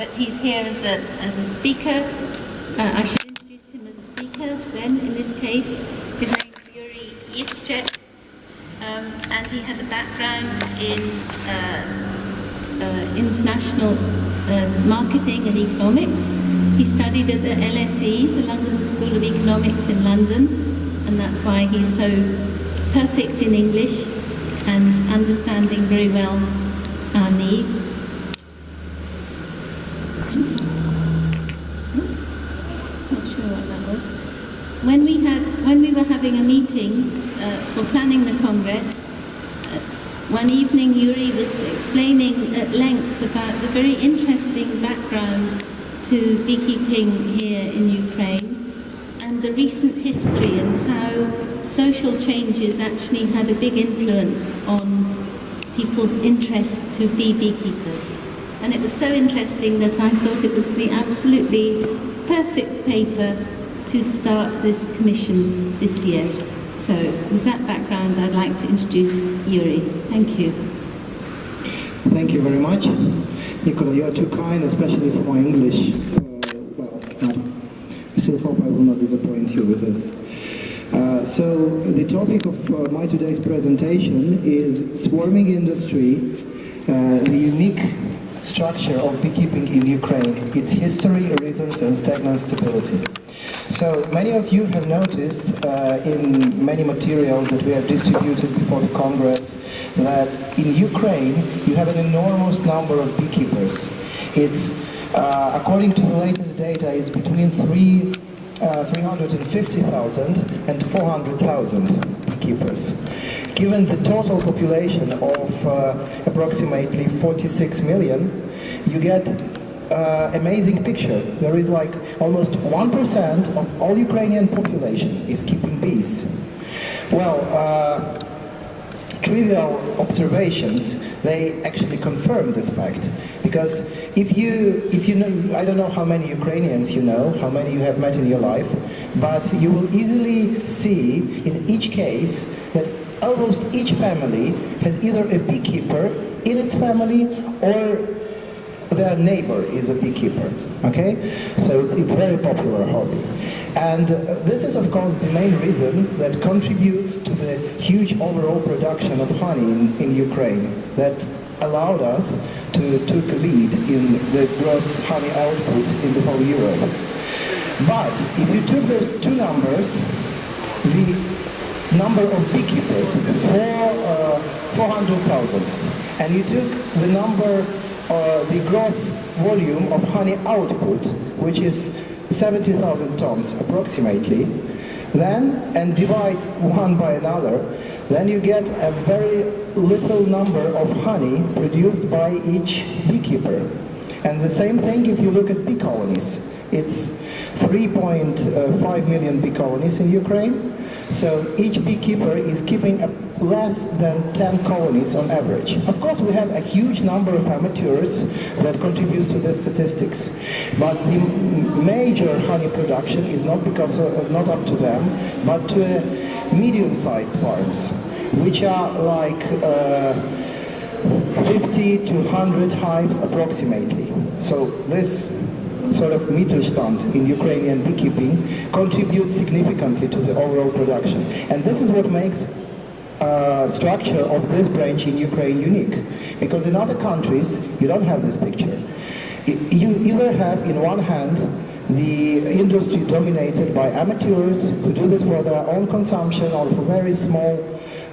but he's here as a speaker. I should introduce him as a speaker then, in this case. His name is Yurij Riphyak, and he has a background in international marketing and economics. He studied at the LSE, the London School of Economics in London, and that's why he's so perfect in English and understanding very well our needs. Not sure what that was. When we were having a meeting for planning the Congress, one evening Yuri was explaining at length about the very interesting background to beekeeping here in Ukraine and the recent history and how social changes actually had a big influence on people's interest to be beekeepers. And it was so interesting that I thought it was the absolutely perfect paper to start this commission this year. So with that background, I'd like to introduce Yuri. Thank you. Thank you very much. Nicola, you are too kind, especially for my English. I still hope I will not disappoint you with this. So the topic of my today's presentation is swarming industry, the unique structure of beekeeping in Ukraine, its history, reasons, and stagnant stability. So many of you have noticed in many materials that we have distributed before the Congress that in Ukraine you have an enormous number of beekeepers. It's according to the latest data, it's between 350,000 and 400,000 beekeepers. Given the total population of approximately 46 million, you get amazing picture. There is like almost 1% of all Ukrainian population is keeping bees. Well, trivial observations, they actually confirm this fact. Because if you know, I don't know how many Ukrainians you know, how many you have met in your life, but you will easily see in each case that almost each family has either a beekeeper in its family or their neighbor is a beekeeper, okay? So it's a very popular hobby. And this is, of course, the main reason that contributes to the huge overall production of honey in Ukraine that allowed us to take a lead in this gross honey output in the whole Europe. But if you took those two numbers, the number of beekeepers, 400,000, and you took the number, the gross volume of honey output, which is 70,000 tons approximately, then, and divide one by another, then you get a very little number of honey produced by each beekeeper. And the same thing if you look at bee colonies. It's 3.5 million bee colonies in Ukraine. So each beekeeper is keeping less than 10 colonies on average. Of course, we have a huge number of amateurs that contributes to the statistics. But the major honey production is not because not up to them, but to medium-sized farms, which are like 50 to 100 hives approximately. So this sort of Mittelstand in Ukrainian beekeeping contributes significantly to the overall production. And this is what makes structure of this branch in Ukraine unique. Because in other countries, you don't have this picture. You either have, in one hand, the industry dominated by amateurs who do this for their own consumption or for very small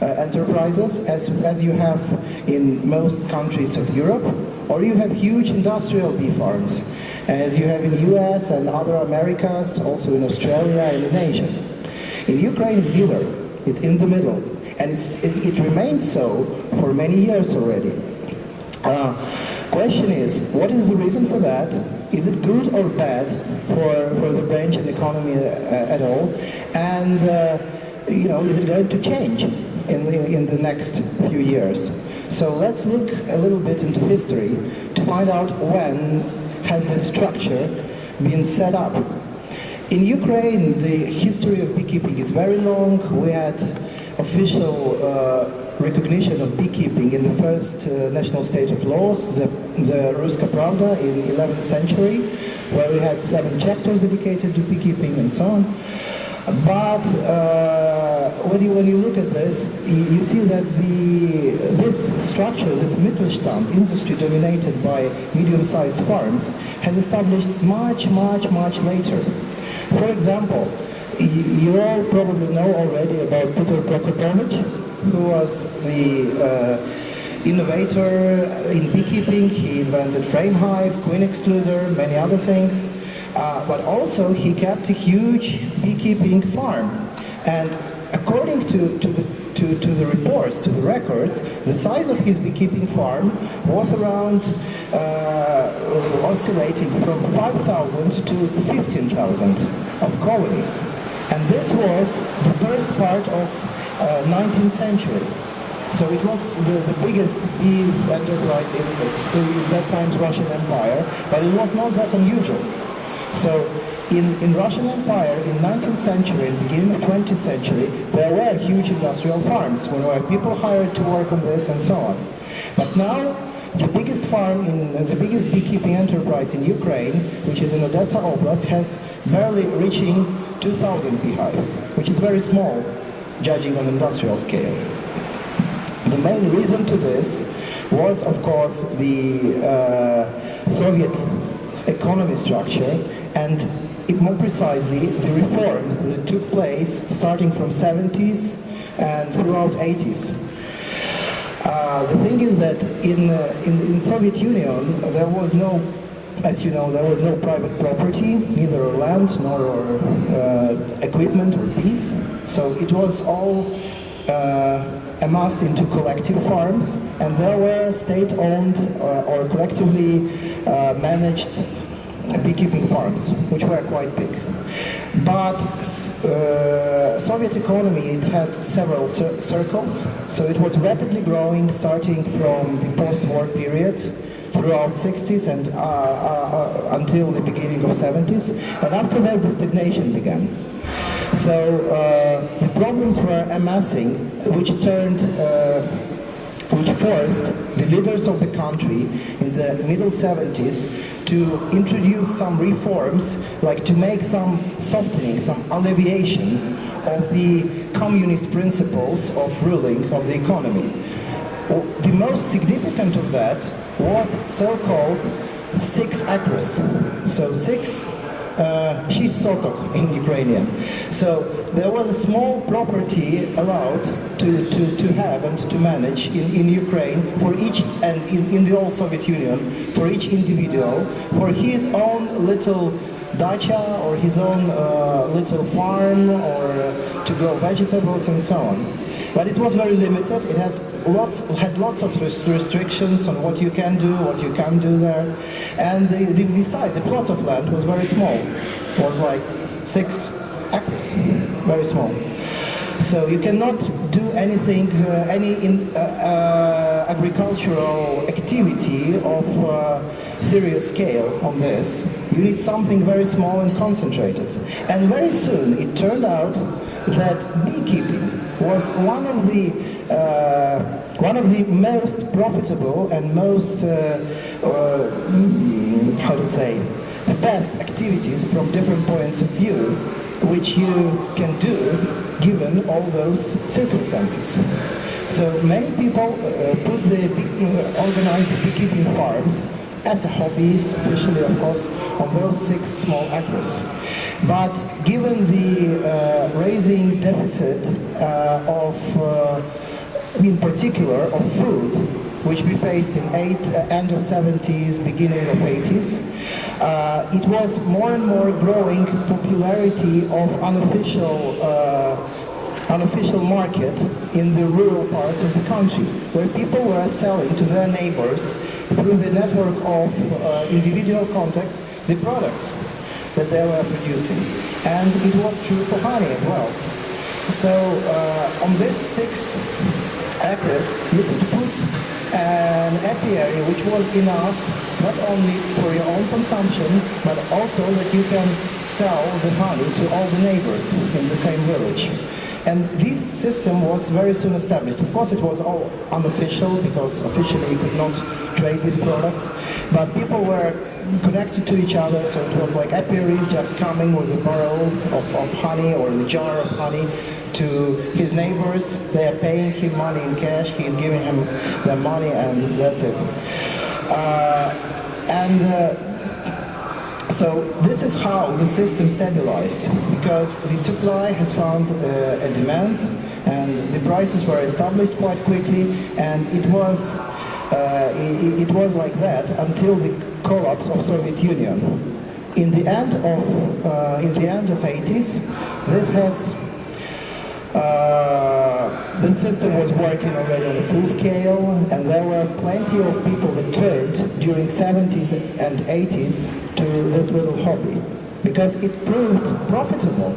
enterprises, as you have in most countries of Europe, or you have huge industrial bee farms, as you have in the US and other Americas, also in Australia and in Asia. In Ukraine, it's neither. It's in the middle. And it remains so for many years already. Question is, what is the reason for that? Is it good or bad for the branch and economy at all? And is it going to change in the next few years? So let's look a little bit into history to find out when had this structure been set up. In Ukraine, the history of beekeeping is very long. We had official recognition of beekeeping in the first national state of laws, the the Ruska Pravda in 11th century, where we had 7 chapters dedicated to beekeeping and so on. But when you look at this, you see that this structure, this Mittelstand industry dominated by medium-sized farms, has established much later. For example, you all probably know already about Peter Prokopovich, who was the innovator in beekeeping. He invented frame hive, queen excluder, many other things. But also he kept a huge beekeeping farm. And according to the reports, to the records, the size of his beekeeping farm was around oscillating from 5,000 to 15,000 of colonies. And this was the first part of 19th century. So it was the biggest bees enterprise in that time's Russian Empire, but it was not that unusual. So in Russian Empire in 19th century and beginning of 20th century, there were huge industrial farms where people hired to work on this and so on. But now the biggest farm the biggest beekeeping enterprise in Ukraine, which is in Odessa Oblast, has barely reaching 2,000 beehives, which is very small, judging on industrial scale. The main reason to this was, of course, the Soviet economy structure, and more precisely, the reforms that took place starting from 70s and throughout 80s. The thing is that in Soviet Union, there was no, as you know, there was no private property, neither land nor equipment or bees. So it was all amassed into collective farms, and there were state-owned or collectively managed beekeeping farms, which were quite big. But Soviet economy, it had several circles, so it was rapidly growing, starting from the post-war period throughout 60s and until the beginning of 70s, and after that the stagnation began. So the problems were amassing, which forced the leaders of the country in the middle 70s to introduce some reforms, like to make some softening, some alleviation of the communist principles of ruling of the economy. The most significant of that was so-called 6 acres. So 6 sotok in Ukrainian. So there was a small property allowed to have and to manage in Ukraine for each, and in the old Soviet Union, for each individual, for his own little dacha or his own little farm, or to grow vegetables and so on. But it was very limited. It had lots of restrictions on what you can do, what you can't do there. And the plot of land was very small. It was like 6 acres, very small. So you cannot do anything, any agricultural activity of serious scale on this. You need something very small and concentrated. And very soon it turned out that beekeeping was one of the most profitable and most, the best activities from different points of view, which you can do given all those circumstances. So many people organize the beekeeping farms as a hobbyist, officially of course, on those 6 small acres. But given the raising deficit in particular of food, which we faced in end of 70s, beginning of 80s, it was more and more growing popularity of unofficial market in the rural parts of the country, where people were selling to their neighbors through the network of individual contacts the products that they were producing. And it was true for honey as well. So on this 6 acres, you could put an apiary which was enough not only for your own consumption, but also that you can sell the honey to all the neighbors in the same village. And this system was very soon established. Of course, it was all unofficial because officially you could not trade these products, but people were connected to each other, so it was like Yurij just coming with a barrel of honey or the jar of honey to his neighbors. They are paying him money in cash, he's giving him their money, and that's it. So this is how the system stabilized, because the supply has found a demand, and the prices were established quite quickly, and it was like that until the collapse of Soviet Union. In the end of 80s, this system was working already on a full scale, and there were plenty of people that turned during 70s and 80s to this little hobby, because it proved profitable,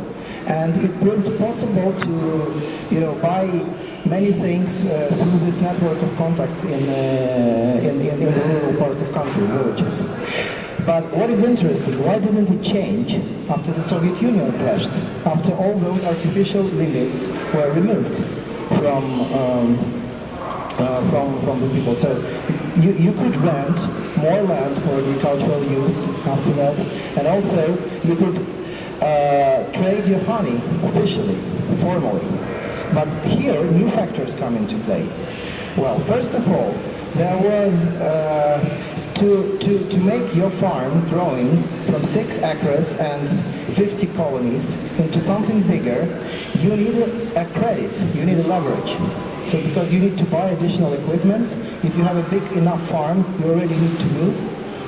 and it proved possible to, buy many things through this network of contacts in the rural parts of country, villages. But what is interesting, why didn't it change after the Soviet Union crashed, after all those artificial limits were removed from the people? So you could rent more land for agricultural use after that, and also you could trade your honey officially, formally. But here, new factors come into play. Well, first of all, there was to make your farm growing from 6 acres and 50 colonies into something bigger, you need a credit, you need a leverage. So because you need to buy additional equipment, if you have a big enough farm, you already need to move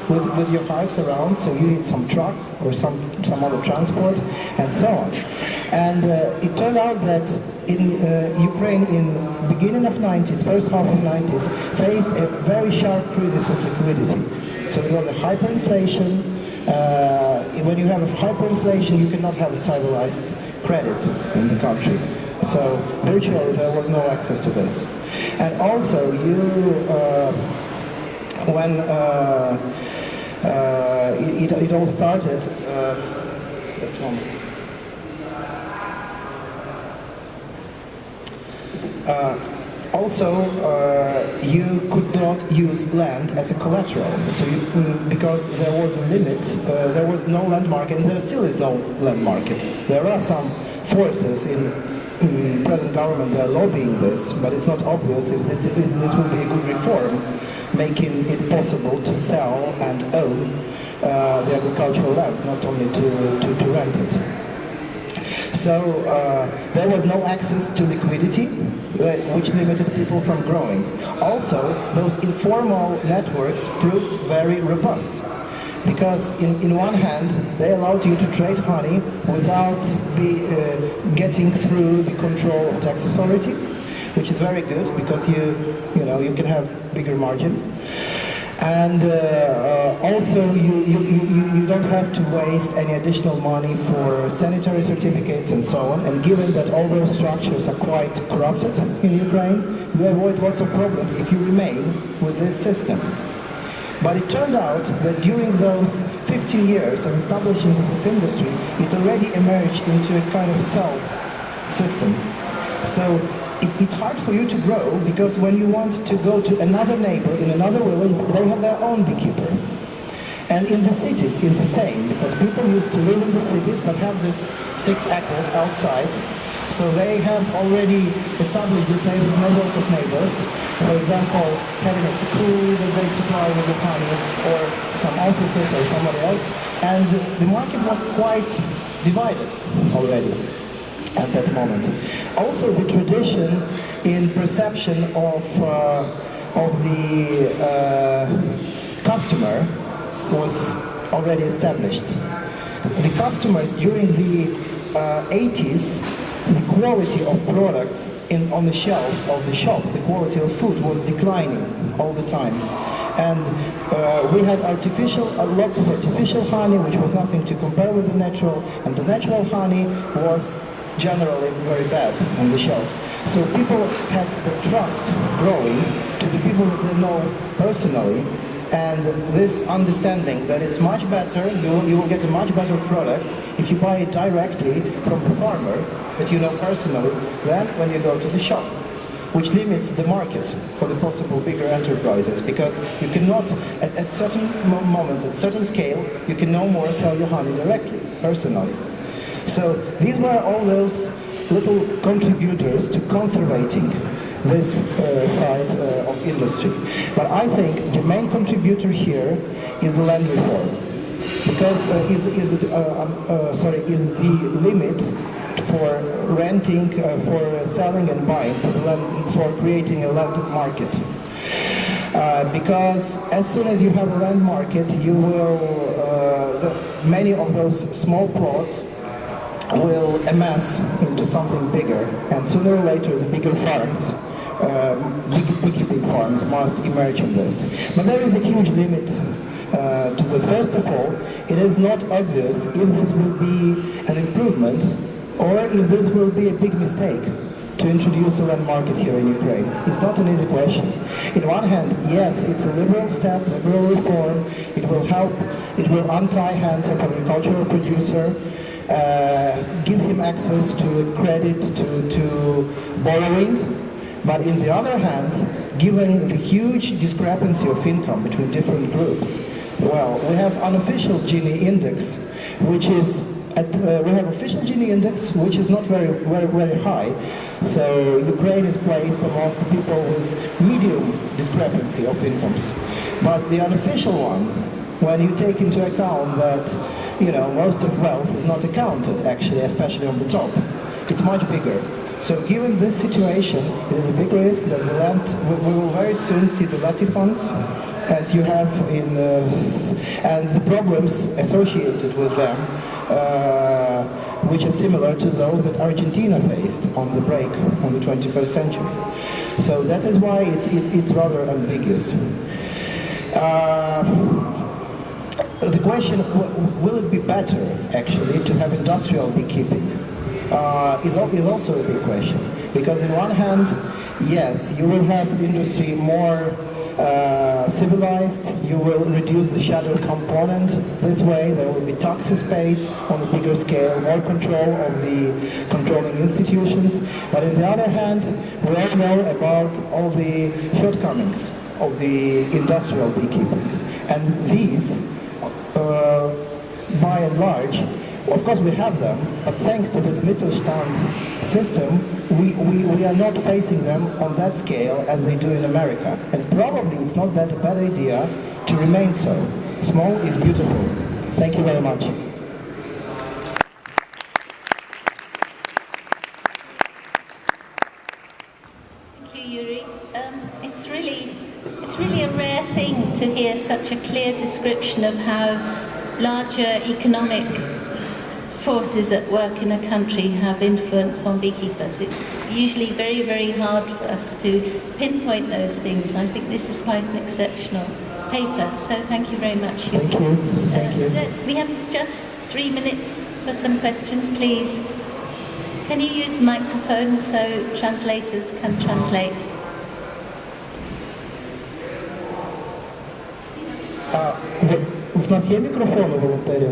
with your hives around, so you need some truck or some other transport, and so on. And it turned out that in Ukraine, in beginning of 90s, first half of 90s, faced a very sharp crisis of liquidity. So it was a hyperinflation. When you have a hyperinflation, you cannot have a civilized credit in the country. So virtually there was no access to this. And also when it all started, just one moment. You could not use land as a collateral, so because there was a limit, there was no land market, and there still is no land market. There are some forces in present government that are lobbying this, but it's not obvious if this will be a good reform, making it possible to sell and own the agricultural land, not only to rent it. So there was no access to liquidity, which limited people from growing. Also, those informal networks proved very robust, because in one hand, they allowed you to trade honey without getting through the control of tax authority, which is very good because you can have bigger margin. And also, you don't have to waste any additional money for sanitary certificates and so on. And given that all those structures are quite corrupted in Ukraine, you avoid lots of problems if you remain with this system. But it turned out that during those 15 years of establishing this industry, it already emerged into a kind of cell system. So it's hard for you to grow, because when you want to go to another neighbor in another village, they have their own beekeeper. And in the cities, it's the same, because people used to live in the cities but have this 6 acres outside. So they have already established this network of neighbors. For example, having a school that they supply with the honey, or some offices or somebody else. And the market was quite divided already at that moment. Also, the tradition in perception of the customer was already established. The customers during the 80s, the quality of products on the shelves of the shops, the quality of food was declining all the time. And we had lots of artificial honey, which was nothing to compare with the natural, and the natural honey was generally very bad on the shelves. So people had the trust growing to the people that they know personally, And this understanding that it's much better, you will get a much better product if you buy it directly from the farmer that you know personally than when you go to the shop, which limits the market for the possible bigger enterprises, because you cannot, at certain moment, at certain scale, you can no more sell your honey directly, personally. So these were all those little contributors to conservating this side of industry. But I think the main contributor here is the land reform, because is the limit for renting, for selling and buying, for creating a land market. Because as soon as you have a land market, you will, many of those small plots will amass into something bigger, and sooner or later the bigger farms, beekeeping farms, must emerge in this. But there is a huge limit to this. First of all, it is not obvious if this will be an improvement or if this will be a big mistake to introduce a land market here in Ukraine. It's not an easy question. In one hand, yes, it's a liberal step, liberal reform. It will help, it will untie hands of an agricultural producer, give him access to credit, to borrowing. But in the other hand, given the huge discrepancy of income between different groups, well, we have unofficial Gini index, which is we have official Gini index, which is not very high. So Ukraine is placed among people with medium discrepancy of incomes. But the unofficial one, when you take into account that, you know, most of wealth is not accounted actually, especially on the top, it's much bigger. So given this situation, it is a big risk that the land, we will very soon see the Lati funds, as you have in, and the problems associated with them, which are similar to those that Argentina faced on the break on the 21st century. So that is why it's rather ambiguous. The question, will it be better actually to have industrial beekeeping? Is also a big question, because on one hand, yes, you will have industry more civilized, you will reduce the shadow component. This way there will be taxes paid on a bigger scale, more control of the controlling institutions. But on the other hand, we all know about all the shortcomings of the industrial beekeeping. And these, by and large, of course we have them, but thanks to this Mittelstand system, we are not facing them on that scale as they do in America. And probably it's not that a bad idea to remain so. Small is beautiful. Thank you very much. Thank you, Yuri. It's really a rare thing to hear such a clear description of how larger economic forces at work in a country have influence on beekeepers. It's usually very, very hard for us to pinpoint those things. I think this is quite an exceptional paper, so thank you very much. Thank you. Thank you. We have just 3 minutes for some questions, please. Can you use the microphone so translators can translate? В нас є мікрофон у волонтерів?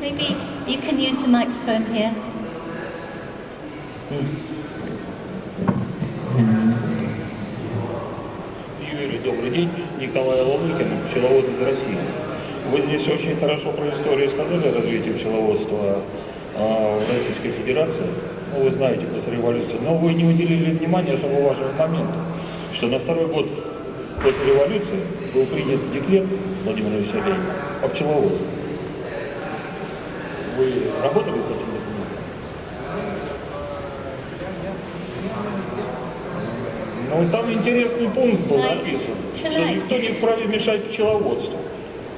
Maybe you can use the microphone here. Юрий, добрый день. Николай Лаврикин, пчеловод из России. Вы здесь очень хорошо про историю сказали, развитие пчеловодства в Российской Федерации. Ну, вы знаете, после революции. Но вы не уделили внимания особо важному моменту, что на второй год после революции был принят декрет Владимира Виссарионовича о пчеловодстве. Вы работали с этим документом? Ну, там интересный пункт был написан, что никто не вправе мешать пчеловодству.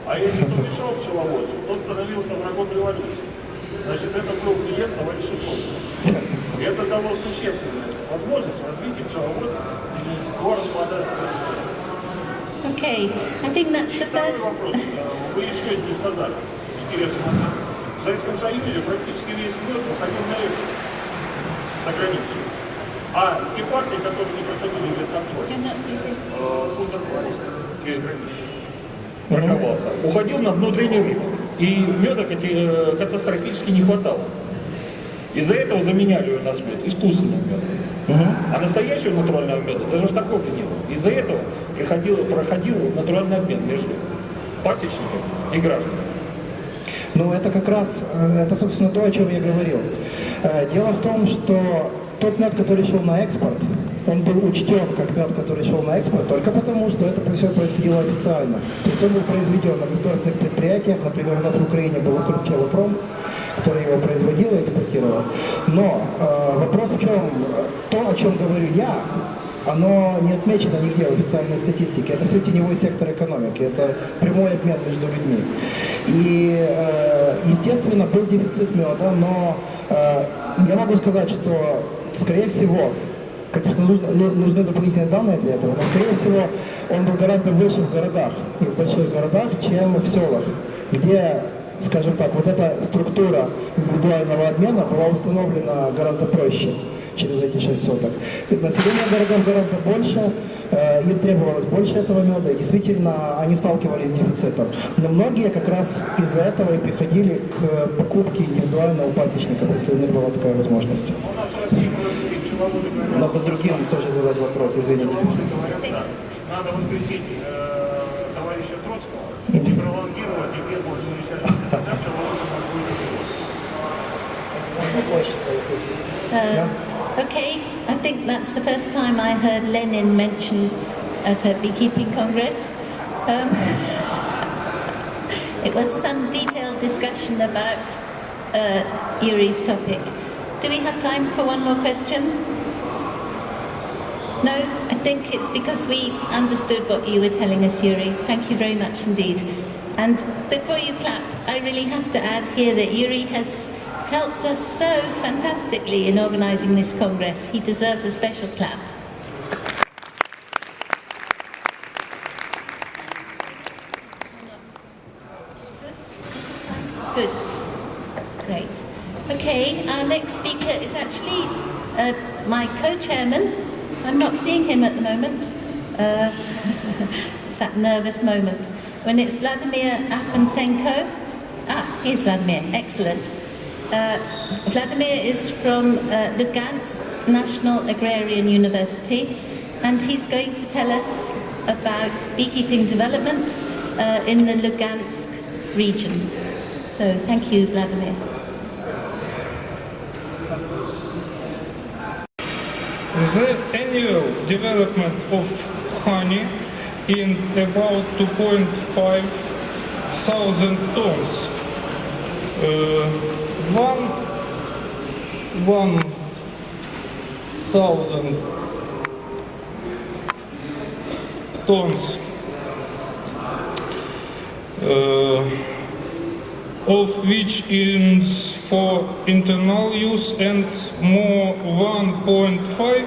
А если кто мешал пчеловодству, тот становился врагом революции. Значит, это был клиент товарища Троцкого. И это дало существенную возможность развития пчеловодства до распада СССР. Okay, I think that's the first... вопрос. Вы еще не сказали. Интересный момент. В Советском Союзе практически весь год выходил на экспорт за границу. А те партии, которые не проходили ветконтроль, You're not using- хутор через границу торговался, уходил на внутренний рынок. И меда катастрофически не хватало. Из-за этого заменяли у нас мед искусственным медом. А настоящего натурального меда даже в торговле не было. Из-за этого проходил натуральный обмен между пасечниками и гражданами. Ну, это как раз, это, собственно, то, о чем я говорил. Дело в том, что тот мед, который шел на экспорт, он был учтен как мед, который шел на экспорт, только потому, что это все происходило официально. То есть он был произведен на государственных предприятиях, например, у нас в Украине был Kekeçoğlu, который его производил и экспортировал. Но вопрос в чем, то, о чем говорю я, оно не отмечено нигде в официальной статистике. Это все теневой сектор экономики, это прямой обмен между людьми. И, естественно, был дефицит меда, но я могу сказать, что, скорее всего, конечно, нужны дополнительные данные для этого, но, скорее всего, он был гораздо выше в городах и в больших городах, чем в селах, где, скажем так, вот эта структура индивидуального обмена была установлена гораздо проще через эти 6 соток. Население городов гораздо больше, им требовалось больше этого меда, и действительно они сталкивались с дефицитом. Но многие как раз из-за этого и приходили к покупке индивидуально у пасечников, если у них была такая возможность. Надо другим тоже задать вопрос, извините. Надо воскресить товарища Троцкого и пролонгировать декрет о замечательном передаче Okay, I think that's the first time I heard Lenin mentioned at a beekeeping congress. It was some detailed discussion about Yurij's topic. Do we have time for one more question? No, I think it's because we understood what you were telling us, Yurij. Thank you very much indeed. And before you clap, I really have to add here that Yurij has helped us so fantastically in organising this Congress. He deserves a special clap. Good. Great. Okay, our next speaker is actually my co-chairman. I'm not seeing him at the moment. It's that nervous moment. When it's Vladimir Afanasenko. Ah, here's Vladimir. Excellent. Vladimir is from Lugansk National Agrarian University, and he's going to tell us about beekeeping development in the Lugansk region. So thank you, Vladimir. The annual development of honey in about 2.5 thousand tons. 1,000 tons of which is for internal use, and more 1.5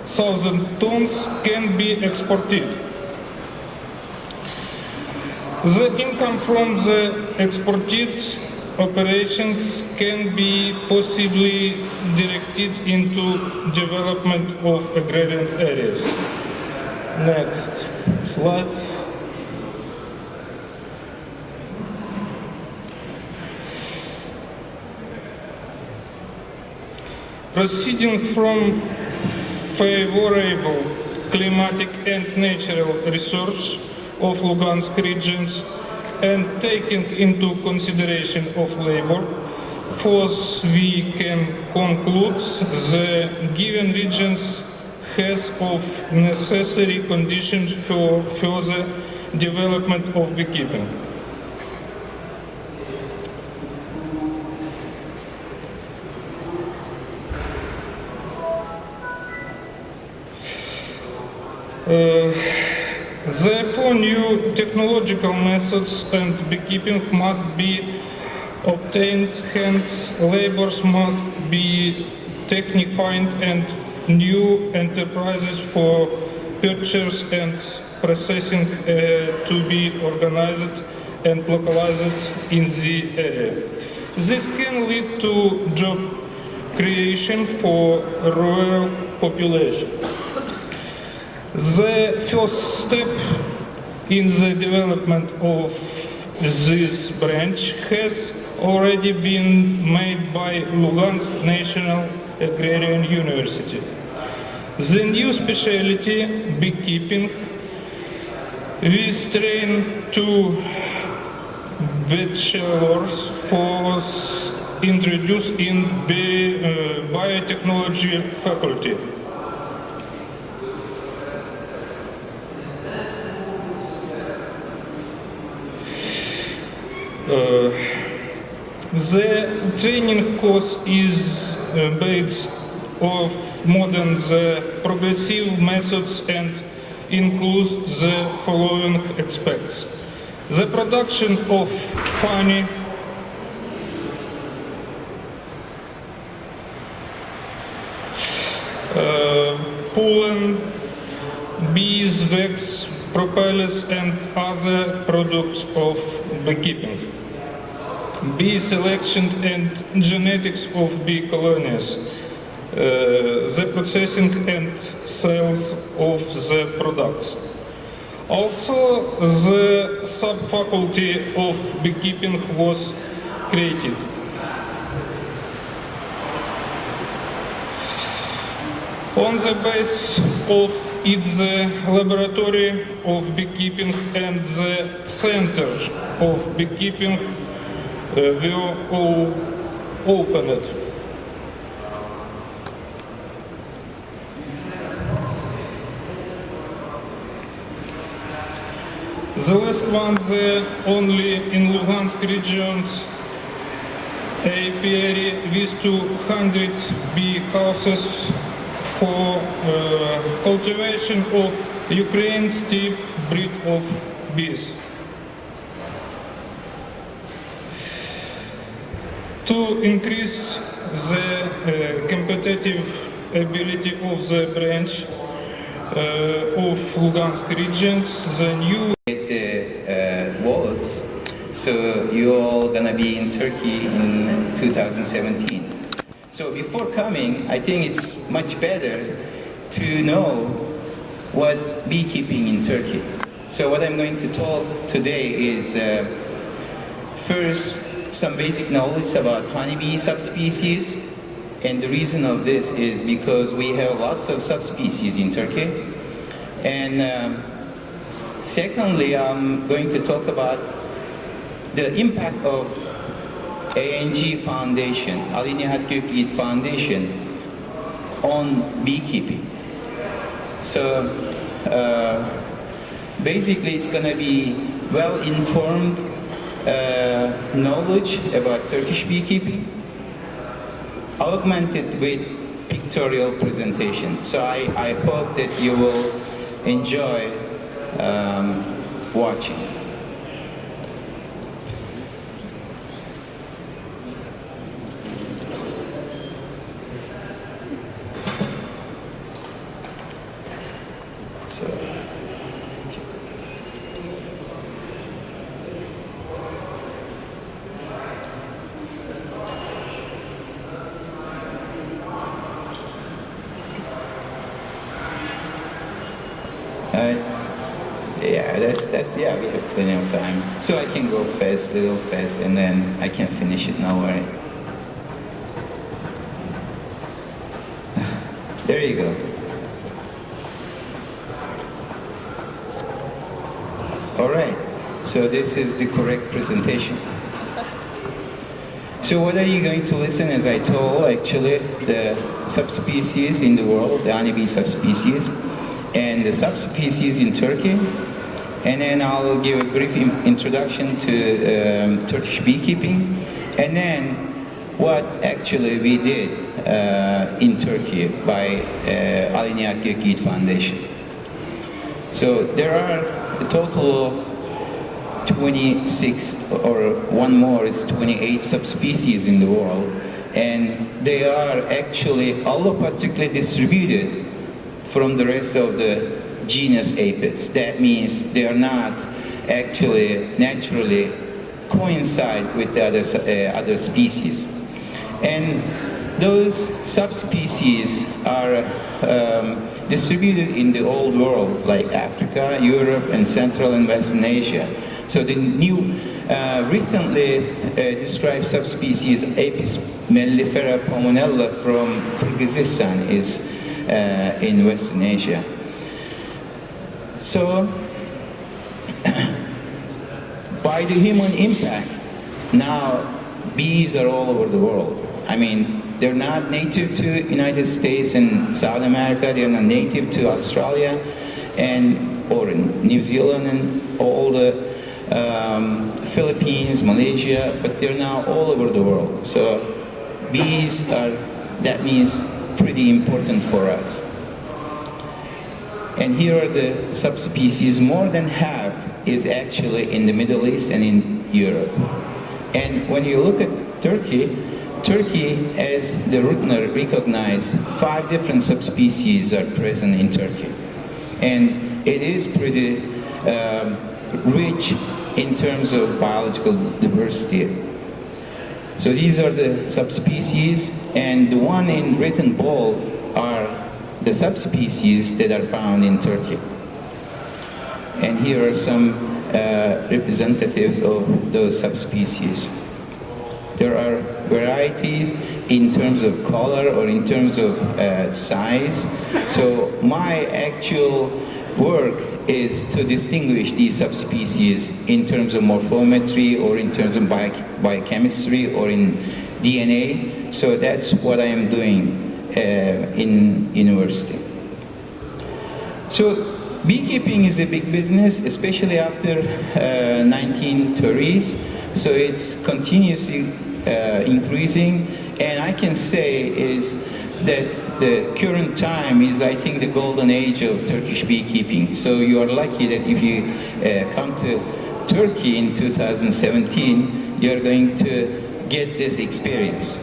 thousand tons can be exported. The income from the exported operations can be possibly directed into development of agrarian areas. Next slide. Proceeding from favorable climatic and natural resource of Lugansk regions and taking into consideration of labor force, we can conclude the given regions has of necessary conditions for further development of beekeeping. Therefore, new technological methods and beekeeping must be obtained, hence laborers must be technified and new enterprises for purchase and processing to be organized and localized in the area. This can lead to job creation for rural population. The first step in the development of this branch has already been made by Lugansk National Agrarian University. The new specialty, beekeeping, will train 2 bachelors was introduced in biotechnology faculty. The training course is based of modern the progressive methods and includes the following aspects: the production of honey, pollen, beeswax, propolis, and other products of beekeeping, bee selection and genetics of bee colonies, the processing and sales of the products. Also, the sub-faculty of beekeeping was created. On the basis of its laboratory of beekeeping and the center of beekeeping were all opened. The last one, only in Lugansk regions, apiary with 200 bee houses for cultivation of Ukraine steppe breed of bees. To increase the competitive ability of the branch of Lugansk regions, the new words, so you're all gonna be in Turkey in 2017. So before coming, I think it's much better to know what beekeeping in Turkey. So what I'm going to talk today is first some basic knowledge about honeybee subspecies, and the reason of this is because we have lots of subspecies in Turkey. And secondly, I'm going to talk about the impact of ANG Foundation, Ali Nihat Gökyiğit Foundation, on beekeeping. So basically it's going to be well-informed knowledge about Turkish beekeeping, augmented with pictorial presentation. So I hope that you will enjoy watching. Yeah, we have plenty of time. So I can go fast, little fast, and then I can finish it, no worry. There you go. All right, so this is the correct presentation. So what are you going to listen, as I told, actually, the subspecies in the world, the honeybee subspecies, and the subspecies in Turkey. And then I'll give a brief introduction to Turkish beekeeping, and then what actually we did in Turkey by Ali Nihat Gökyiğit Foundation. So there are a total of 26, or one more is 28 subspecies in the world, and they are actually allopatrically distributed from the rest of the genus Apis. That means they are not actually naturally coincide with the other species. And those subspecies are distributed in the old world, like Africa, Europe, and Central and Western Asia. So the new, recently described subspecies, Apis mellifera pomonella from Kyrgyzstan, is in Western Asia. So, by the human impact, now bees are all over the world. I mean, they're not native to United States and South America, they're not native to Australia or New Zealand and all the Philippines, Malaysia, but they're now all over the world. So bees are, that means, pretty important for us. And here are the subspecies. More than half is actually in the Middle East and in Europe. And when you look at Turkey, as the Rutner recognized, 5 different subspecies are present in Turkey. And it is pretty rich in terms of biological diversity. So these are the subspecies, and the one in written bold are the subspecies that are found in Turkey. And here are some representatives of those subspecies. There are varieties in terms of color or in terms of size. So my actual work is to distinguish these subspecies in terms of morphometry or in terms of biochemistry or in DNA. So that's what I am doing in university. So beekeeping is a big business, especially after 1930s. So it's continuously increasing, and I can say is that the current time is, I think, the golden age of Turkish beekeeping. So you are lucky that if you come to Turkey in 2017, you're going to get this experience.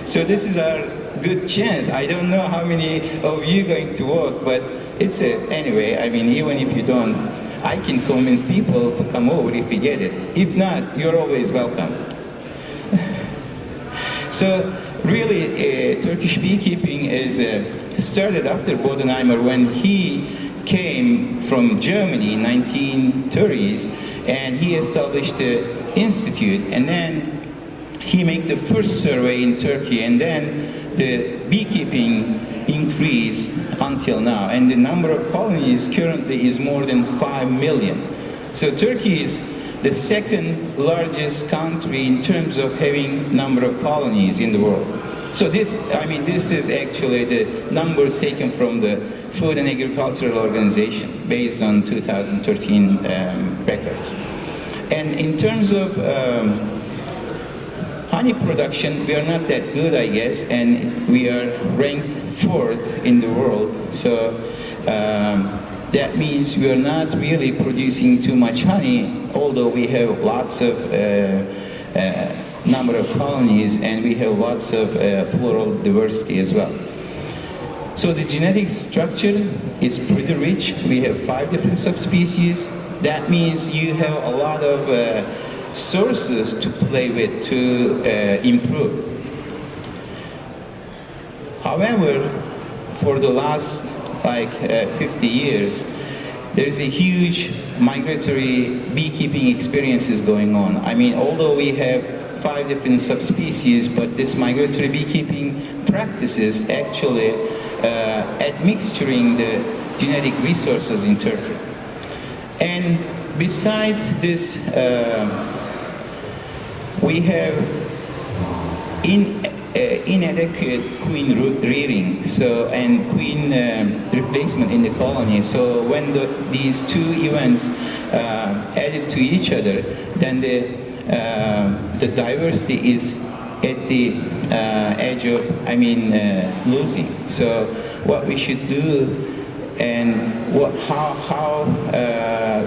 So this is our good chance. I don't know how many of you are going to vote, but it's anyway, I mean, even if you don't, I can convince people to come over if we get it. If not, you're always welcome. So really, Turkish beekeeping is started after Bodenheimer when he came from Germany in 1930s, and he established the institute, and then he made the first survey in Turkey, and then the beekeeping increased until now, and the number of colonies currently is more than 5 million. So Turkey is the second largest country in terms of having number of colonies in the world. So this, I mean, this is actually the numbers taken from the Food and Agricultural Organization based on 2013 records. And in terms of honey production, we are not that good, I guess, and we are ranked 4th in the world. So that means we are not really producing too much honey, although we have lots of number of colonies and we have lots of floral diversity as well. So the genetic structure is pretty rich. We have 5 different subspecies. That means you have a lot of sources to play with to improve. However, for the last 50 years, there's a huge migratory beekeeping experiences going on. I mean, although we have 5 different subspecies, but this migratory beekeeping practices actually admixturing the genetic resources in Turkey. And besides this, we have inadequate queen rearing, and queen replacement in the colony. So when these 2 events added to each other, then the diversity is at the edge of, losing. So what we should do, and how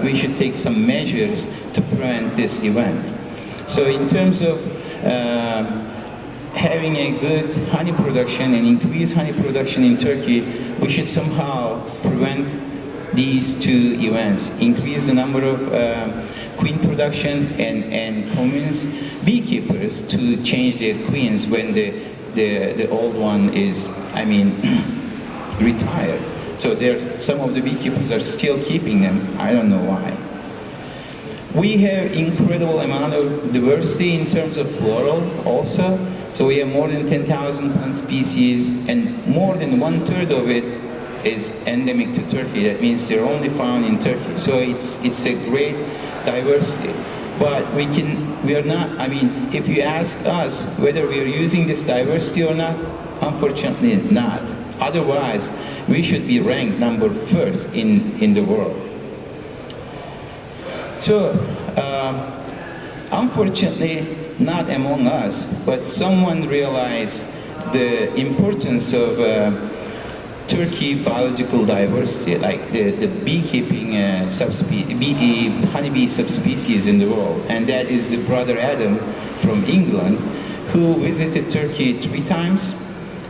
we should take some measures to prevent this event. So in terms of having a good honey production and increased honey production in Turkey, we should somehow prevent these 2 events, increase the number of queen production and convince beekeepers to change their queens when the old one is, I mean, retired. So some of the beekeepers are still keeping them. I don't know why. We have incredible amount of diversity in terms of floral also. So we have more than 10,000 plant species, and more than 1/3 of it is endemic to Turkey. That means they're only found in Turkey. So it's a great diversity. But we are not, I mean, if you ask us whether we are using this diversity or not, unfortunately not. Otherwise, we should be ranked number 1st in the world. So, unfortunately, not among us, but someone realized the importance of Turkey biological diversity, like the beekeeping honeybee subspecies in the world, and that is the brother Adam from England, who visited Turkey 3 times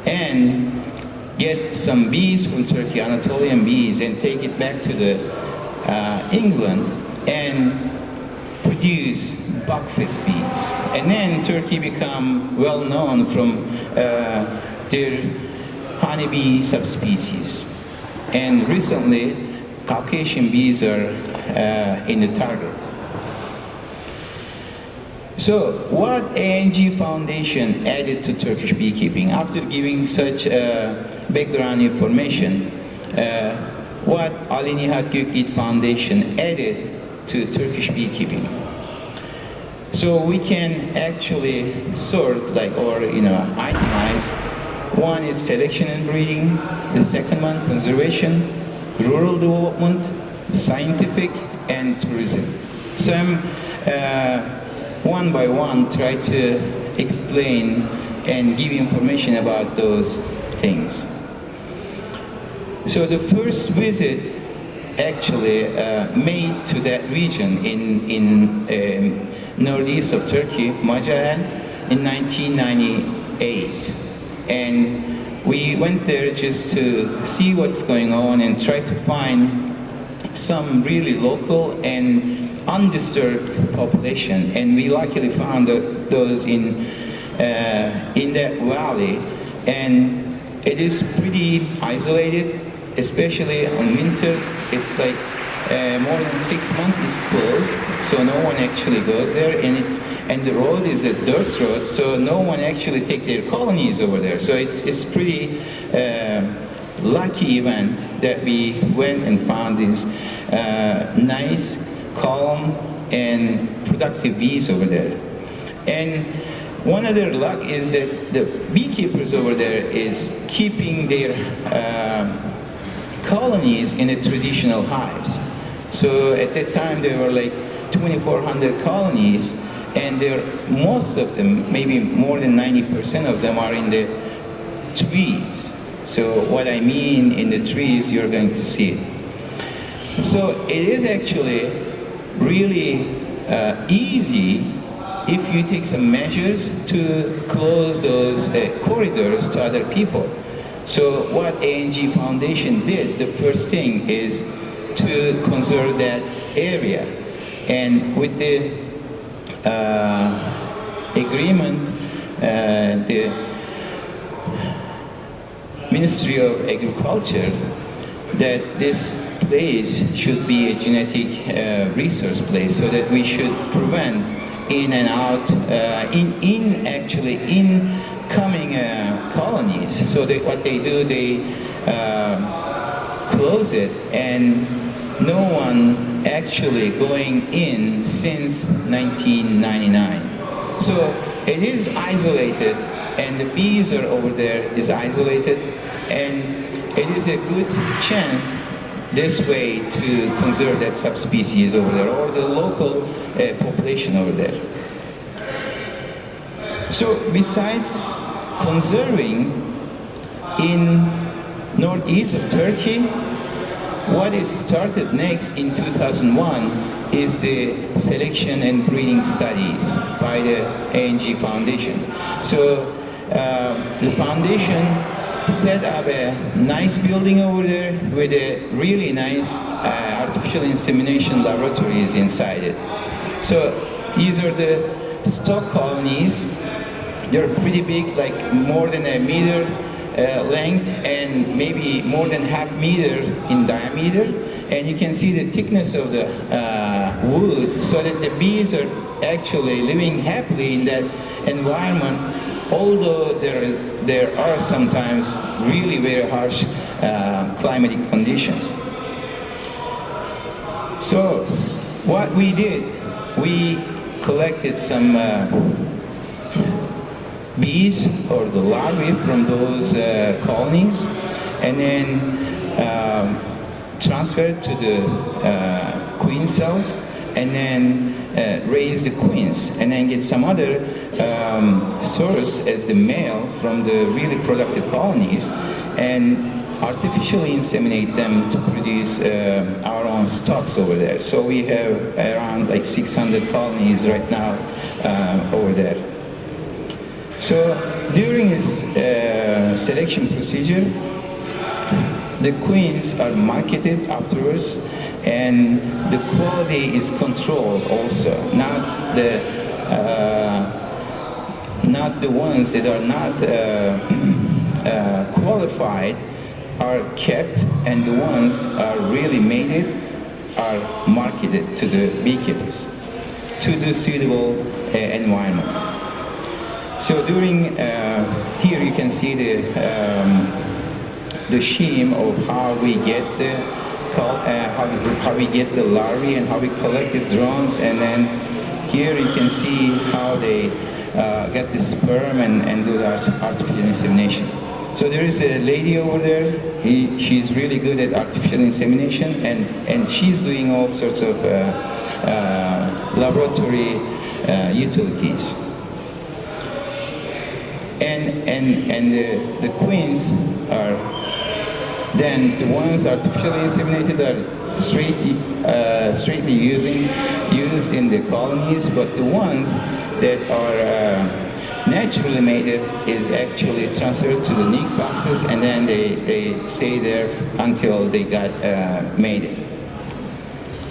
and get some bees from Turkey, Anatolian bees, and take it back to the England and produce buckfist bees. And then Turkey become well known from their honeybee subspecies. And recently, Caucasian bees are in the target. So, what ANG Foundation added to Turkish beekeeping? After giving such background information, what Ali Nihat Gökyiğit Foundation added to Turkish beekeeping? So we can actually sort, or itemize. One is selection and breeding, the second one conservation, rural development, scientific, and tourism. So I'm one by one try to explain and give information about those things. So the first visit actually made to that region in northeast of Turkey, Macahan, in 1998. And we went there just to see what's going on and try to find some really local and undisturbed population. And we luckily found those in that valley. And it is pretty isolated, especially on winter. It's like more than 6 months is closed, so no one actually goes there, and the road is a dirt road, so no one actually take their colonies over there. So it's pretty lucky event that we went and found these nice, calm, and productive bees over there. And one other luck is that the beekeepers over there is keeping their colonies in the traditional hives. So at that time there were like 2,400 colonies, and most of them, maybe more than 90% of them, are in the trees. So what I mean in the trees, you're going to see it. So it is actually really easy if you take some measures to close those corridors to other people. So what ANG Foundation did, the first thing is to conserve that area. And with the agreement, the Ministry of Agriculture, that this place should be a genetic resource place, so that we should prevent in and out, incoming colonies. So what they do, they close it, and no one actually going in since 1999. So it is isolated, and the bees are over there is isolated, and it is a good chance this way to conserve that subspecies over there, or the local population over there. So besides conserving in northeast of Turkey, what is started next in 2001 is the selection and breeding studies by the ANG Foundation. So the foundation set up a nice building over there with a really nice artificial insemination laboratories inside it. So these are the stock colonies. They're pretty big, like more than a meter length and maybe more than half meter in diameter. And you can see the thickness of the wood, so that the bees are actually living happily in that environment, although there are sometimes really very harsh climatic conditions. So what we did, we collected some bees or the larvae from those colonies, and then transferred to the queen cells, and then raise the queens, and then get some other source as the male from the really productive colonies, and artificially inseminate them to produce our own stocks over there. So we have around like 600 colonies right now over there. So during this selection procedure, the queens are marketed afterwards, and the quality is controlled also. Not the ones that are not qualified are kept, and the ones are really mated are marketed to the beekeepers to the suitable environment. So during here you can see the scheme of how we get the how we get the larvae and how we collect the drones, and then here you can see how they get the sperm and do the artificial insemination. So there is a lady over there. She's really good at artificial insemination, and she's doing all sorts of laboratory utilities. And the queens are then the ones artificially inseminated are straightly used in the colonies, but the ones that are naturally mated is actually transferred to the nick boxes, and then they stay there until they got mated.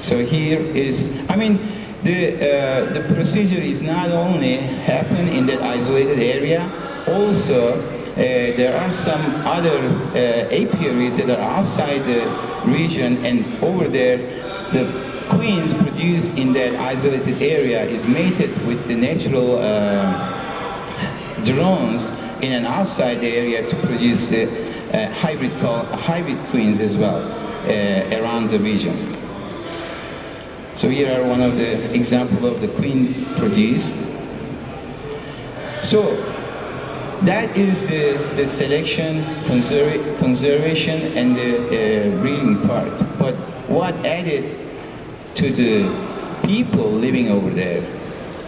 So here is, I mean, the procedure is not only happen in that isolated area, also there are some other apiaries that are outside the region, and over there the queens produced in that isolated area is mated with the natural drones in an outside area to produce the hybrid queens as well around the region. So here are one of the examples of the queen produced. So that is the selection, conservation, and the breeding part. But what added to the people living over there?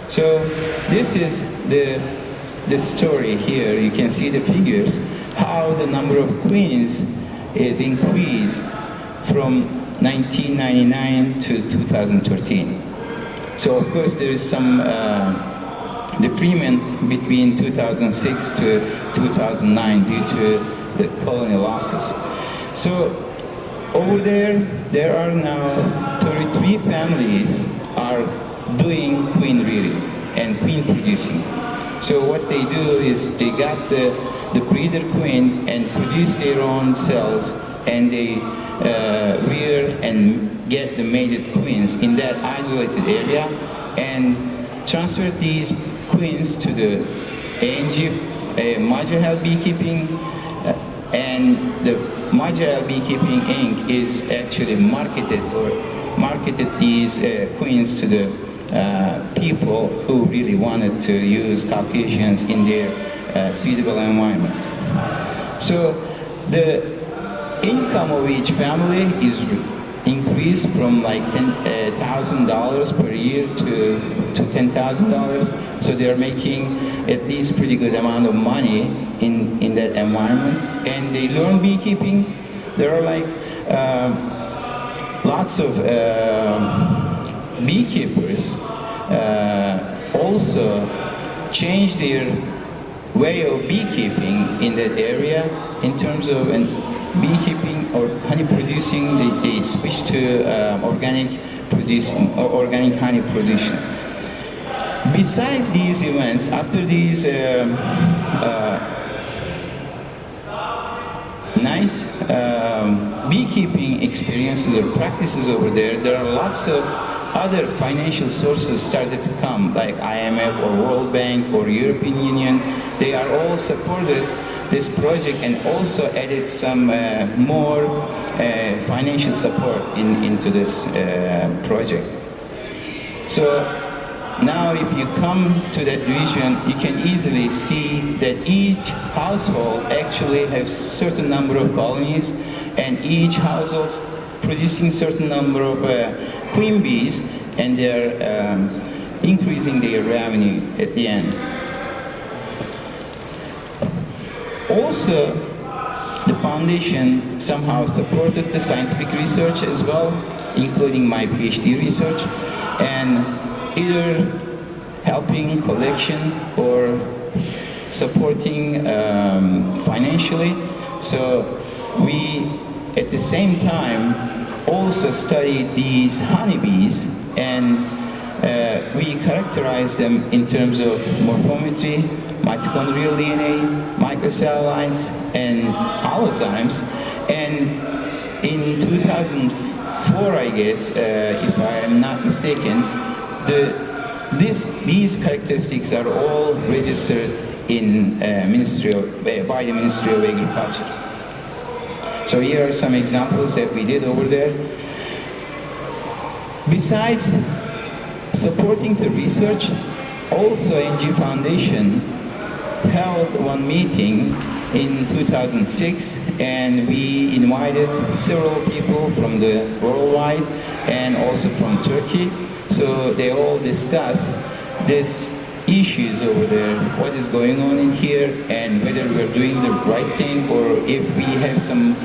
So this is the story here. You can see the figures, how the number of queens is increased from 1999 to 2013. So of course there is some decrement between 2006 to 2009 due to the colony losses. So over there are now 33 families are doing queen rearing and queen producing. So what they do is they got the breeder queen and produce their own cells, and they rear and get the mated queens in that isolated area, and transfer these queens to the ANG, Majahel Beekeeping, and the Majahel Beekeeping Inc. is actually marketed these queens to the people who really wanted to use Caucasians in their suitable environment. So the income of each family is increased from like $10,000 per year to $10,000. So they're making at least pretty good amount of money in that environment. And they learn beekeeping. There are like lots of beekeepers also change their way of beekeeping in that area in terms of beekeeping or honey producing. They switch to organic producing or organic honey production. Besides these events, after these nice beekeeping experiences or practices over there, there are lots of other financial sources started to come, like IMF or World Bank or European Union. They are all supported this project and also added some more financial support into this project. So now if you come to that region, you can easily see that each household actually has certain number of colonies, and each household producing certain number of queen bees, and they're increasing their revenue at the end. Also, the foundation somehow supported the scientific research as well, including my PhD research, and either helping collection or supporting financially. So we, at the same time, also studied these honeybees, and we characterize them in terms of morphometry, mitochondrial DNA, microsatellites, and allozymes. And in 2004, I guess, if I am not mistaken, these characteristics are all registered in by the Ministry of Agriculture. So here are some examples that we did over there. Besides supporting the research, also NG Foundation held one meeting in 2006, and we invited several people from the worldwide and also from Turkey. So they all discuss these issues over there, what is going on in here, and whether we're doing the right thing, or if we have some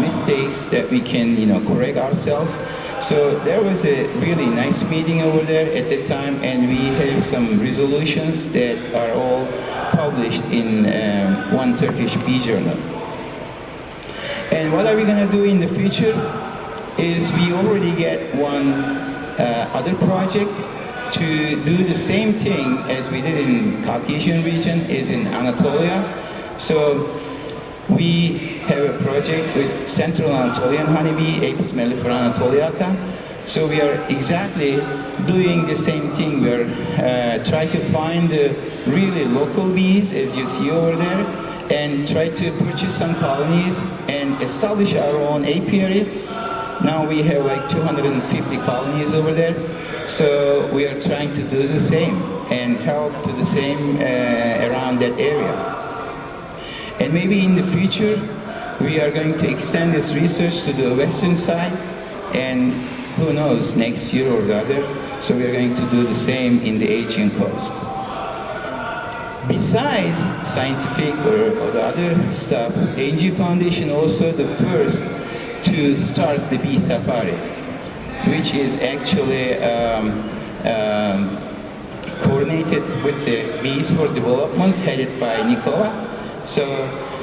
mistakes that we can, correct ourselves. So there was a really nice meeting over there at the time, and we have some resolutions that are all published in one Turkish bee journal. And what are we going to do in the future is we already get one other project to do the same thing as we did in Caucasian region, is in Anatolia. So we have a project with Central Anatolian honeybee, Apis mellifera anatoliaca. So we are exactly doing the same thing. We are trying to find the really local bees, as you see over there, and try to purchase some colonies and establish our own apiary. Now we have like 250 colonies over there. So we are trying to do the same and help to the same around that area. And maybe in the future, we are going to extend this research to the western side, and who knows, next year or the other, so we are going to do the same in the Aegean coast. Besides scientific or the other stuff, ANG Foundation also the first to start the bee safari, which is actually coordinated with the Bees for Development, headed by Nicola. So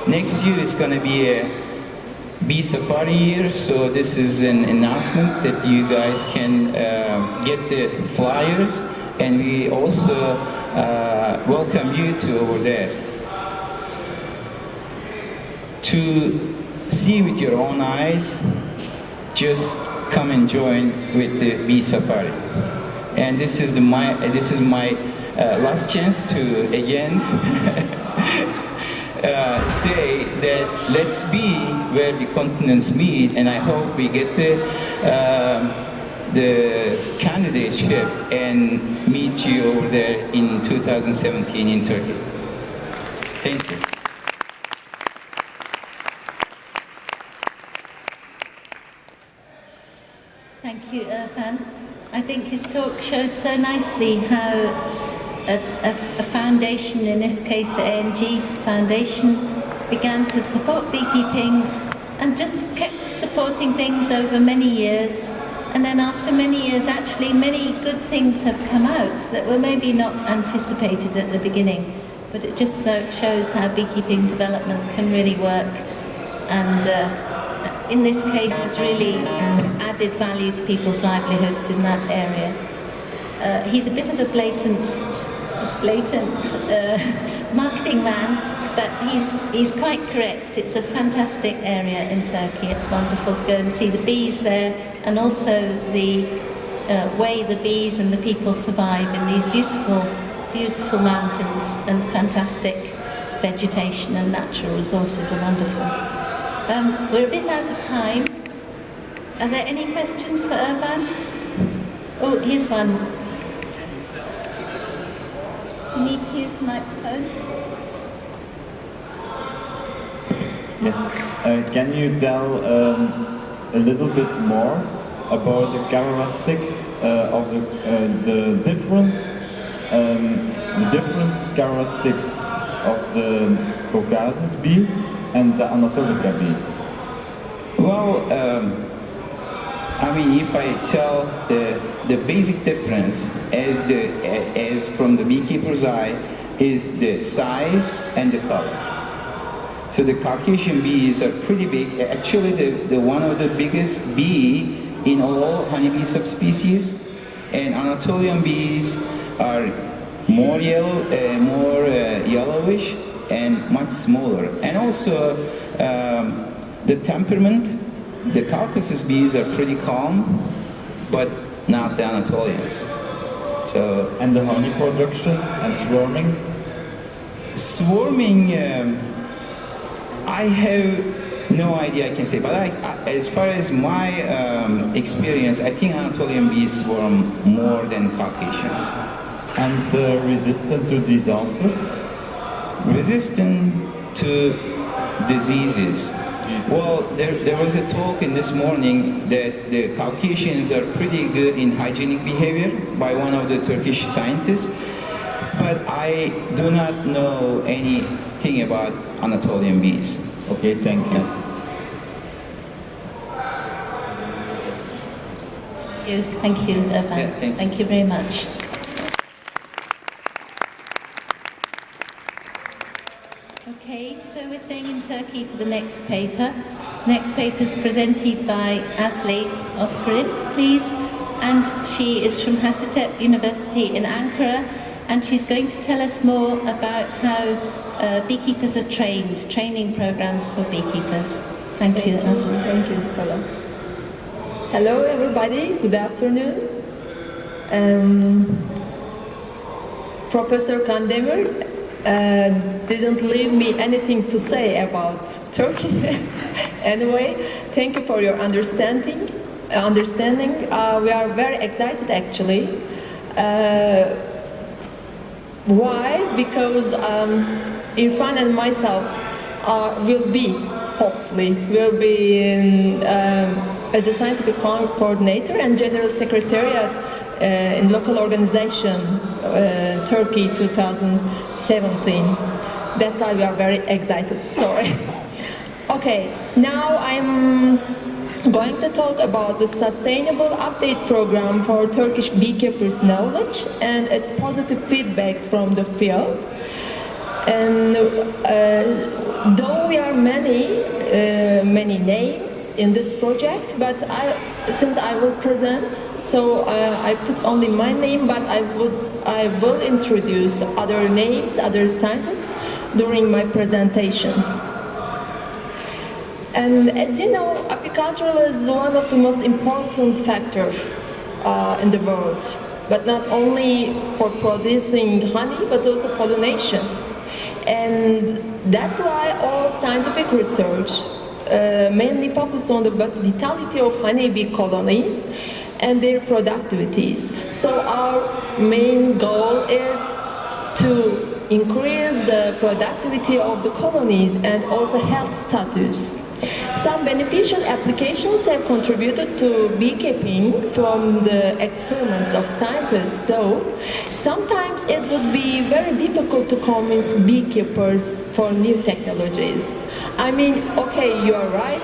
next year is going to be a bee safari year, so this is an announcement that you guys can get the flyers, and we also welcome you to over there to see with your own eyes. Just come and join with the bee safari. And this is my last chance to again say that let's be where the continents meet, and I hope we get the candidateship and meet you over there in 2017 in Turkey. Thank you. Thank you, Irfan. I think his talk shows so nicely how a foundation, in this case the ANG Foundation, began to support beekeeping and just kept supporting things over many years. And then after many years, actually many good things have come out that were maybe not anticipated at the beginning. But it just shows how beekeeping development can really work. And in this case has really added value to people's livelihoods in that area. He's a bit of a blatant marketing man, but he's quite correct. It's a fantastic area in Turkey. It's wonderful to go and see the bees there, and also the way the bees and the people survive in these beautiful, beautiful mountains, and fantastic vegetation and natural resources are wonderful. We're a bit out of time. Are there any questions for Irfan? Oh, here's one. You need to use the microphone. Yes. Can you tell a little bit more about the characteristics of the different characteristics of the Caucasian bee and the Anatolian bee? Well, I mean, if I tell the basic difference as from the beekeeper's eye is the size and the color. So the Caucasian bees are pretty big. Actually, the one of the biggest bee in all honeybee subspecies, and Anatolian bees are more yellowish and much smaller. And also the temperament. The Caucasus bees are pretty calm, but not the Anatolians. So, and the honey production and swarming? Swarming, I have no idea I can say, but as far as my experience, I think Anatolian bees swarm more than Caucasians. And resistant to disasters? Resistant to diseases. Well, there was a talk in this morning that the Caucasians are pretty good in hygienic behavior by one of the Turkish scientists, but I do not know anything about Anatolian bees. Okay, thank you. Thank you, Irfan. Yeah, thank you very much. Okay, so we're staying in Turkey for the next paper. Next paper is presented by Asli Özkirim, please. And she is from Hacettepe University in Ankara, and she's going to tell us more about how beekeepers are trained, training programs for beekeepers. Thank you, Asli. Thank you, Nicola. Hello, everybody. Good afternoon. Professor Kandemir didn't leave me anything to say about Turkey. Anyway, thank you for your understanding. We are very excited, actually. Why? Because Irfan and myself hopefully will be as a scientific coordinator and general secretariat in local organization Turkey 2017. That's why we are very excited. Sorry. Okay, now I'm going to talk about the Sustainable Update Program for Turkish beekeepers' knowledge and its positive feedbacks from the field. And though we are many names in this project, but since I will present, so I put only my name, but I will introduce other names, other scientists during my presentation. And as you know, apiculture is one of the most important factors in the world, but not only for producing honey, but also pollination. And that's why all scientific research mainly focus on the vitality of honeybee colonies and their productivities. So our main goal is to increase the productivity of the colonies and also health status. Some beneficial applications have contributed to beekeeping from the experiments of scientists, though sometimes it would be very difficult to convince beekeepers for new technologies. I mean, okay, you are right.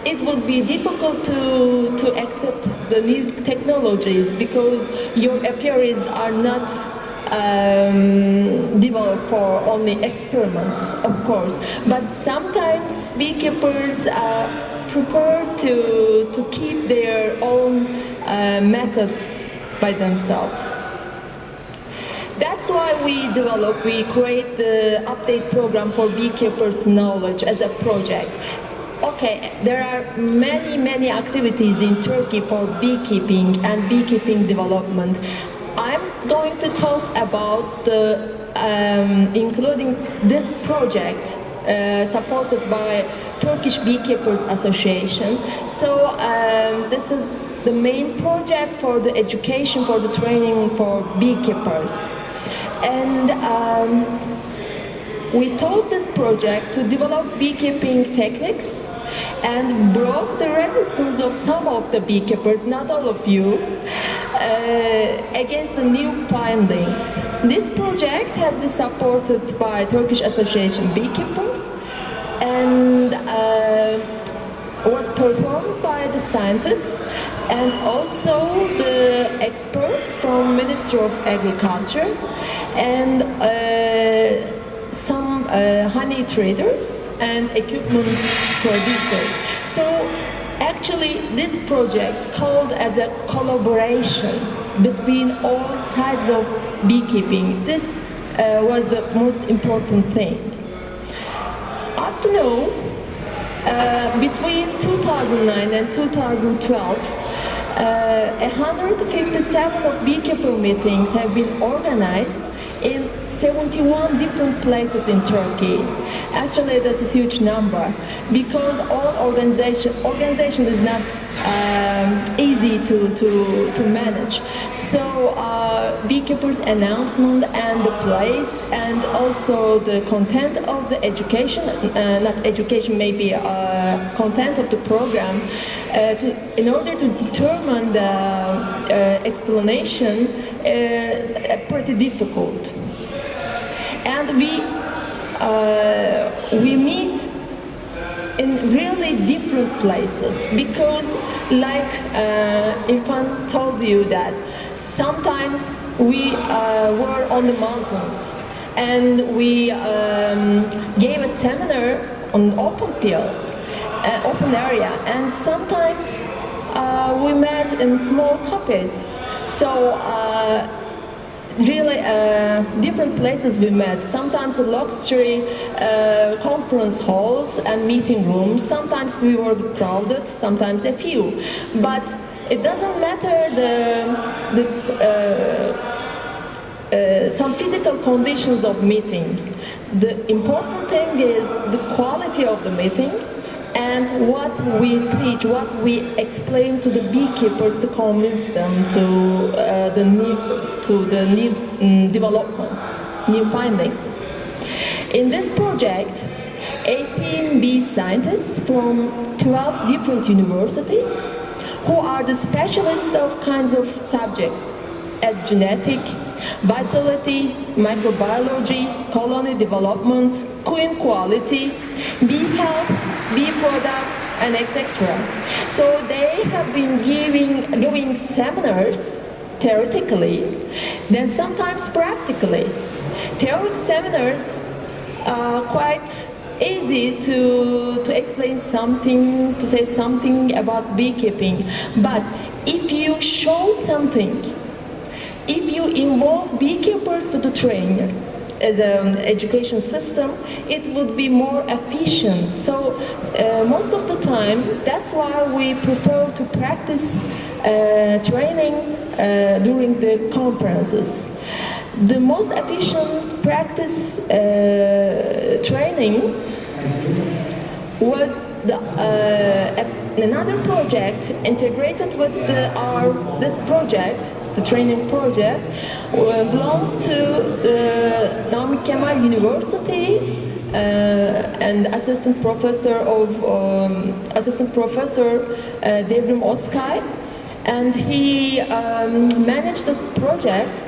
It would be difficult to accept the new technologies because your apiaries are not developed for only experiments, of course. But sometimes beekeepers prefer to keep their own methods by themselves. That's why we create the update program for beekeepers' knowledge as a project. Okay, there are many activities in Turkey for beekeeping and beekeeping development. I'm going to talk about including this project supported by Turkish Beekepers Association. So this is the main project for the education, for the training for beekeepers. And we taught this project to develop beekeeping techniques and broke the resistance of some of the beekeepers, not all of you, against the new findings. This project has been supported by Turkish Association Beekepers and was performed by the scientists and also the experts from Ministry of Agriculture and some honey traders and equipment producers. So actually this project called as a collaboration between all sides of beekeeping. This was the most important thing. Up to now, between 2009 and 2012, 157 of beekeeper meetings have been organized in 71 different places in Turkey. Actually, that's a huge number because all organization is not easy to manage. So beekeepers announcement and the place and also the content of the education, not education, maybe content of the program, in order to determine the explanation, pretty difficult. And we meet in really different places because, like Irfan told you, that sometimes we were on the mountains and we gave a seminar on open field, open area, and sometimes we met in small cafes. So really different places we met. Sometimes luxury conference halls and meeting rooms. Sometimes we were crowded, sometimes a few. But it doesn't matter some physical conditions of meeting. The important thing is the quality of the meeting and what we teach, what we explain to the beekeepers to convince them to the new developments, new findings. In this project, 18 bee scientists from 12 different universities, who are the specialists of kinds of subjects as genetic, vitality, microbiology, colony development, queen quality, bee health, bee products, and etc. So they have been giving seminars theoretically, then sometimes practically. Theoretic seminars are quite easy to explain something, to say something about beekeeping. But if you show something, if you involve beekeepers to the training as an education system, it would be more efficient. So most of the time, that's why we prefer to practice training during the conferences. The most efficient practice training was another project integrated with this project, the training project, belonged to the Namık Kemal University and assistant professor Devrim Özkay, and he managed this project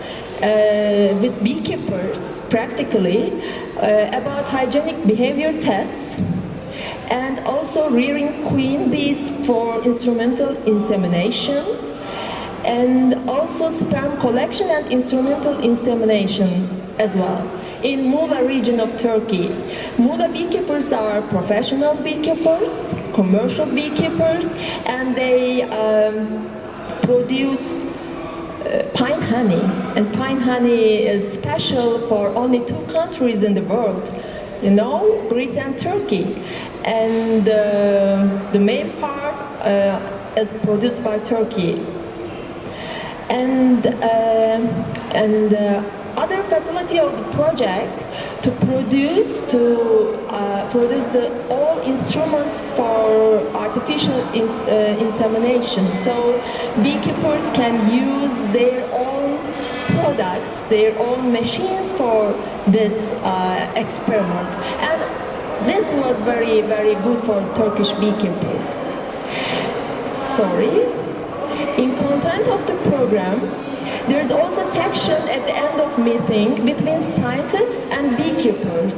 with beekeepers practically about hygienic behavior tests and also rearing queen bees for instrumental insemination and also sperm collection and instrumental insemination as well. in Muğla region of Turkey. Muğla beekeepers are professional beekeepers, commercial beekeepers, and they produce pine honey. And pine honey is special for only two countries in the world, you know, Greece and Turkey. And the main part is produced by Turkey. And other facility of the project to produce all instruments for artificial insemination. So beekeepers can use their own products, their own machines for this experiment. And this was very, very good for Turkish beekeepers. Sorry. In content of the program, there is also a section at the end of meeting between scientists and beekeepers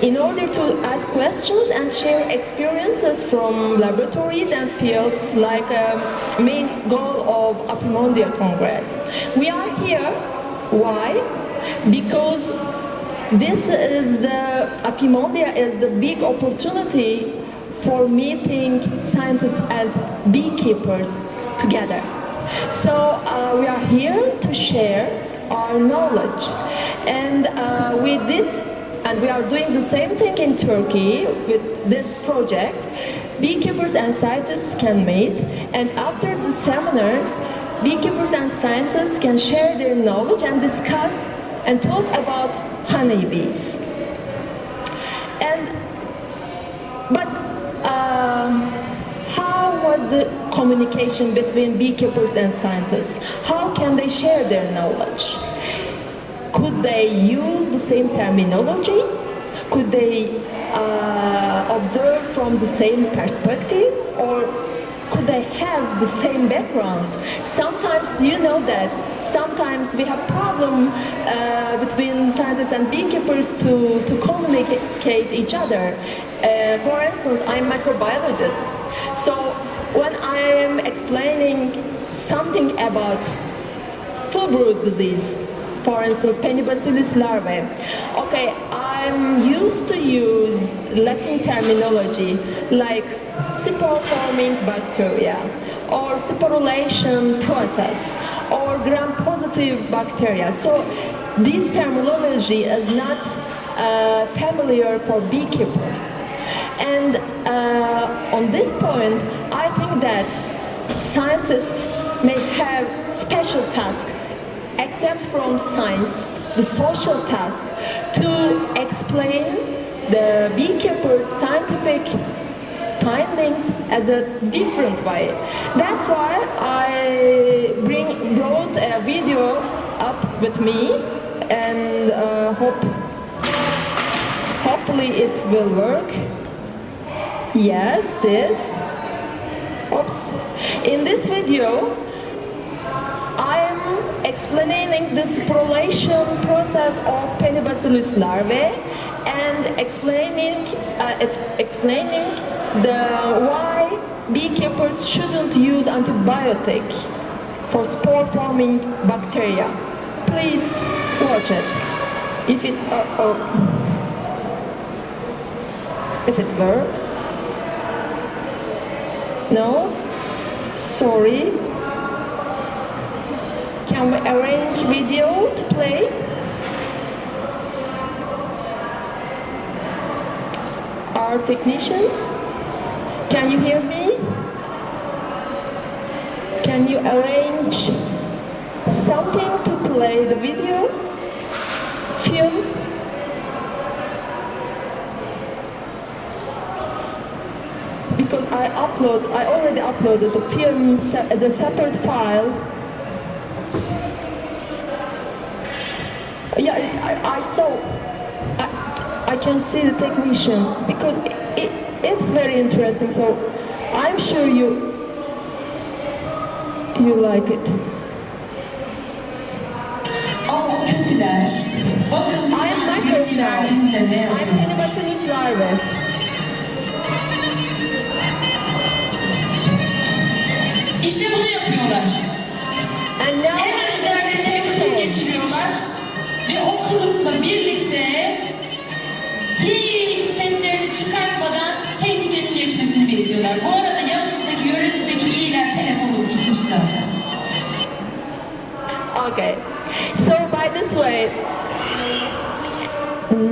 in order to ask questions and share experiences from laboratories and fields like a main goal of APIMONDIA Congress. We are here. Why? Because this is APIMONDIA is the big opportunity for meeting scientists and beekeepers together. So we are here to share our knowledge, and we are doing the same thing in Turkey with this project. Beekeepers and scientists can meet, and after the seminars, beekeepers and scientists can share their knowledge and discuss and talk about honeybees. But how was the communication between beekeepers and scientists? How can they share their knowledge? Could they use the same terminology? Could they observe from the same perspective? Or could they have the same background? Sometimes you know that sometimes we have problem between scientists and beekeepers to communicate each other. For instance, I'm a microbiologist. So when I'm explaining something about foodborne disease, for instance, Penibacillus larvae, okay, I'm used to use Latin terminology like spore-forming bacteria, or sporulation process, or gram-positive bacteria. So this terminology is not familiar for beekeepers. And on this point, I think that scientists may have special tasks, except from science, the social task, to explain the beekeepers' scientific findings as a different way. That's why I brought a video up with me, and hopefully it will work. Yes, this. Oops. In this video, I'm explaining the sporulation process of Penibacillus larvae and explaining why beekeepers shouldn't use antibiotic for spore-forming bacteria. Please watch it. If it works. No? Sorry. Can we arrange video to play? Our technicians? Can you hear me? Can you arrange something to play the video? Film? Because I already uploaded the film as a separate file. Yeah, I saw. I can see the technician because it's very interesting. So I'm sure you like it. Oh, kötüler. Bakın I'm Michael now. I'm Penibacillus larvae. İşte bunu yapıyorlar. And now Hemen üzerlerine bir kılıf geçiriyorlar ve ve o kılıfla birlikte hiç seslerini çıkartmadan tehlikenin geçmesini bekliyorlar. Bu arada yanınızdaki, yörenizdeki iyiler telefonu gitmiş zaten. Okay, so by this way,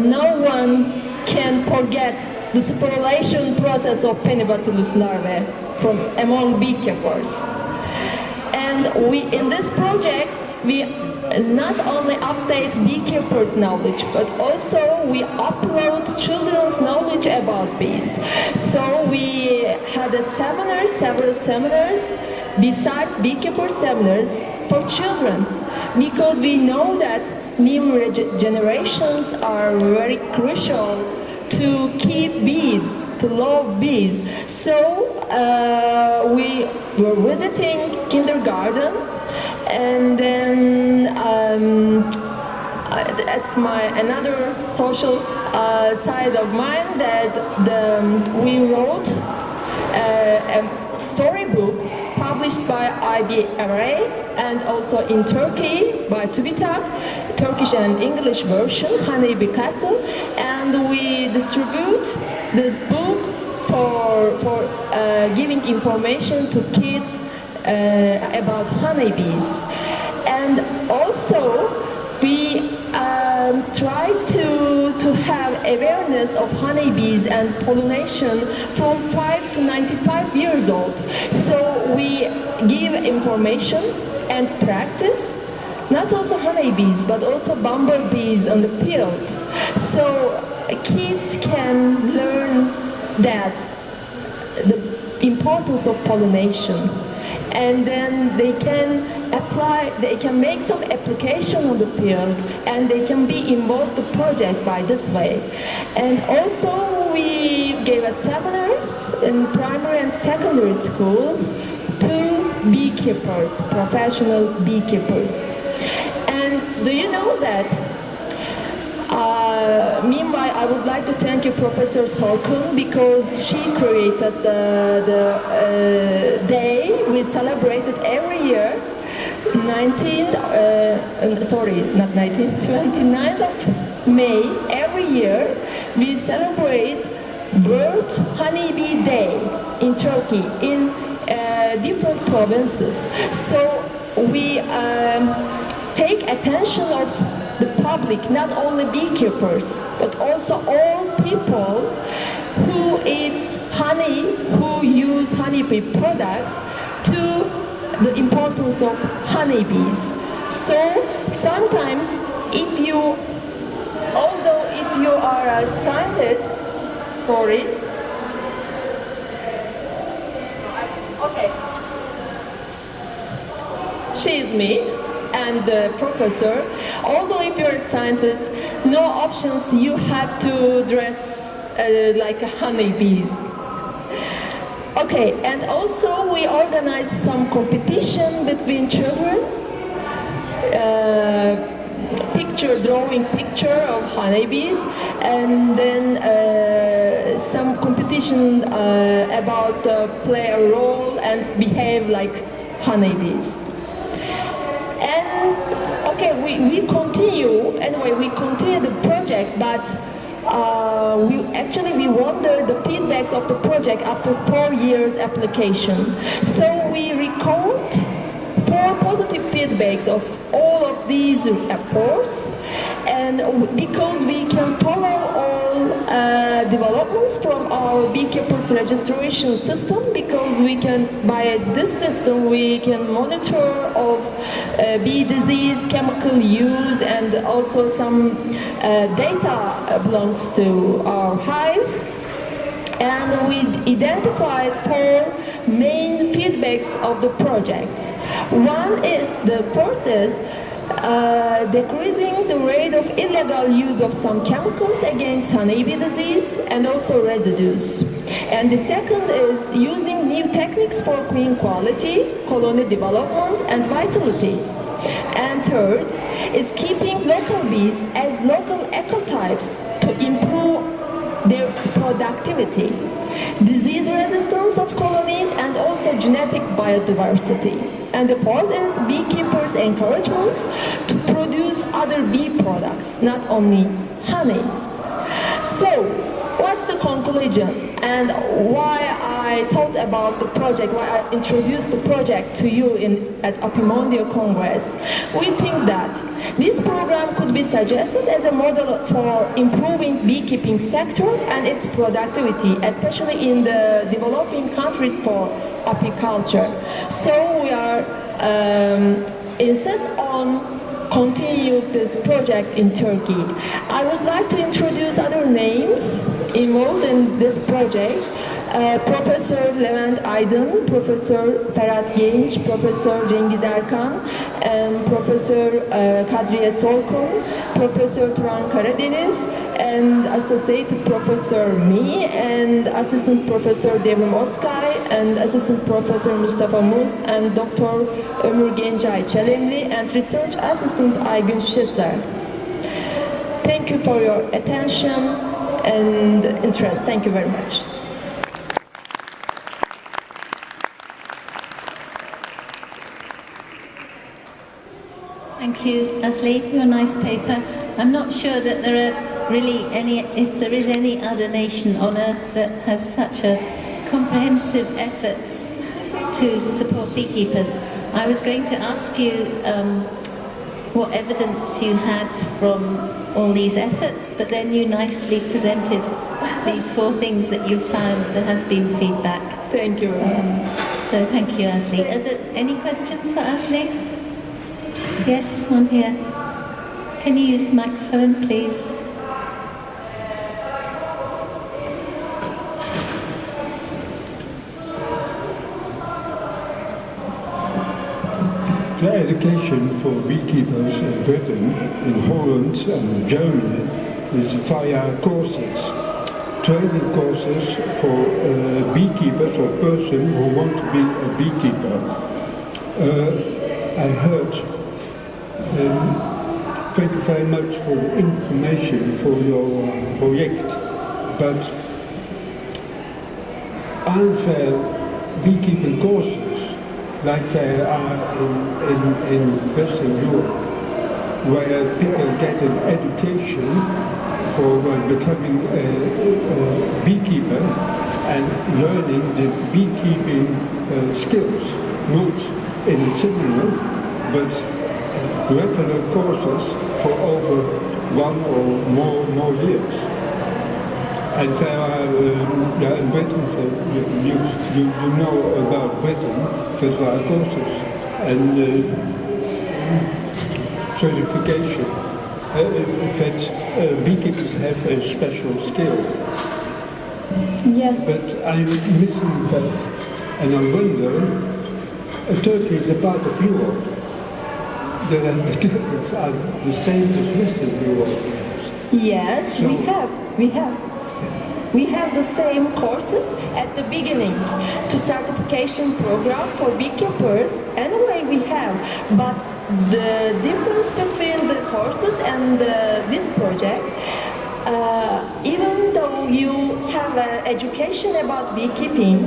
no one can forget the sporulation process of Penibacillus larvae from among beekeepers. And in this project, we not only update beekeepers' knowledge, but also we upload children's knowledge about bees. So we had several seminars, besides beekeeper seminars for children, because we know that new generations are very crucial to keep bees, to love bees. So we were visiting kindergartens, and then that's another social side of mine, that we wrote a storybook published by IBRA and also in Turkey by TÜBİTAK, Turkish and English version, Honeybee Castle, and we distribute this book for giving information to kids about honeybees. And also we try to have awareness of honeybees and pollination from 5 to 95 years old. So we give information and practice, not also honeybees, but also bumblebees on the field. So kids can learn that the importance of pollination, and then they can make some application on the field, and they can be involved in the project by this way. And also we gave seminars in primary and secondary schools to beekeepers, professional beekeepers. And do you know that meanwhile, I would like to thank you, Professor Sorkun, because she created the day we celebrated every year, 29th of May. Every year we celebrate World Honeybee Day in Turkey, in different provinces. So we take attention of the public, not only beekeepers, but also all people who eat honey, who use honeybee products, to the importance of honeybees. So sometimes although if you are a scientist, okay, she's me, and the professor, although if you're a scientist, no options, you have to dress like honeybees. Okay, and also we organize some competition between children, drawing picture of honeybees, and then some competition about play a role and behave like honeybees. And okay, we continue the project, but we wonder the feedbacks of the project after 4 years application. So we record 4 positive feedbacks of all of these efforts, and because we can follow all developments from our beekeepers registration system, because we can, by this system, we can monitor of bee disease, chemical use, and also some data belongs to our hives. And we identified 4 main feedbacks of the project. The first is decreasing the rate of illegal use of some chemicals against honeybee disease and also residues. And the second is using new techniques for queen quality, colony development, and vitality. And third is keeping local bees as local ecotypes to improve their productivity, disease resistance of colonies, and also genetic biodiversity. And the fourth is beekeepers' encouragements to produce other bee products, not only honey. So, what's the conclusion and why I thought about the project, why I introduced the project to you at APIMONDIA Congress? We think that this program could be suggested as a model for improving beekeeping sector and its productivity, especially in the developing countries for apiculture. So we are insist on continue this project in Turkey. I would like to introduce other names involved in this project. Professor Levent Aydın, Professor Ferhat Genç, Professor Cengiz Erkan, and Professor Kadriye Solkun, Professor Turan Karadeniz, and Associated Professor me, and Assistant Professor Devrim Oskay, and Assistant Professor Mustafa Muz, and Dr. Ömür Gencay Çelemli, and Research Assistant Aygün Şeser. Thank you for your attention and interest. Thank you very much. Thank you, Asli, your nice paper. I'm not sure that there are really if there is any other nation on earth that has such a comprehensive efforts to support beekeepers. I was going to ask you what evidence you had from all these efforts, but then you nicely presented these 4 things that you found. There has been feedback. Thank you very much. So thank you, Asli. Are there any questions for Asli? Yes, one here. Can you use the microphone, please? The education for beekeepers in Britain, in Holland and Germany is via courses, training courses for beekeepers or person who want to be a beekeeper. I heard, thank you very much for the information for your project, but aren't there beekeeping courses like there are in Western Europe, where people get an education for becoming a beekeeper and learning the beekeeping skills, not in a seminar, but regular courses for over 1 or more years. And there are, in Britain, you know about Britain, there are courses and certification that beekeepers have a special skill. Yes. But I'm missing that, and I wonder, Turkey is a part of Europe. The Turkish are the same as Western Europe. Yes, so, we have the same courses at the beginning to certification program for beekeepers. Anyway, we have, but the difference between the courses and this project, even though you have an education about beekeeping,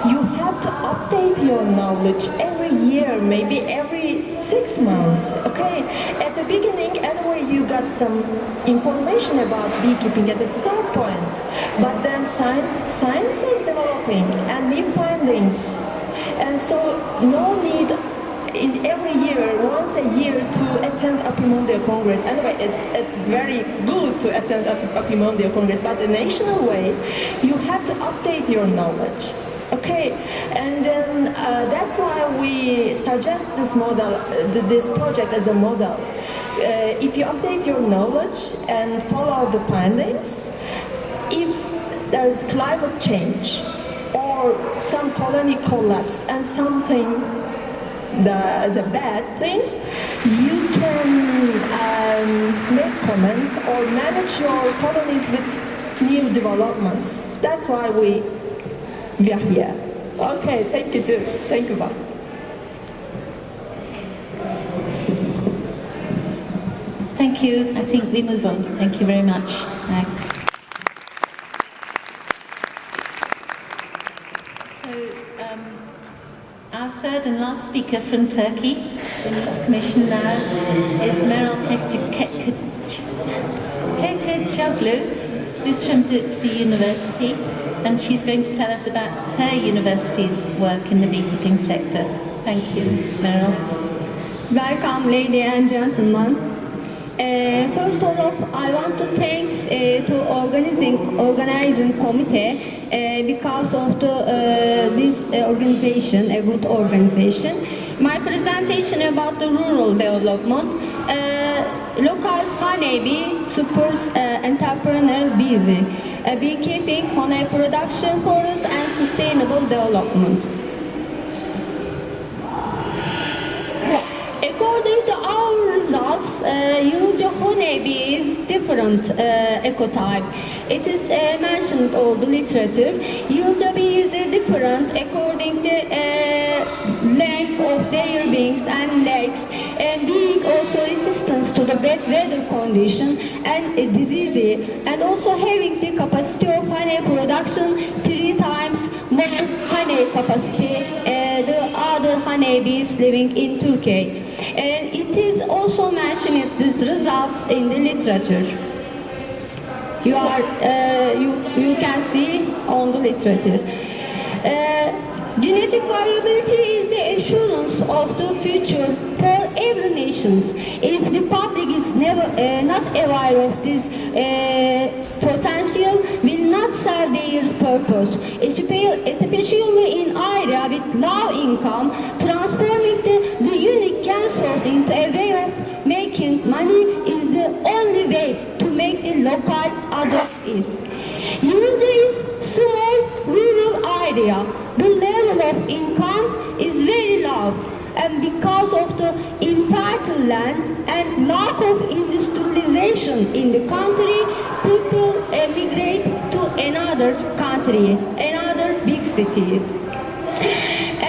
you have to update your knowledge every year, maybe every 6 months, okay? At the beginning, anyway, you got some information about beekeeping at the start point, but then science is developing and new findings, and so no need in every year, once a year, to attend APIMONDIA Congress. Anyway, it's very good to attend APIMONDIA Congress, but the national way, you have to update your knowledge. Okay, and then that's why we suggest this model, this project as a model. If you update your knowledge and follow the findings, if there is climate change or some colony collapse and something as a bad thing, you can make comments or manage your colonies with new developments. That's why we are here. Okay, thank you too. Thank you, Bob. Thank you. I think we move on. Thank you very much. Thanks. So, our third and last speaker speaker from Turkey. The next commission now is Meral Kekeçoğlu, who's from Tutsi University, and she's going to tell us about her university's work in the beekeeping sector. Thank you, Meral. Welcome, ladies and gentlemen. First of all, I want to thanks to organizing committee because of this organization, a good organization. My presentation about the rural development, local Honeybee, Spurs, Entrepreneurial beekeeping, honey production, forest and sustainable development. According to our results, Yurij Honeybee is different ecotype. It is mentioned all the literature. Yurij bee is different according to length of their wings and legs, and being also resistant to the bad weather condition and disease, and also having the capacity of honey production 3 times more honey capacity the other honeybees living in Turkey. And it is also mentioned these results in the literature. You can see on the literature. Genetic variability is the assurance of the future for every nation. If the public is never not aware of this potential, will not serve their purpose, especially in area with low income. Transforming the unique gen source into a way of making money is the only way to make the local adult is. Yurij is small rural area. The level of income is very low, and because of the infertile land and lack of industrialization in the country, people emigrate to another country, another big city.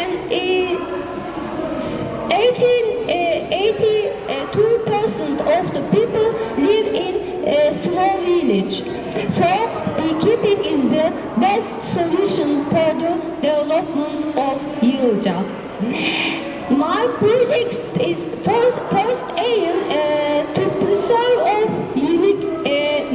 And 82% of the people live in a small village. So beekeeping is the best solution for the development of Yurij. My project is first aim to preserve a unique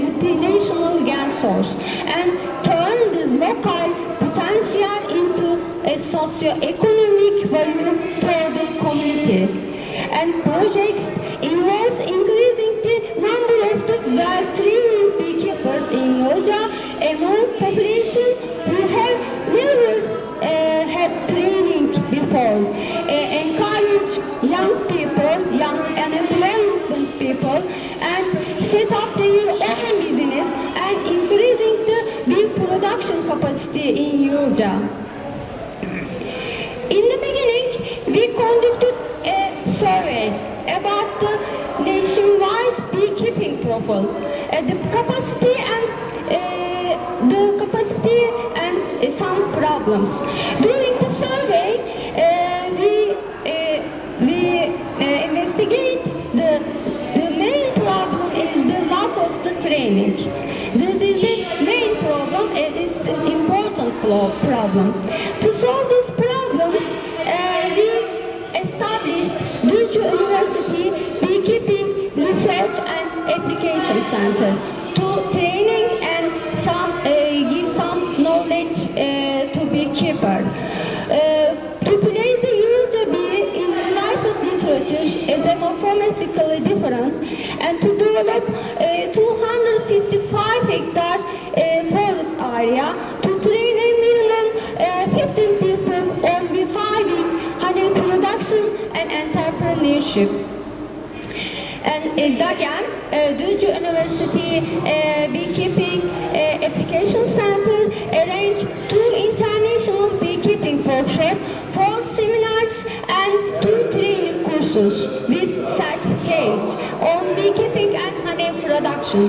multinational gas source and turn this local potential into a socio-economic value for the community. And projects involves increasing the number of the well-trained beekeepers in Yurij among population who have never had training before. Encourage young people, young unemployed people, and set up their own business and increasing the bee production capacity in Yurij. In the beginning, we conducted a survey about the nationwide beekeeping profile, the capacity and some problems. During the survey, we investigate the main problem is the lack of the training. This is the main problem. It is an important problem. To solve these problems, we established Yurij University Beekeeping Research and Application Center to training and give some knowledge to beekeeper. To place the Yurij bee in related literature as a morphologically different, and to develop 255 hectare forest area to train a minimum 15 people on beehive, honey production and entrepreneurship. And again, Yurij University Beekeeping Application Center arranged 2 international beekeeping workshops, 4 seminars and 2 training courses with certificate on beekeeping and honey production.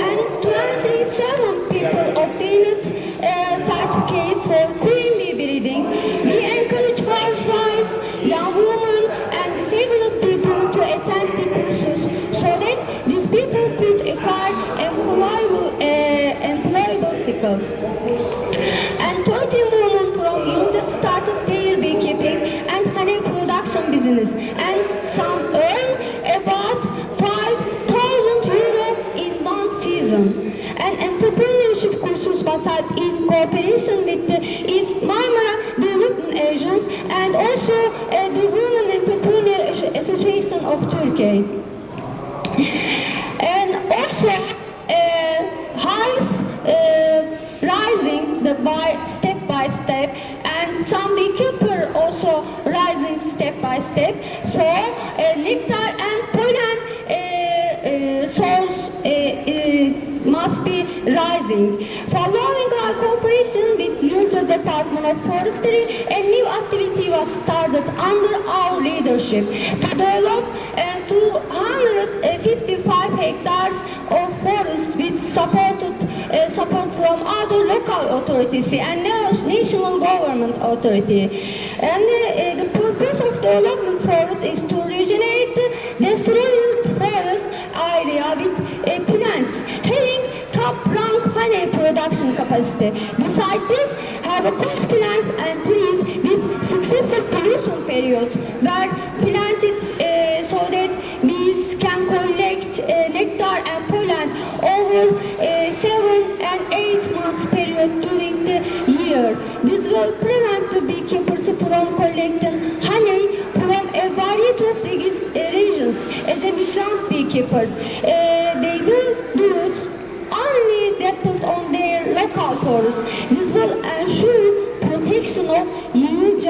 And 27 people obtained certificates for queen bee breeding. We encourage housewives, young women and disabled people to attend the courses so that these people could acquire employable skills. And 30 women from Yurij started their beekeeping and honey production business, and some earn about 5,000 euro in one season. An entrepreneurship courses was held in cooperation with the East Marmara Development Agents and also the Women Entrepreneur Association of Turkey. And also highs rising step by step, and some beekeeper also rising step by step. So nectar and pollen source must be rising. Following our cooperation with Yurij Department of Forestry, a new activity was started under our leadership to develop 255 hectares of forest with support from other local authorities and national government authority. And the purpose of development forest is to regenerate the destroyed forest area with plants having top-rank honey production capacity. Besides this, herbaceous plants and trees with successive pollution periods were planted so that bees can collect nectar and pollen over 7 and 8 months period during the year. This will prevent the beekeepers from collecting honey from a variety of regions as a migrant beekeepers. They will use only depend on their local forests. This will ensure protection of Yurij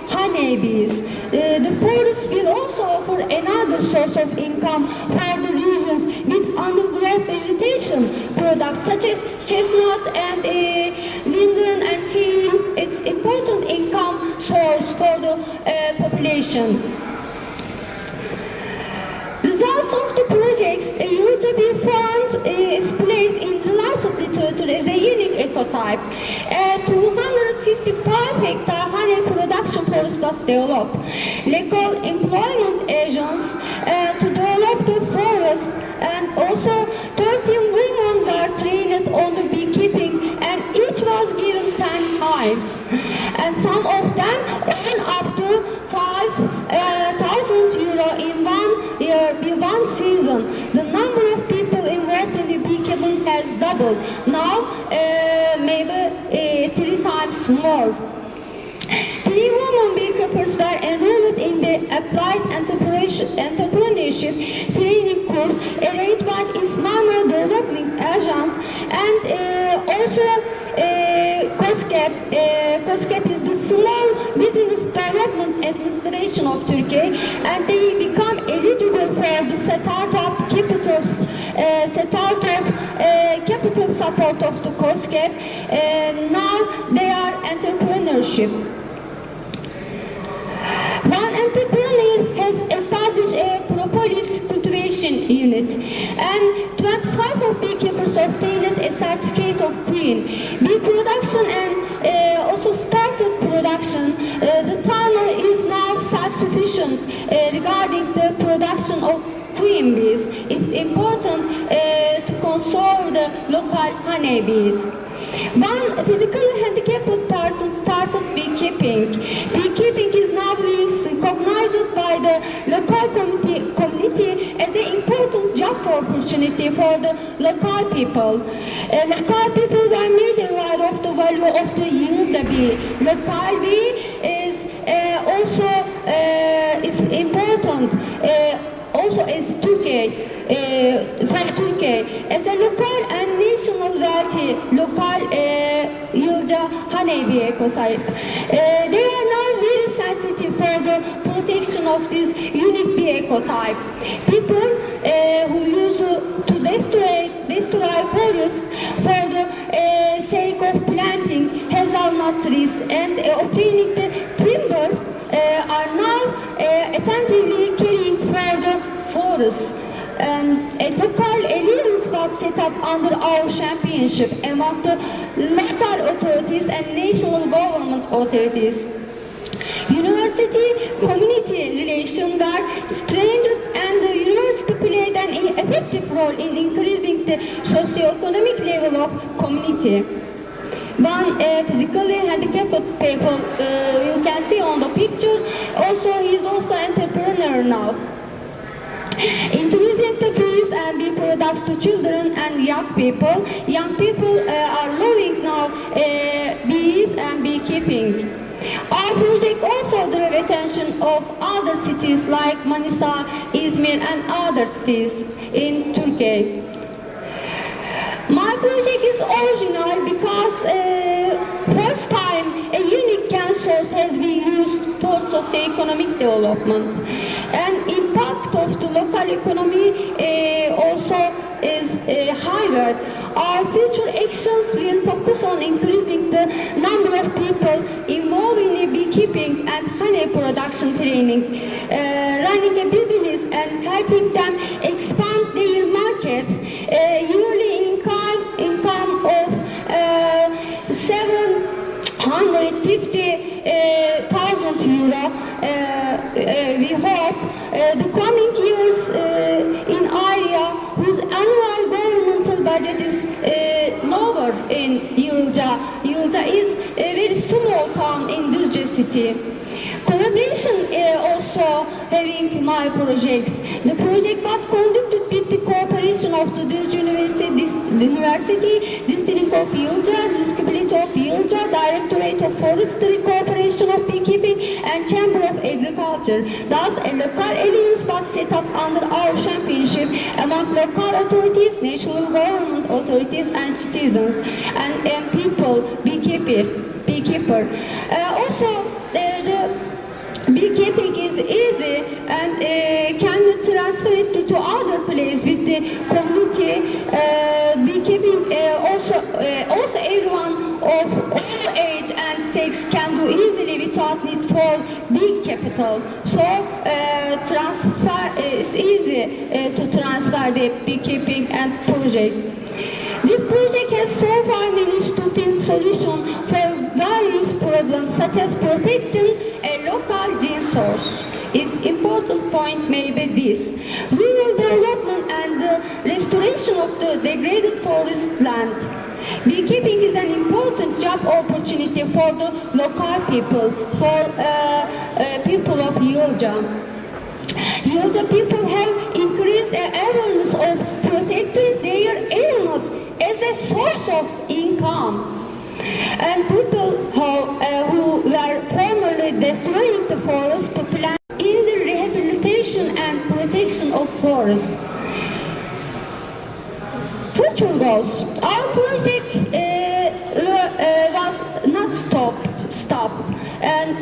honeybees. The forest will also offer another source of income for the regions with underground vegetation products such as chestnut and linden and tea. It's important income source for the population. Results of the projects Yurij found is placed in related literature as a unique ecotype. 255 hectare honey production forest was developed. Local employment agents to develop the forest, and also 13 women were trained on the beekeeping, and each was given 10 hives. And some of them earn up to 5,000 euro in 1 year, in one season. The number of people involved in the beekeeping has doubled. Now, maybe 3 times more. 3 women beekeepers were enrolled in the Applied Entrepreneurship training course arranged by East Marmara Development Agents and also COSGAP. COSGAP is the Small Business Development Administration of Turkey, and they become eligible for the startup capital support of the COSGAP. Now they are entrepreneurship. One entrepreneur has established a propolis cultivation unit, and 25 of beekeepers obtained a certificate of queen bee production and also started production. The tunnel is now self-sufficient regarding the production of queen bees. It's important to conserve the local honeybees. One physically handicapped person started beekeeping. Beekeeping is now being recognized by the local community as an important job opportunity for the local people. Local people were made aware of the value of the Yurij bee. Local bee is also is important. Also as Turkey, from Turkey, as a local and national variety, local Yurij honeybee ecotype. They are now very sensitive for the protection of this unique bee ecotype. People who used to destroy forests for the sake of planting hazelnut trees and obtaining the timber are now attentively caring for the forest. A local alliance was set up under our championship among the local authorities and national government authorities. University-community relations were strengthened, and the university played an effective role in increasing the socio-economic level of community. one physically handicapped people you can see on the picture. Also, he is also entrepreneur now. Introducing the bees and bee products to children and young people. Young people are loving now bees and beekeeping. Our project also drew attention of other cities like Manisa, Izmir and other cities in Turkey. My project is original because first time a unique can source has been used for socio-economic development. And impact of the local economy also is higher. Our future actions will focus on increasing the number of people involved in beekeeping and honey production training, running a business and helping them expand their markets. Yearly income of 750,000 euro. We hope the coming years in area whose annual governmental budget is lower in Yurij. Yurij is a very small town in Düzce city. Collaboration also having my projects. The project was conducted with the cooperation of the Düzce University, District of Yurij, Municipality of Yurij, Directorate of Forestry, Corporation of Beekeeping and Chamber of Agriculture. Thus, a local alliance was set up under our championship among local authorities, national government authorities and citizens and people, beekeeper. Also, the beekeeping is easy and can be transferred to other places with the community. Beekeeping also everyone of all age and sex can do easily without need for big capital. So transfer is easy to transfer the beekeeping and project. This project has so far managed to find solutions for various problems such as protecting a local gene source. Its important point may be this: rural development and the restoration of the degraded forest land. Beekeeping is an important job opportunity for the local people, for people of Yurij. Yurij people have increased awareness of protecting their animals as a source of income. And people who were formerly destroying the forest to plant in the rehabilitation and protection of forests. Future goals. Our project was not stopped. And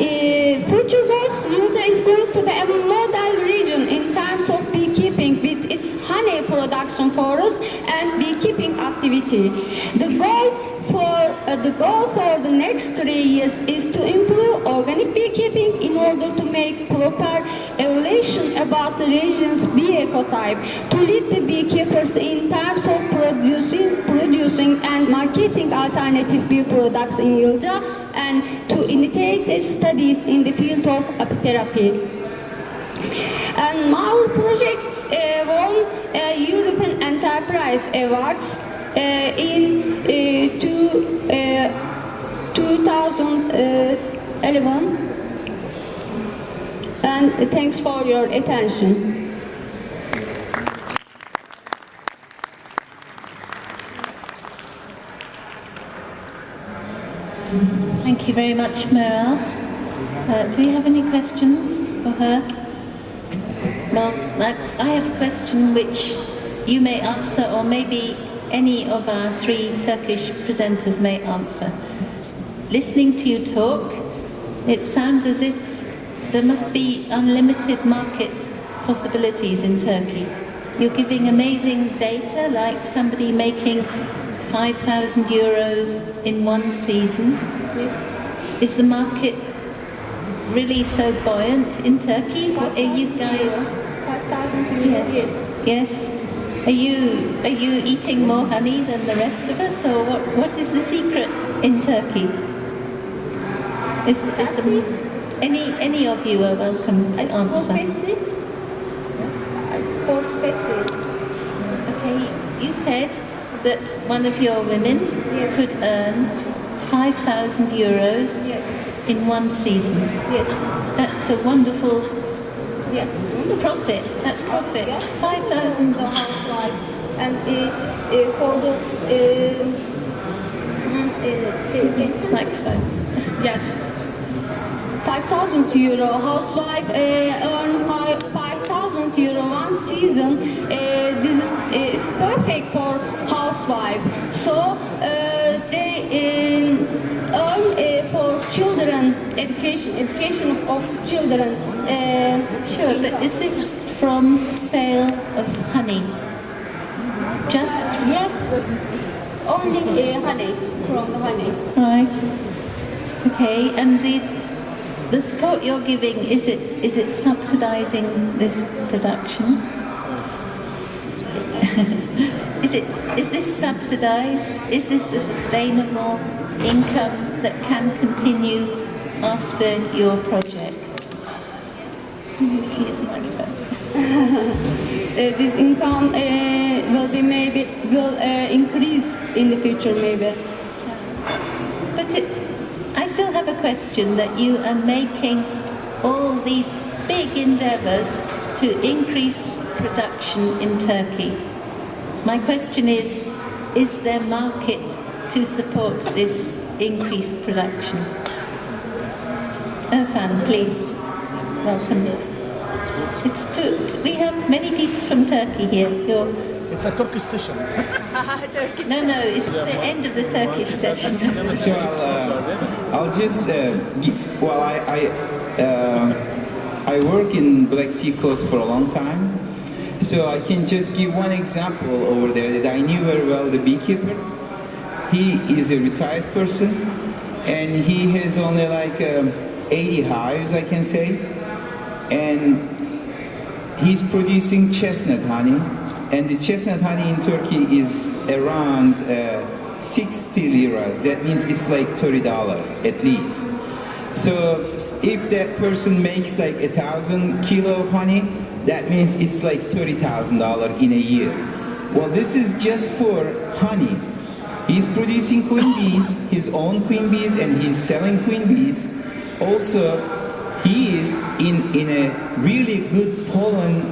future goals, Yurij is going to be a model region in terms of beekeeping with its honey production forest and beekeeping activity. The goal for the next 3 years is to improve organic beekeeping in order to make proper evaluation about the region's bee ecotype, to lead the beekeepers in terms of producing and marketing alternative bee products in Yurij, and to initiate studies in the field of apitherapy. And our projects won European Enterprise Awards in 2011, and thanks for your attention. Thank you very much, Meral. Do you have any questions for her? Well, I have a question which you may answer, or maybe any of our 3 Turkish presenters may answer. Listening to you talk, it sounds as if there must be unlimited market possibilities in Turkey. You're giving amazing data, like somebody making 5,000 euros in one season. Yes. Is the market really so buoyant in Turkey? What are you guys? 5,000 euros. Yes. Yes. Are you eating more honey than the rest of us, or what is the secret in Turkey? Any of you are welcome to answer. Okay, you said that one of your women could earn 5,000 euros in one season. Yes. That's a wonderful Yes. profit. That's profit. 5,000. The housewife and for the Microphone. yes, 5,000 euro housewife earn 5,000 euro one season. This is it's perfect for housewife. So they earn for children education of children. Sure, but is this from sale of honey? Just Yes, only honey from the honey. right. Okay, and the support you're giving, is it subsidizing this production? Is this subsidized? Is this a sustainable income that can continue after your project? To use the microphone. This income will increase in the future maybe. But I still have a question that you are making all these big endeavors to increase production in Turkey. My question is there market to support this increased production? Irfan, please. Welcome. We have many people from Turkey here. It's a Turkish session. Turkish. No, it's the end of the Turkish session. So I'll just I work in Black Sea coast for a long time, so I can just give one example over there that I knew very well. The beekeeper, he is a retired person, and he has only like 80 hives, I can say, and he's producing chestnut honey, and the chestnut honey in Turkey is around 60 liras. That means it's like $30 at least. So if that person makes like 1,000 kilo of honey, that means it's like $30,000 in a year. Well, this is just for honey. He's producing queen bees, his own queen bees, and he's selling queen bees. Also, he is in a really good pollen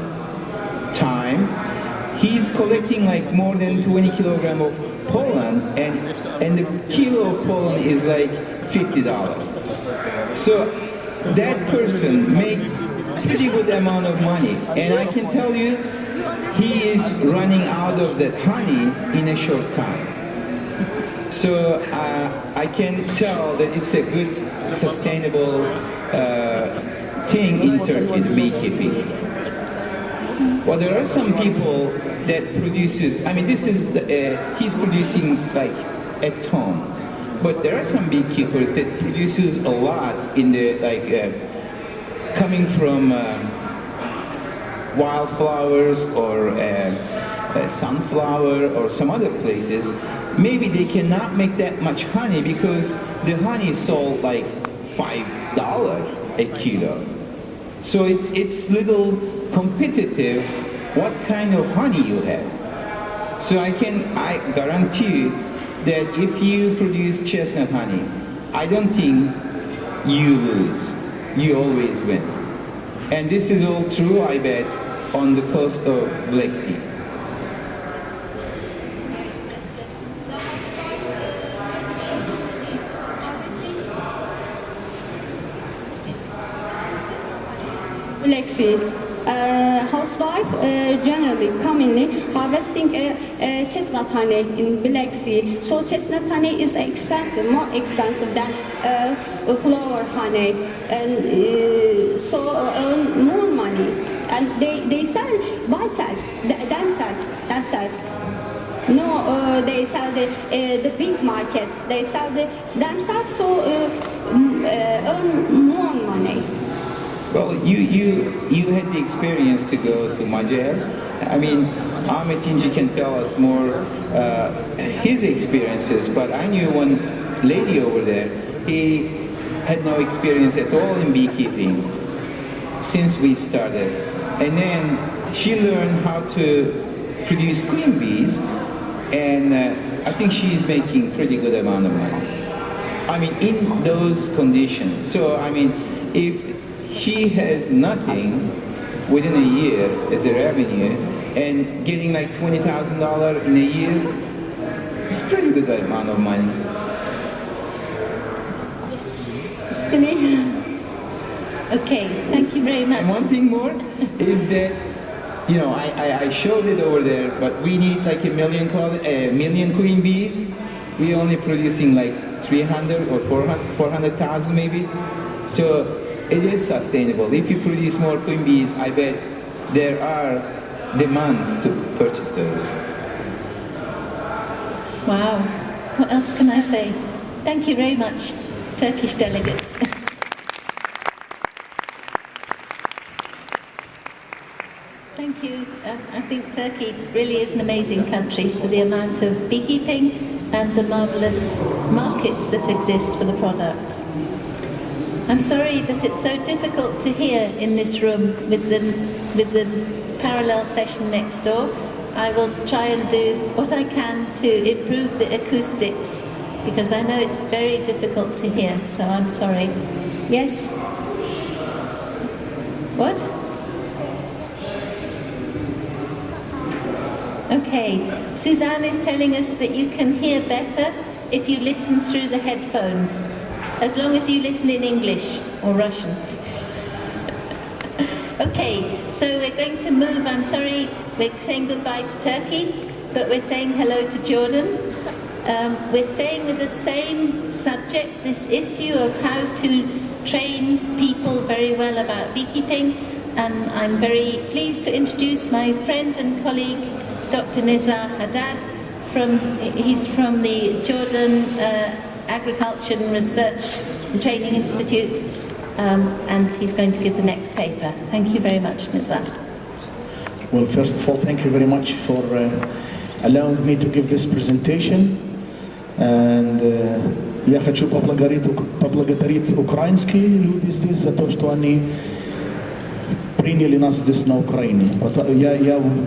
time. He's collecting like more than 20 kilogram of pollen, and the kilo of pollen is like $50. So that person makes pretty good amount of money, and I can tell you, he is running out of that honey in a short time. So I can tell that it's a good, sustainable thing in Turkey, the beekeeping. Well, there are some people that produces, I mean, this is, he's producing like at home. But there are some beekeepers that produces a lot in the, like, coming from wildflowers or sunflower or some other places. Maybe they cannot make that much honey because the honey is sold like $5 a kilo. So it's little competitive what kind of honey you have. So I guarantee that if you produce chestnut honey, I don't think you lose. You always win. And this is all true, I bet, on the coast of Black Sea. Black Sea. Housewife generally, commonly harvesting chestnut honey in Black Sea. So chestnut honey is expensive, more expensive than flower honey, and so earn more money. And they sell themselves. No, they sell the big markets. They sell themselves, so earn more money. Well, you had the experience to go to Majer. I mean, Ahmet İnci can tell us more his experiences, but I knew one lady over there, he had no experience at all in beekeeping since we started. And then she learned how to produce queen bees, and I think she's making pretty good amount of money. I mean, in those conditions. So, I mean, if he has nothing within a year as a revenue and getting like $20,000 in a year, it's a pretty good amount of money. Okay, thank you very much. And one thing more is that, you know, I showed it over there, but we need like a million queen bees. We're only producing like 300 or 400,000 maybe. So it is sustainable. If you produce more queen bees, I bet there are demands to purchase those. Wow. What else can I say? Thank you very much, Turkish delegates. Thank you. I think Turkey really is an amazing country for the amount of beekeeping and the marvellous markets that exist for the products. I'm sorry that it's so difficult to hear in this room with the parallel session next door. I will try and do what I can to improve the acoustics because I know it's very difficult to hear, so I'm sorry. Yes? What? Okay, Suzanne is telling us that you can hear better if you listen through the headphones, as long as you listen in English or Russian. Okay, so we're going to move. I'm sorry, we're saying goodbye to Turkey, but we're saying hello to Jordan. We're staying with the same subject, this issue of how to train people very well about beekeeping, and I'm very pleased to introduce my friend and colleague, Dr. Nizar Haddad. He's from the Jordan Agriculture and Research and Training Institute, and he's going to give the next paper. Thank you very much, Nizar. Well, first of all, thank you very much for allowing me to give this presentation. And я хочу поблагодарить украинские люди здесь за то, что они приняли нас здесь на Украине. Я буду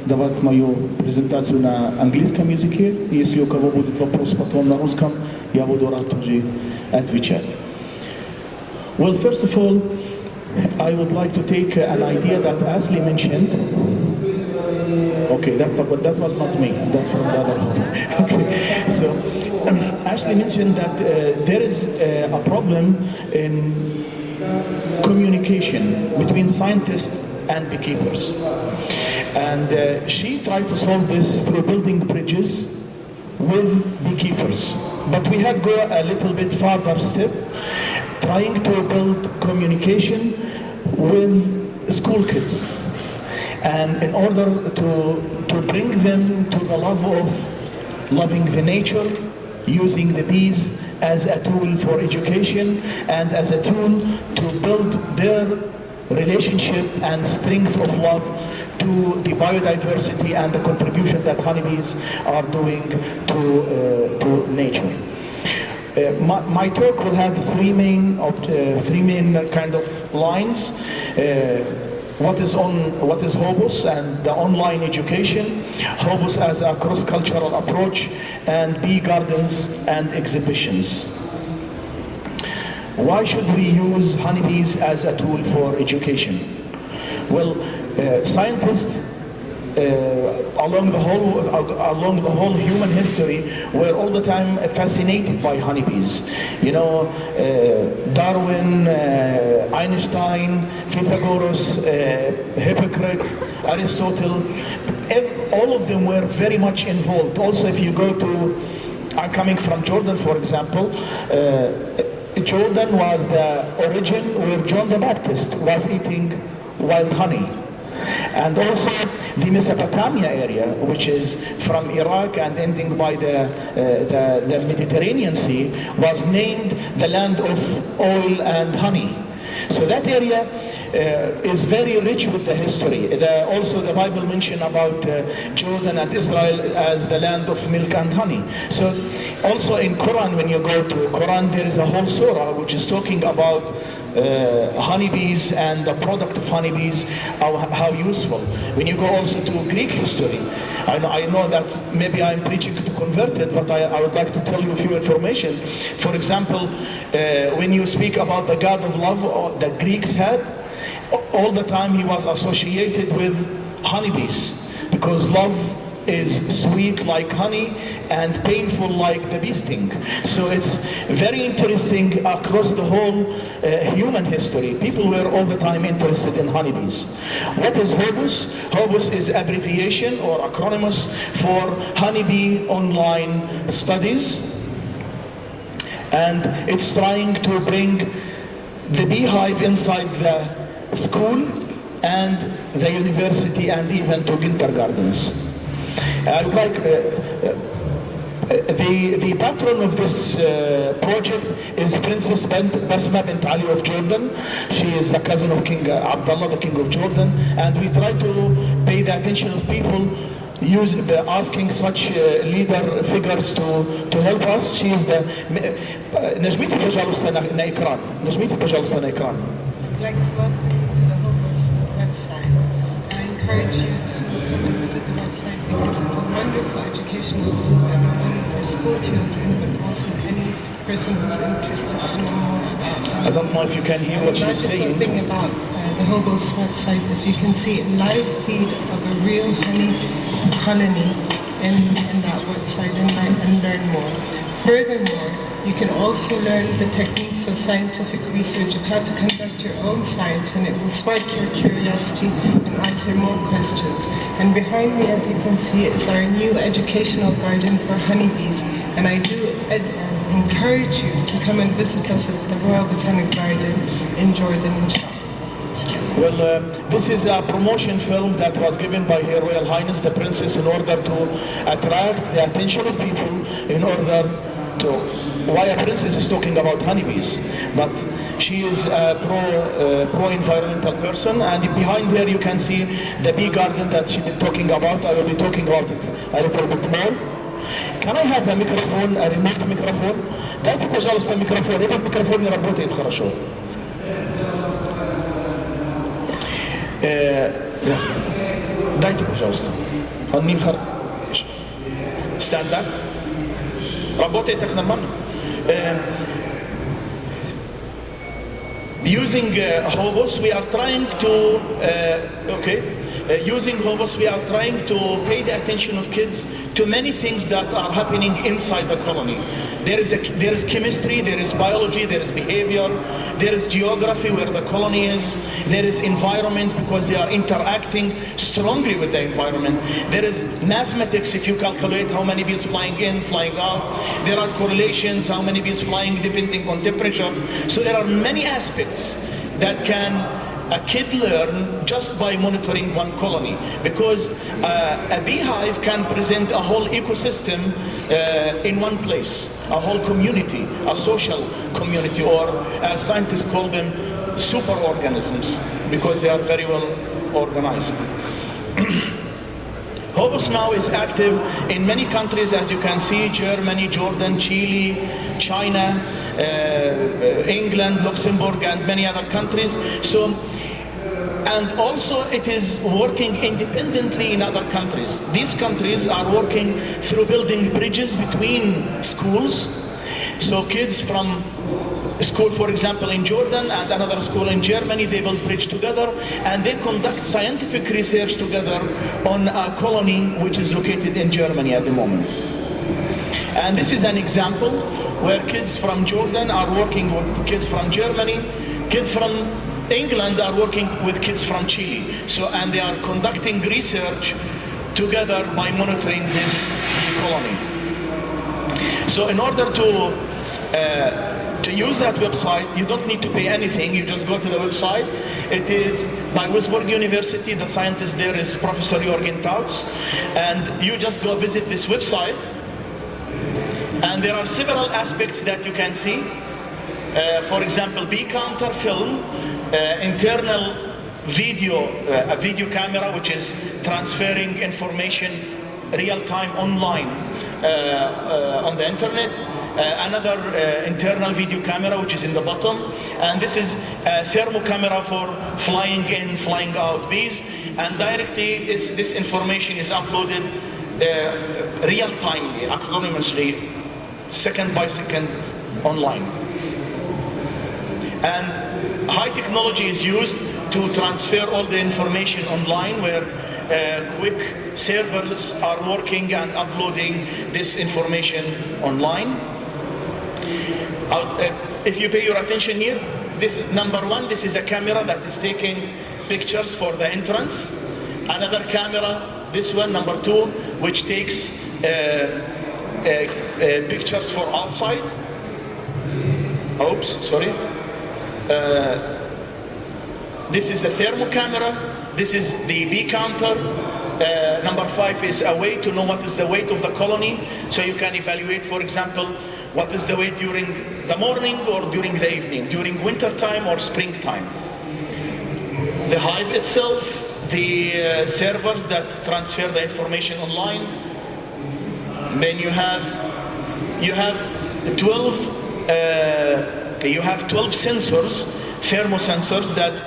давать мою презентацию на английском языке. Если у кого будет вопрос потом на русском, я буду рад тоже отвечать. Well, first of all, I would like to take an idea that Asli mentioned. Okay, that was not me. That's from the other one. Okay, so Asli mentioned that there is a problem in communication between scientists and beekeepers. And she tried to solve this through building bridges with beekeepers. But we had to go a little bit farther step, trying to build communication with school kids. And in order to bring them to the love of loving the nature, using the bees as a tool for education and as a tool to build their relationship and strength of love to the biodiversity and the contribution that honeybees are doing to nature. My talk will have three main kind of lines. What is Hobos and the online education, Hobos as a cross-cultural approach, and bee gardens and exhibitions. Why should we use honeybees as a tool for education? Well, scientists along the whole human history were all the time fascinated by honeybees. You know, Darwin, Einstein, Pythagoras, Hippocrates, Aristotle, all of them were very much involved. Also, if you go to, I'm coming from Jordan, for example, Jordan was the origin where John the Baptist was eating wild honey. And also the Mesopotamia area, which is from Iraq and ending by the Mediterranean Sea, was named the land of oil and honey. So that area is very rich with the history. Also the Bible mentions about Jordan and Israel as the land of milk and honey. So also in Quran, when you go to Quran, there is a whole surah which is talking about honeybees and the product of honeybees, how useful. When you go also to Greek history, I know that maybe I'm preaching to converted, but I would like to tell you a few information. For example, when you speak about the god of love the Greeks had, all the time he was associated with honeybees, because love is sweet like honey and painful like the bee sting. So it's very interesting across the whole human history. People were all the time interested in honeybees. What is Hobos? Hobos is abbreviation or acronymus for Honeybee Online Studies, and it's trying to bring the beehive inside the school and the university and even to kindergartens. I would like the patron of this project is Princess Basma bint Ali of Jordan. She is the cousin of King Abdullah, the King of Jordan, and we try to pay the attention of people asking such leader figures to help us. She is the نجميتي تجاوزت na ekran. نجميتي تجاوزت na ekran. I'd like to welcome you to the Hobos website. I encourage you to come and visit the website because it's a wonderful educational tool and not only for school children but also any person who's interested to know more about. I don't know if you can hear what she's saying. The thing about the Hobos website is you can see a live feed of a real honey colony in that website and learn more. Furthermore, you can also learn the techniques of scientific research of how to conduct your own science, and it will spark your curiosity and answer more questions. And behind me, as you can see, is our new educational garden for honeybees. And I do encourage you to come and visit us at the Royal Botanic Garden in Jordan, inshallah. Well, this is a promotion film that was given by Her Royal Highness the Princess in order to attract the attention of people, in order to, why a princess is talking about honeybees, but she is a pro-environmental person, and behind her you can see the bee garden that she's been talking about. I will be talking about it a little bit more. Can I have a microphone, a remote microphone? Дайте, пожалуйста, микрофон. Этот микрофон не работает хорошо. Дайте, пожалуйста. Он не хорошо. Stand back. Работает так нормально. Using Hobos, we are trying to, using Hobos, we are trying to pay the attention of kids to many things that are happening inside the colony. There is chemistry, there is biology, there is behavior, there is geography where the colony is, there is environment because they are interacting strongly with the environment. There is mathematics if you calculate how many bees flying in, flying out. There are correlations, how many bees flying depending on temperature. So there are many aspects that can a kid learn just by monitoring one colony, because a beehive can present a whole ecosystem in one place, a whole community, a social community, or as scientists call them, superorganisms, because they are very well organized. Hobos now is active in many countries, as you can see: Germany, Jordan, Chile, China, England, Luxembourg, and many other countries. So, and also it is working independently in other countries. These countries are working through building bridges between schools. So kids from school, for example, in Jordan and another school in Germany, they will bridge together and they conduct scientific research together on a colony which is located in Germany at the moment. And this is an example where kids from Jordan are working with kids from Germany, kids from England are working with kids from Chile. So, and they are conducting research together by monitoring this colony. So in order to use that website, you don't need to pay anything. You just go to the website. It is by Würzburg University. The scientist there is Professor Jürgen Tautz. And you just go visit this website. And there are several aspects that you can see. For example, bee counter, film, internal video, a video camera which is transferring information real-time online on the internet. Another internal video camera, which is in the bottom, and this is a thermal camera for flying in, flying out bees, and directly this information is uploaded real-time, anonymously, second by second, online. And high technology is used to transfer all the information online, where quick servers are working and uploading this information online. If you pay your attention here, this is number one, this is a camera that is taking pictures for the entrance. Another camera, this one, number two, which takes pictures for outside. Oops, sorry. This is the thermal camera. This is the bee counter. Number five is a way to know what is the weight of the colony, so you can evaluate, for example, what is the weight during the morning or during the evening, during winter time or springtime. The hive itself, the servers that transfer the information online. Then you have 12 sensors, thermosensors, that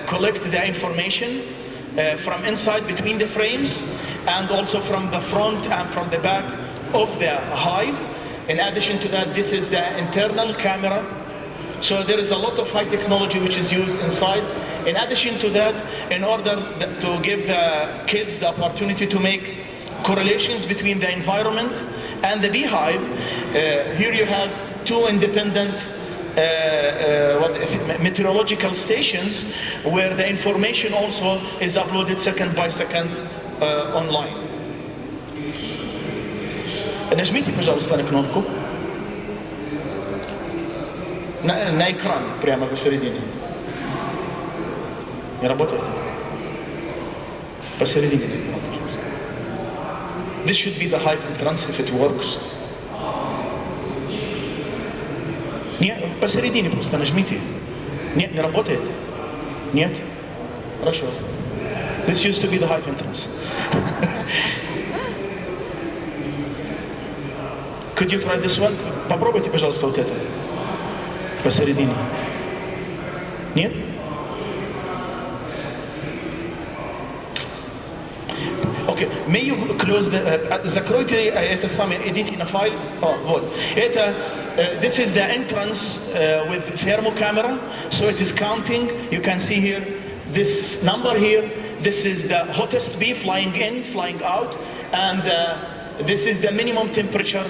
collect the information from inside between the frames, and also from the front and from the back of the hive. In addition to that, this is the internal camera. So there is a lot of high technology which is used inside. In addition to that, in order to give the kids the opportunity to make correlations between the environment and the beehive, here you have two independent meteorological stations, where the information also is uploaded second by second online. Нажмите, пожалуйста, на кнопку. На экран, прямо посередине. Не работает? Посередине. This should be the hive entrance if it works. Нет, посередине просто нажмите. Нет, не работает. Нет? Хорошо. This used to be the hive entrance. Could you try this one? Попробуйте, пожалуйста, вот это. Посередине. Нет? Okay, may you close the... закройте это самое, идите на файл. Вот. Это... this is the entrance with thermal camera, so it is counting. You can see here, this number here. This is the hottest bee flying in, flying out, and this is the minimum temperature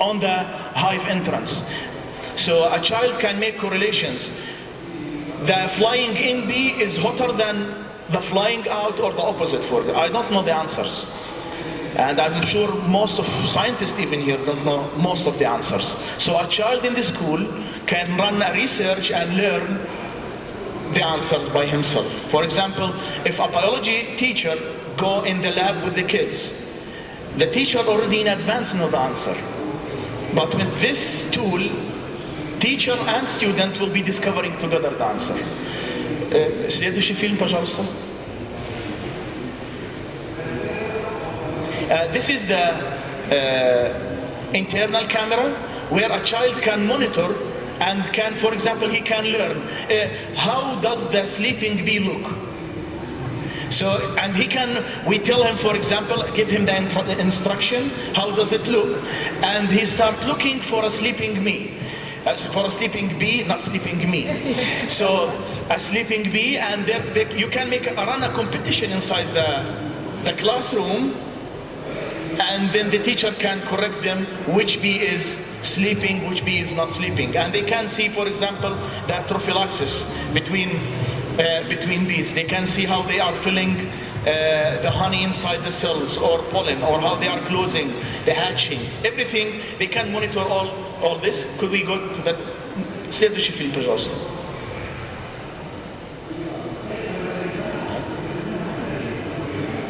on the hive entrance. So a child can make correlations. The flying in bee is hotter than the flying out, or the opposite for them. I don't know the answers. And I'm sure most of scientists even here don't know most of the answers. So a child in the school can run a research and learn the answers by himself. For example, if a biology teacher go in the lab with the kids, the teacher already in advance know the answer. But with this tool, teacher and student will be discovering together the answer. Следующий фильм, пожалуйста. This is the internal camera, where a child can monitor and can, for example, he can learn how does the sleeping bee look. So, and he can, we tell him, for example, give him the instruction, how does it look? And he start looking for a sleeping bee. For a sleeping bee, not sleeping me. So, a sleeping bee, and you can run a competition inside the classroom, and then the teacher can correct them which bee is sleeping, which bee is not sleeping. And they can see, for example, the prophylaxis between bees. They can see how they are filling the honey inside the cells, or pollen, or how they are closing, the hatching, everything. They can monitor all this. Could we go to that? Следующий фильм, пожалуйста.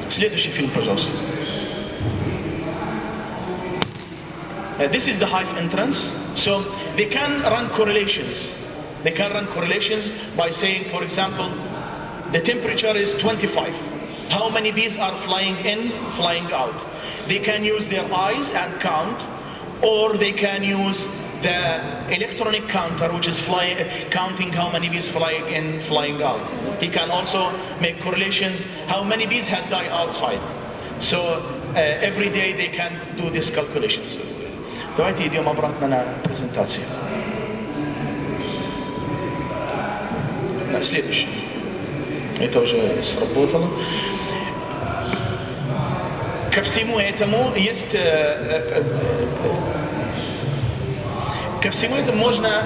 Следующий фильм, пожалуйста. This is the hive entrance. So they can run correlations. They can run correlations by saying, for example, the temperature is 25. how many bees are flying in, flying out. They can use their eyes and count, or they can use the electronic counter, which is counting how many bees flying in, flying out. He can also make correlations, how many bees had died outside. So every day they can do these calculations. Давайте идем обратно на презентацию. Следующее. Это уже сработало. Ко всему этому есть... Ко всему этому можно,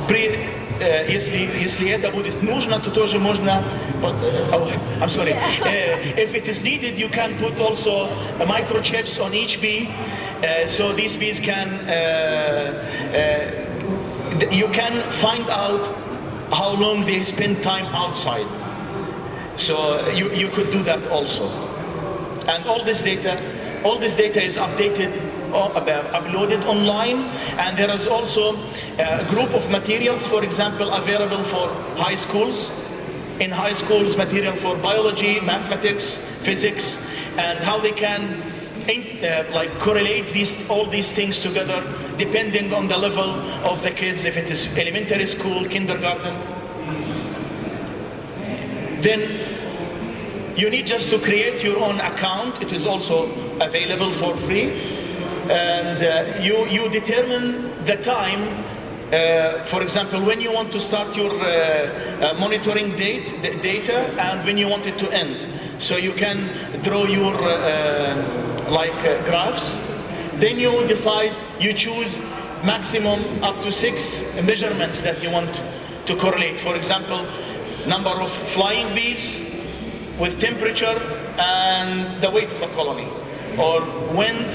если это будет нужно, то тоже можно... I'm sorry. If it is needed, you can put also microchips on each bee, so these bees can... you can find out how long they spend time outside. So you could do that also. And all this data is updated, uploaded online, and there is also a group of materials, for example, available for high schools. In high schools, material for biology, mathematics, physics, and how they can correlate all these things together depending on the level of the kids, if it is elementary school, kindergarten. Then you need just to create your own account. It is also available for free. And you determine the time, for example, when you want to start your monitoring data and when you want it to end. So you can draw your graphs. Then you decide, you choose maximum up to 6 measurements that you want to correlate. For example, number of flying bees with temperature and the weight of the colony, or wind,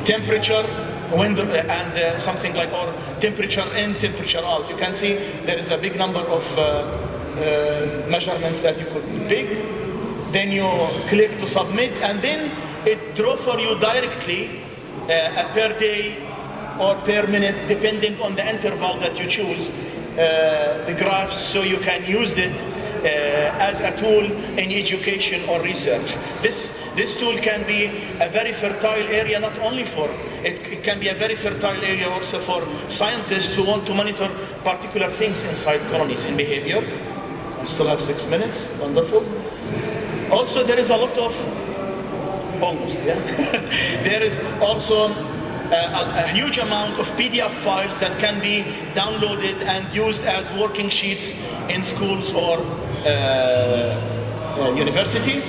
temperature, wind and something like, or temperature in, temperature out. You can see there is a big number of measurements that you could pick. Then you click to submit, and then it draws for you directly per day or per minute, depending on the interval that you choose, the graphs, so you can use it as a tool in education or research. This tool can be a very fertile area, not only for, it can be a very fertile area also for scientists who want to monitor particular things inside colonies in behavior. I still have 6 minutes, wonderful. Also there is a lot of, almost, yeah. There is also a huge amount of PDF files that can be downloaded and used as working sheets in schools or universities.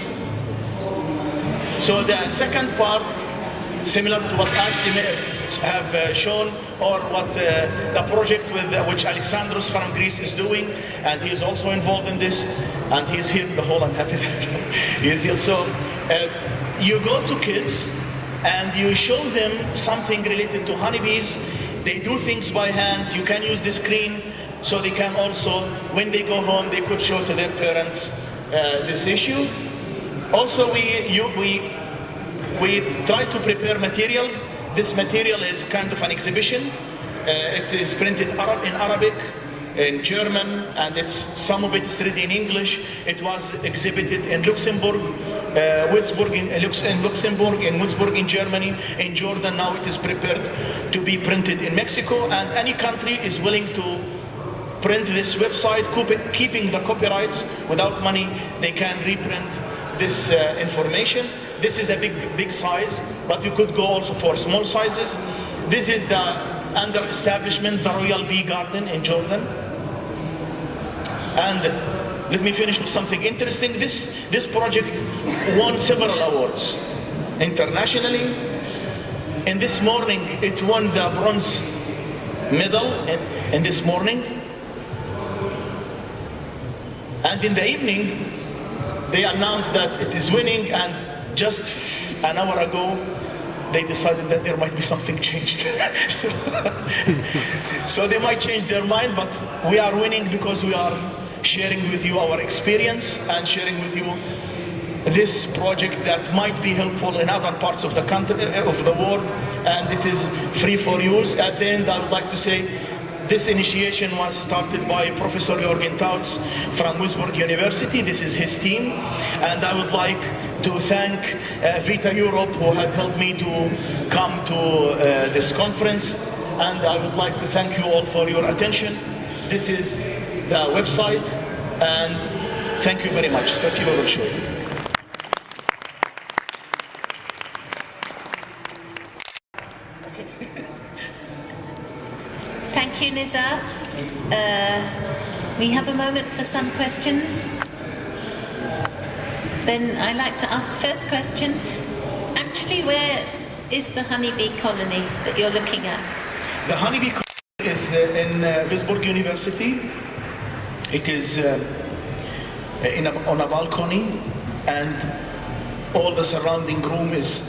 So the second part, similar to what Asli have shown, or what the project which Alexandros from Greece is doing, and he is also involved in this, and he's here the whole, I'm happy that he is here. So you go to kids and you show them something related to honeybees. They do things by hands. You can use the screen, so they can also, when they go home, they could show to their parents this issue. Also, we try to prepare materials. This material is kind of an exhibition. It is printed in Arabic, in German, and some of it is written in English. It was exhibited in Luxembourg, Würzburg in Luxembourg, in Würzburg in Germany, in Jordan. Now it is prepared to be printed in Mexico, and any country is willing to print this website, keeping the copyrights without money. They can reprint this information. This is a big size, but you could go also for small sizes. This is the under establishment, the Royal Bee Garden in Jordan. And let me finish with something interesting. This project won several awards internationally. And this morning, it won the bronze medal in this morning. And in the evening, they announced that it is winning, and just an hour ago, they decided that there might be something changed. So they might change their mind, but we are winning because we are sharing with you our experience and sharing with you this project that might be helpful in other parts of the country, of the world, and it is free for use. At the end, I would like to say, this initiation was started by Professor Jürgen Tautz from Duisburg University. This is his team. And I would like to thank Vita Europe, who had helped me to come to this conference. And I would like to thank you all for your attention. This is the website, and thank you very much. Спасибо большое. Thank you, Nizar. We have a moment for some questions. Then I'd like to ask the first question. Actually, where is the honeybee colony that you're looking at? The honeybee colony is in Duisburg University. It is on a balcony, and all the surrounding room is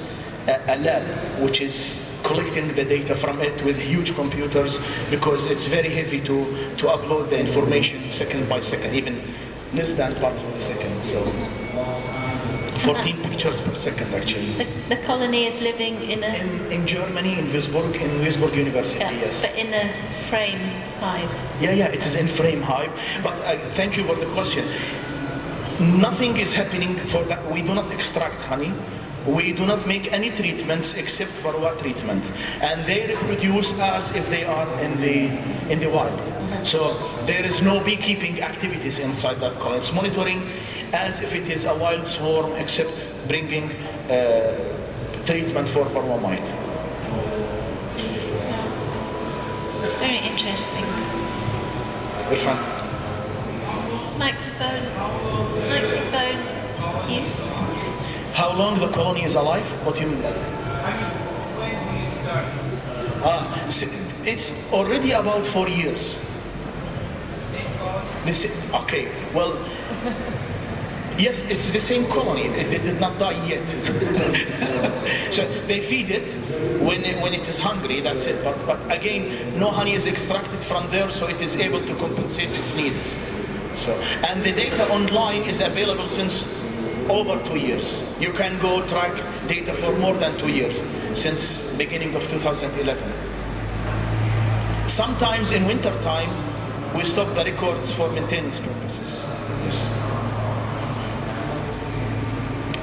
a lab, which is collecting the data from it with huge computers, because it's very heavy to upload the information second by second, even less than parts of the second. So 14 pictures per second, actually. The colony is living in Germany, in Duisburg University, yes. But in a frame hive. Yeah, it is in frame hive. But thank you for the question. Nothing is happening for that. We do not extract honey. We do not make any treatments except varroa treatment, and they reproduce as if they are in the wild. So there is no beekeeping activities inside that colony. It's monitoring as if it is a wild swarm, except bringing treatment for varroa mite. Very interesting. Irfan. Microphone. Yes. How long the colony is alive? What do you mean? It's already about 4 years. Okay, well, yes, it's the same colony. They did not die yet. So they feed it when it is hungry, that's it. But again, no honey is extracted from there, so it is able to compensate its needs. So, and the data online is available since over 2 years. You can go track data for more than 2 years, since beginning of 2011. Sometimes in winter time, we stop the records for maintenance purposes. Yes.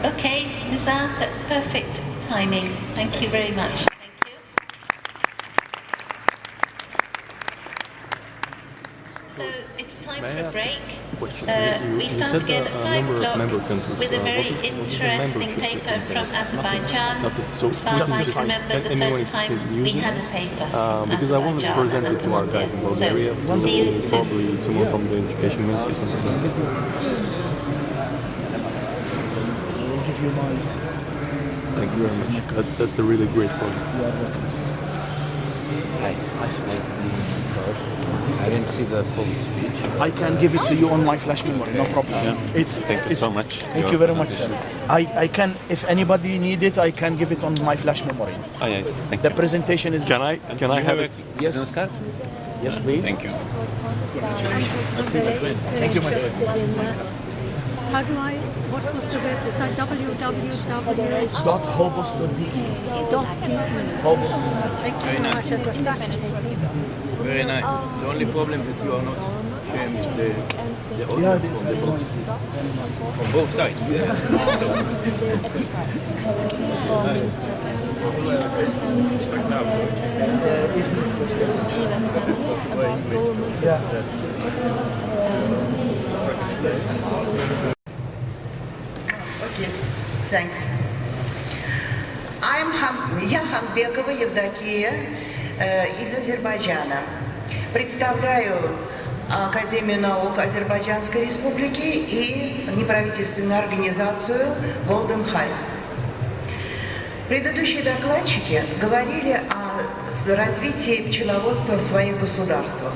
Okay, Nizar, that's perfect timing. Thank you very much. So it's time for a break. We start again at 5 o'clock with a very interesting paper from Azerbaijan. As far as I remember, the first time we had a paper from because I wanted to present it to our guys in Bulgaria. So, see you soon. Probably someone from the education ministry, something like that. I'll give you my... Thank you very much. That's a really great project. I isolated the code. I didn't see the full speech. I can give it to you on my flash memory, no problem. Yeah. Thank you so much. Thank you very much, sir. I can, if anybody need it, I can give it on my flash memory. Oh yes, thank you. The presentation is... Can I have it? Yes. Business card? Yes, please. Thank you. I'm very interested in that. How do I, what was the website? www.hobos.de. Hobos. Thank you very much, that was fascinating. Very nice. The only problem that you are not sharing is the audio from the box. From both sides. Okay, thanks. Я Khanbekova Yevdokiya из Азербайджана. Представляю Академию наук Азербайджанской Республики и неправительственную организацию Golden Hive. Предыдущие докладчики говорили о развитии пчеловодства в своих государствах.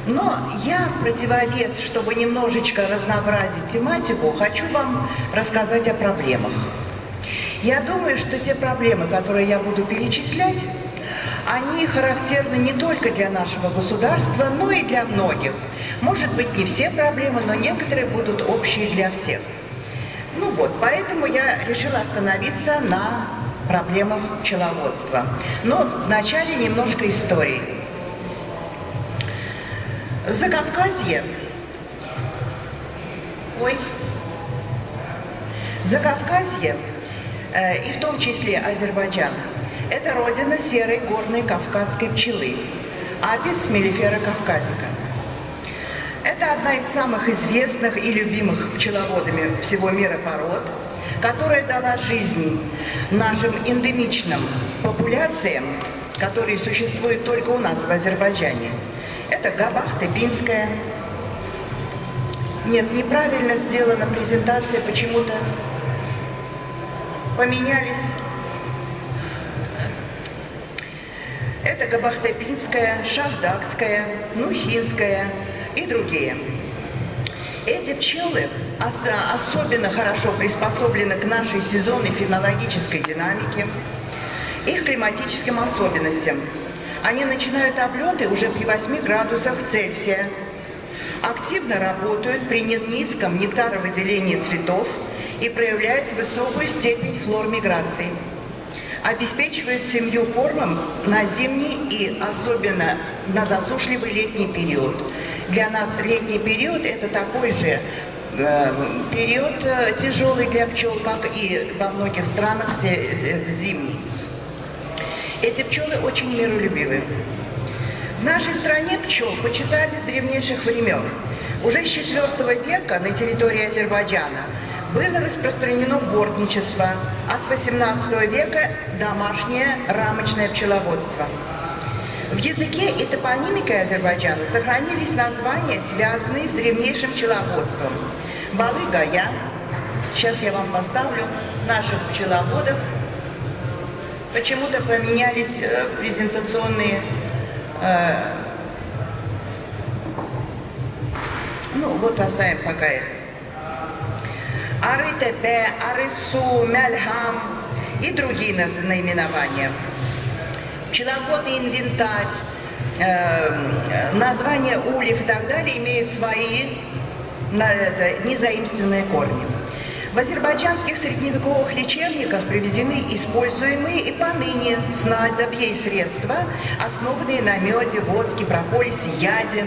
Но я в противовес, чтобы немножечко разнообразить тематику, хочу вам рассказать о проблемах. Я думаю, что те проблемы, которые я буду перечислять, они характерны не только для нашего государства, но и для многих. Может быть, не все проблемы, но некоторые будут общие для всех. Ну вот, поэтому я решила остановиться на проблемах пчеловодства. Но вначале немножко истории. Закавказье, и в том числе Азербайджан, это родина серой горной кавказской пчелы, Апис мелифера кавказика. Это одна из самых известных и любимых пчеловодами всего мира пород, которая дала жизнь нашим эндемичным популяциям, которые существуют только у нас в Азербайджане. Это габах-тепинская. Нет, неправильно сделана презентация, почему-то поменялись. Это габах-тепинская, шахдакская, нухинская и другие. Эти пчелы особенно хорошо приспособлены к нашей сезонной фенологической динамике, их климатическим особенностям. Они начинают облеты уже при 8 градусах Цельсия, активно работают при низком нектаровыделении цветов и проявляют высокую степень флор-миграции. Обеспечивают семью кормом на зимний и особенно на засушливый летний период. Для нас летний период – это такой же период тяжелый для пчел, как и во многих странах зимний. Эти пчелы очень миролюбивы. В нашей стране пчел почитали с древнейших времен. Уже с IV века на территории Азербайджана было распространено бортничество, а с XVIII века домашнее рамочное пчеловодство. В языке и топонимике Азербайджана сохранились названия, связанные с древнейшим пчеловодством. Балы-Гая, сейчас я вам поставлю наших пчеловодов. Почему-то поменялись презентационные, ну вот оставим пока это. Ары-Тепе, Ары-Су, Мяльхам и другие наименования. Пчеловодный инвентарь, названия ульев и так далее имеют свои незаимствованные корни. В азербайджанских средневековых лечебниках приведены используемые и поныне снадобья и средства, основанные на меде, воске, прополисе, яде.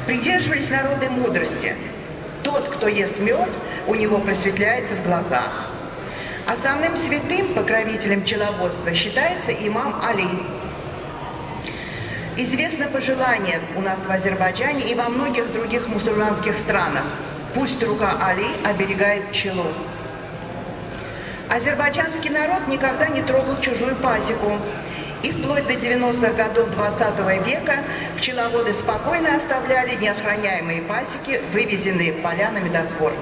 Придерживались народной мудрости. Тот, кто ест мед, у него просветляется в глазах. Основным святым покровителем пчеловодства считается имам Али. Известно пожелание у нас в Азербайджане и во многих других мусульманских странах. Пусть рука Али оберегает пчелу. Азербайджанский народ никогда не трогал чужую пасеку. И вплоть до 90-х годов 20 века пчеловоды спокойно оставляли неохраняемые пасеки, вывезенные в поля на медосбор.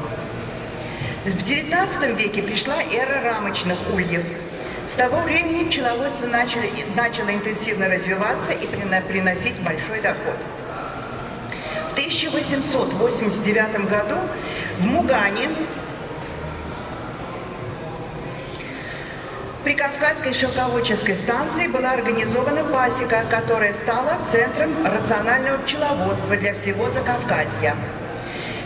В 19 веке пришла эра рамочных ульев. С того времени пчеловодство начало интенсивно развиваться и приносить большой доход. В 1889 году в Мугане при Кавказской шелководческой станции была организована пасека, которая стала центром рационального пчеловодства для всего Закавказья.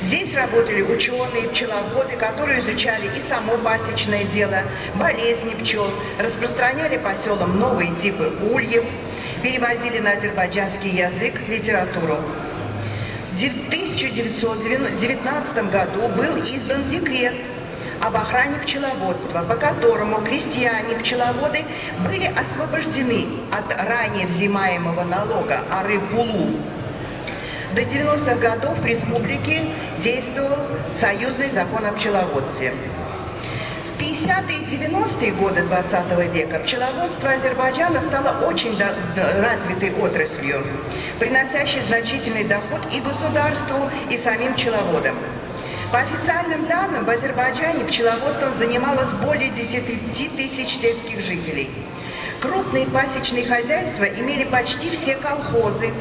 Здесь работали ученые, пчеловоды, которые изучали и само пасечное дело, болезни пчел, распространяли по селам новые типы ульев, переводили на азербайджанский язык литературу. В 1919 году был издан декрет об охране пчеловодства, по которому крестьяне-пчеловоды были освобождены от ранее взимаемого налога ары-пулу. До 90-х годов в республике действовал союзный закон о пчеловодстве. В 50-е и 90-е годы 20 века пчеловодство Азербайджана стало очень развитой отраслью, приносящей значительный доход и государству, и самим пчеловодам. По официальным данным, в Азербайджане пчеловодством занималось более 10 тысяч сельских жителей. Крупные пасечные хозяйства имели почти все колхозы.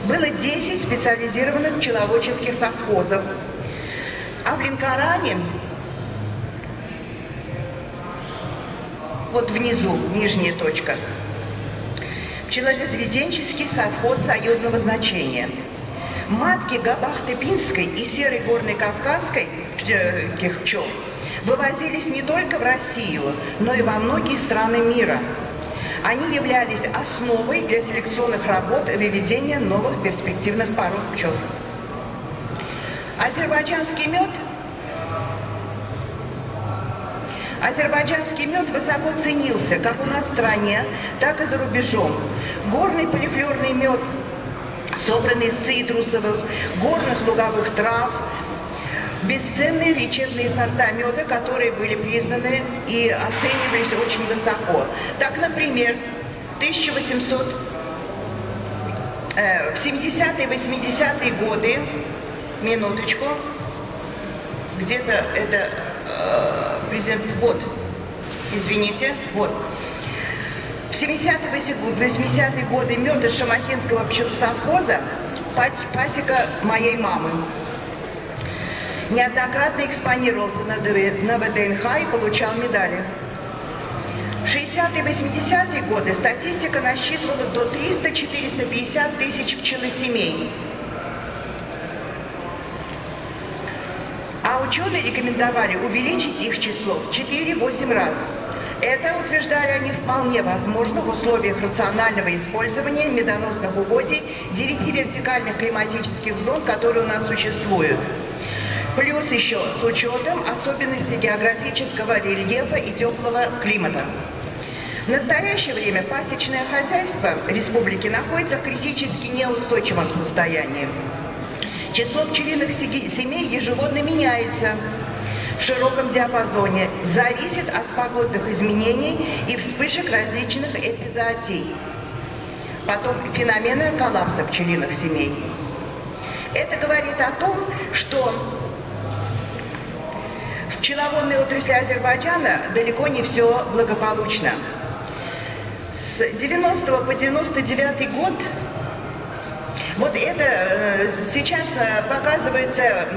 Было 10 специализированных пчеловодческих совхозов. А в Ленкоране, вот внизу, нижняя точка, пчеловодческий совхоз союзного значения. Матки габах-тепинской и серой горной кавказской пчел вывозились не только в Россию, но и во многие страны мира. Они являлись основой для селекционных работ и выведения новых перспективных пород пчел. Азербайджанский мед высоко ценился как у нас в стране, так и за рубежом. Горный полифлорный мед, собранный из цитрусовых, горных луговых трав, бесценные лечебные сорта меда, которые были признаны и оценивались очень высоко. Так, например, в 70-е, 80-е годы, минуточку, где-то это президент, вот, извините, вот. В 70-е, 80-е годы мед из Шамахинского пчелосовхоза, пасека моей мамы, неоднократно экспонировался на ВДНХ и получал медали. В 60-е, 80-е годы статистика насчитывала до 300-450 тысяч пчелосемей. А ученые рекомендовали увеличить их число в 4-8 раз. Это, утверждали они, вполне возможно в условиях рационального использования медоносных угодий 9 вертикальных климатических зон, которые у нас существуют. Плюс еще с учетом особенностей географического рельефа и теплого климата. В настоящее время пасечное хозяйство республики находится в критически неустойчивом состоянии. Число пчелиных семей ежегодно меняется в широком диапазоне, зависит от погодных изменений и вспышек различных эпизоотий. Потом феномена коллапса пчелиных семей. Это говорит о том, что в пчеловодной отрасли Азербайджана далеко не все благополучно. С 90 по 99 год, вот это сейчас показывается,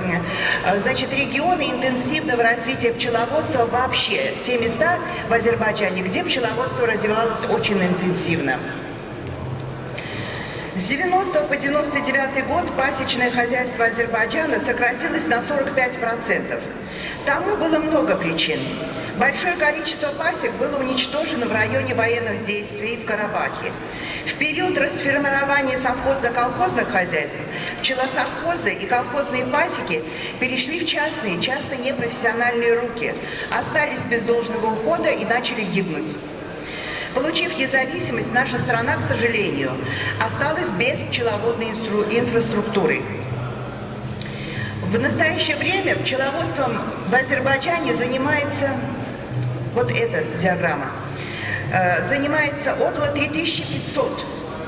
значит, регионы интенсивного развития пчеловодства вообще, те места в Азербайджане, где пчеловодство развивалось очень интенсивно. С 90 по 99 год пасечное хозяйство Азербайджана сократилось на 45%. Тому было много причин. Большое количество пасек было уничтожено в районе военных действий в Карабахе. В период расформирования совхозно-колхозных хозяйств пчелосовхозы и колхозные пасеки перешли в частные, часто непрофессиональные руки, остались без должного ухода и начали гибнуть. Получив независимость, наша страна, к сожалению, осталась без пчеловодной инфраструктуры. В настоящее время пчеловодством в Азербайджане занимается, вот эта диаграмма, занимается около 3500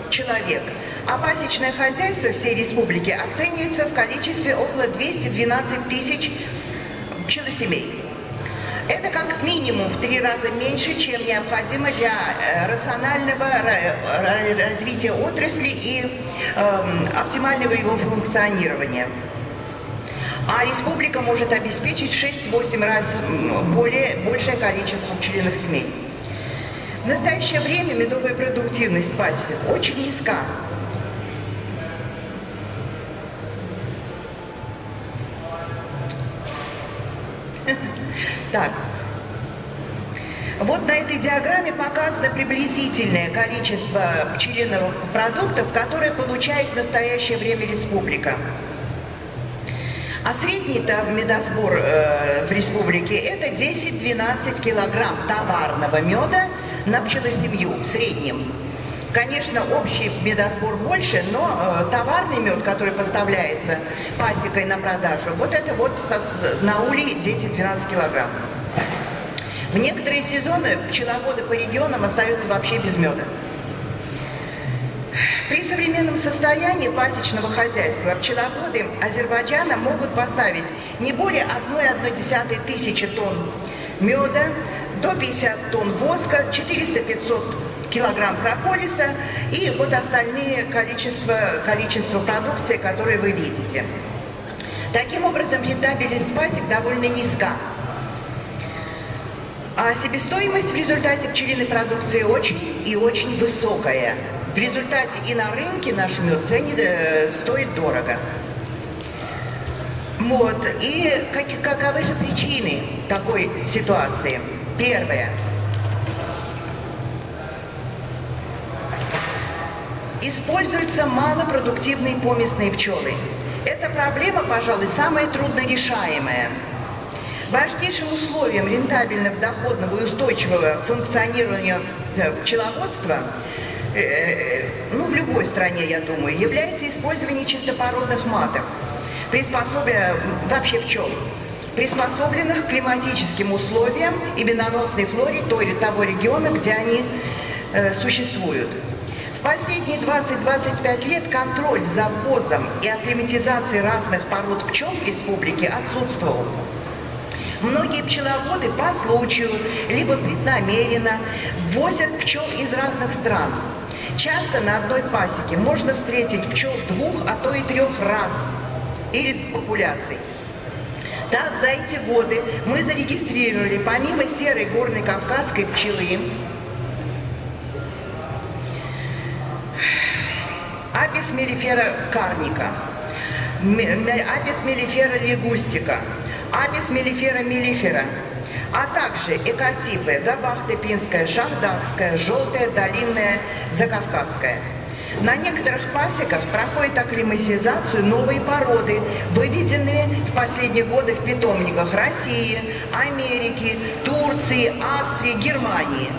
человек, а пасечное хозяйство всей республики оценивается в количестве около 212 тысяч пчелосемей. Это как минимум в 3 раза меньше, чем необходимо для рационального развития отрасли и оптимального его функционирования. А республика может обеспечить в 6-8 раз большее количество пчелиных семей. В настоящее время медовая продуктивность пасек очень низка. Так, вот на этой диаграмме показано приблизительное количество пчелиных продуктов, которые получает в настоящее время республика. А средний медосбор в республике это 10-12 килограмм товарного меда на пчелосемью в среднем. Конечно, общий медосбор больше, но товарный мед, который поставляется пасекой на продажу, вот это вот на улей 10-12 килограмм. В некоторые сезоны пчеловоды по регионам остаются вообще без меда. При современном состоянии пасечного хозяйства пчеловоды Азербайджана могут поставить не более 1,1 тысячи тонн меда, до 50 тонн воска, 400-500 килограмм прополиса и вот остальные количество продукции, которые вы видите. Таким образом, рентабельность пасек довольно низка. А себестоимость в результате пчелиной продукции очень и очень высокая. В результате и на рынке наш мед стоит дорого. Вот. И каковы же причины такой ситуации? Первое. используются малопродуктивные поместные пчелы. Эта проблема, пожалуй, самая труднорешаемая. Важнейшим условием рентабельного, доходного и устойчивого функционирования пчеловодства, в любой стране, я думаю, является использование чистопородных маток, вообще пчел, приспособленных к климатическим условиям и медоносной флоре того региона, где они существуют. В последние 20-25 лет контроль за ввозом и акклиматизацией разных пород пчел в республике отсутствовал. Многие пчеловоды по случаю, либо преднамеренно ввозят пчел из разных стран. Часто на одной пасеке можно встретить пчел 2, а то и 3 раз или популяций. Так, за эти годы мы зарегистрировали, помимо серой горной кавказской пчелы, Апис меллифера карника, Апис меллифера лигустика, Апис меллифера меллифера, а также экотипы габахтепинская, шахдахская, желтая, долинная, закавказская. На некоторых пасеках проходит акклиматизацию новые породы, выведенные в последние годы в питомниках России, Америки, Турции, Австрии, Германии.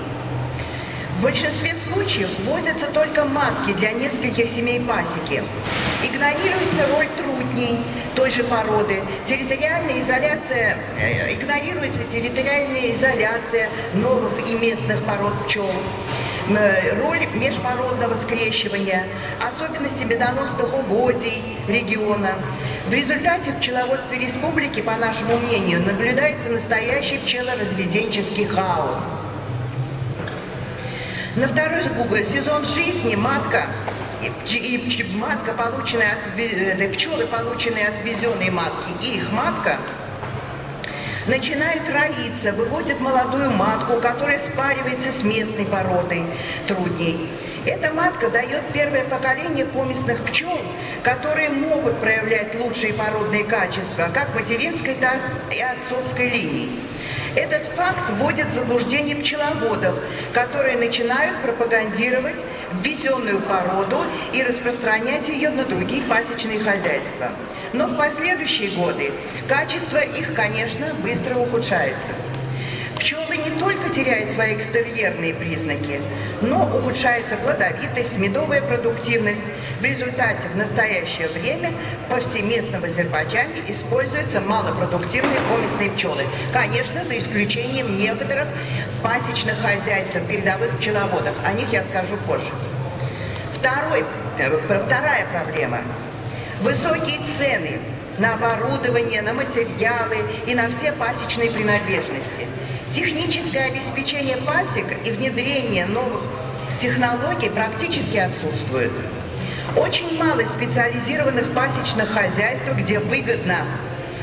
В большинстве случаев ввозятся только матки для нескольких семей пасеки. Игнорируется роль трутней той же породы, игнорируется территориальная изоляция новых и местных пород пчел, роль межпородного скрещивания, особенности медоносных угодий региона. В результате в пчеловодстве республики, по нашему мнению, наблюдается настоящий пчелоразведенческий хаос. На второй сезон жизни пчелы, полученные от ввезенной матки, и их матка начинают роиться, выводят молодую матку, которая спаривается с местной породой трутней. Эта матка дает первое поколение поместных пчел, которые могут проявлять лучшие породные качества, как материнской, так и отцовской линии. Этот факт вводит в заблуждение пчеловодов, которые начинают пропагандировать ввезенную породу и распространять ее на другие пасечные хозяйства. Но в последующие годы качество их, конечно, быстро ухудшается. Пчелы не только теряют свои экстерьерные признаки, но ухудшается плодовитость, медовая продуктивность. В результате в настоящее время повсеместно в Азербайджане используются малопродуктивные поместные пчелы. Конечно, за исключением некоторых пасечных хозяйств, передовых пчеловодов. О них я скажу позже. Вторая проблема. Высокие цены на оборудование, на материалы и на все пасечные принадлежности. Техническое обеспечение пасек и внедрение новых технологий практически отсутствует. Очень мало специализированных пасечных хозяйств, где выгодно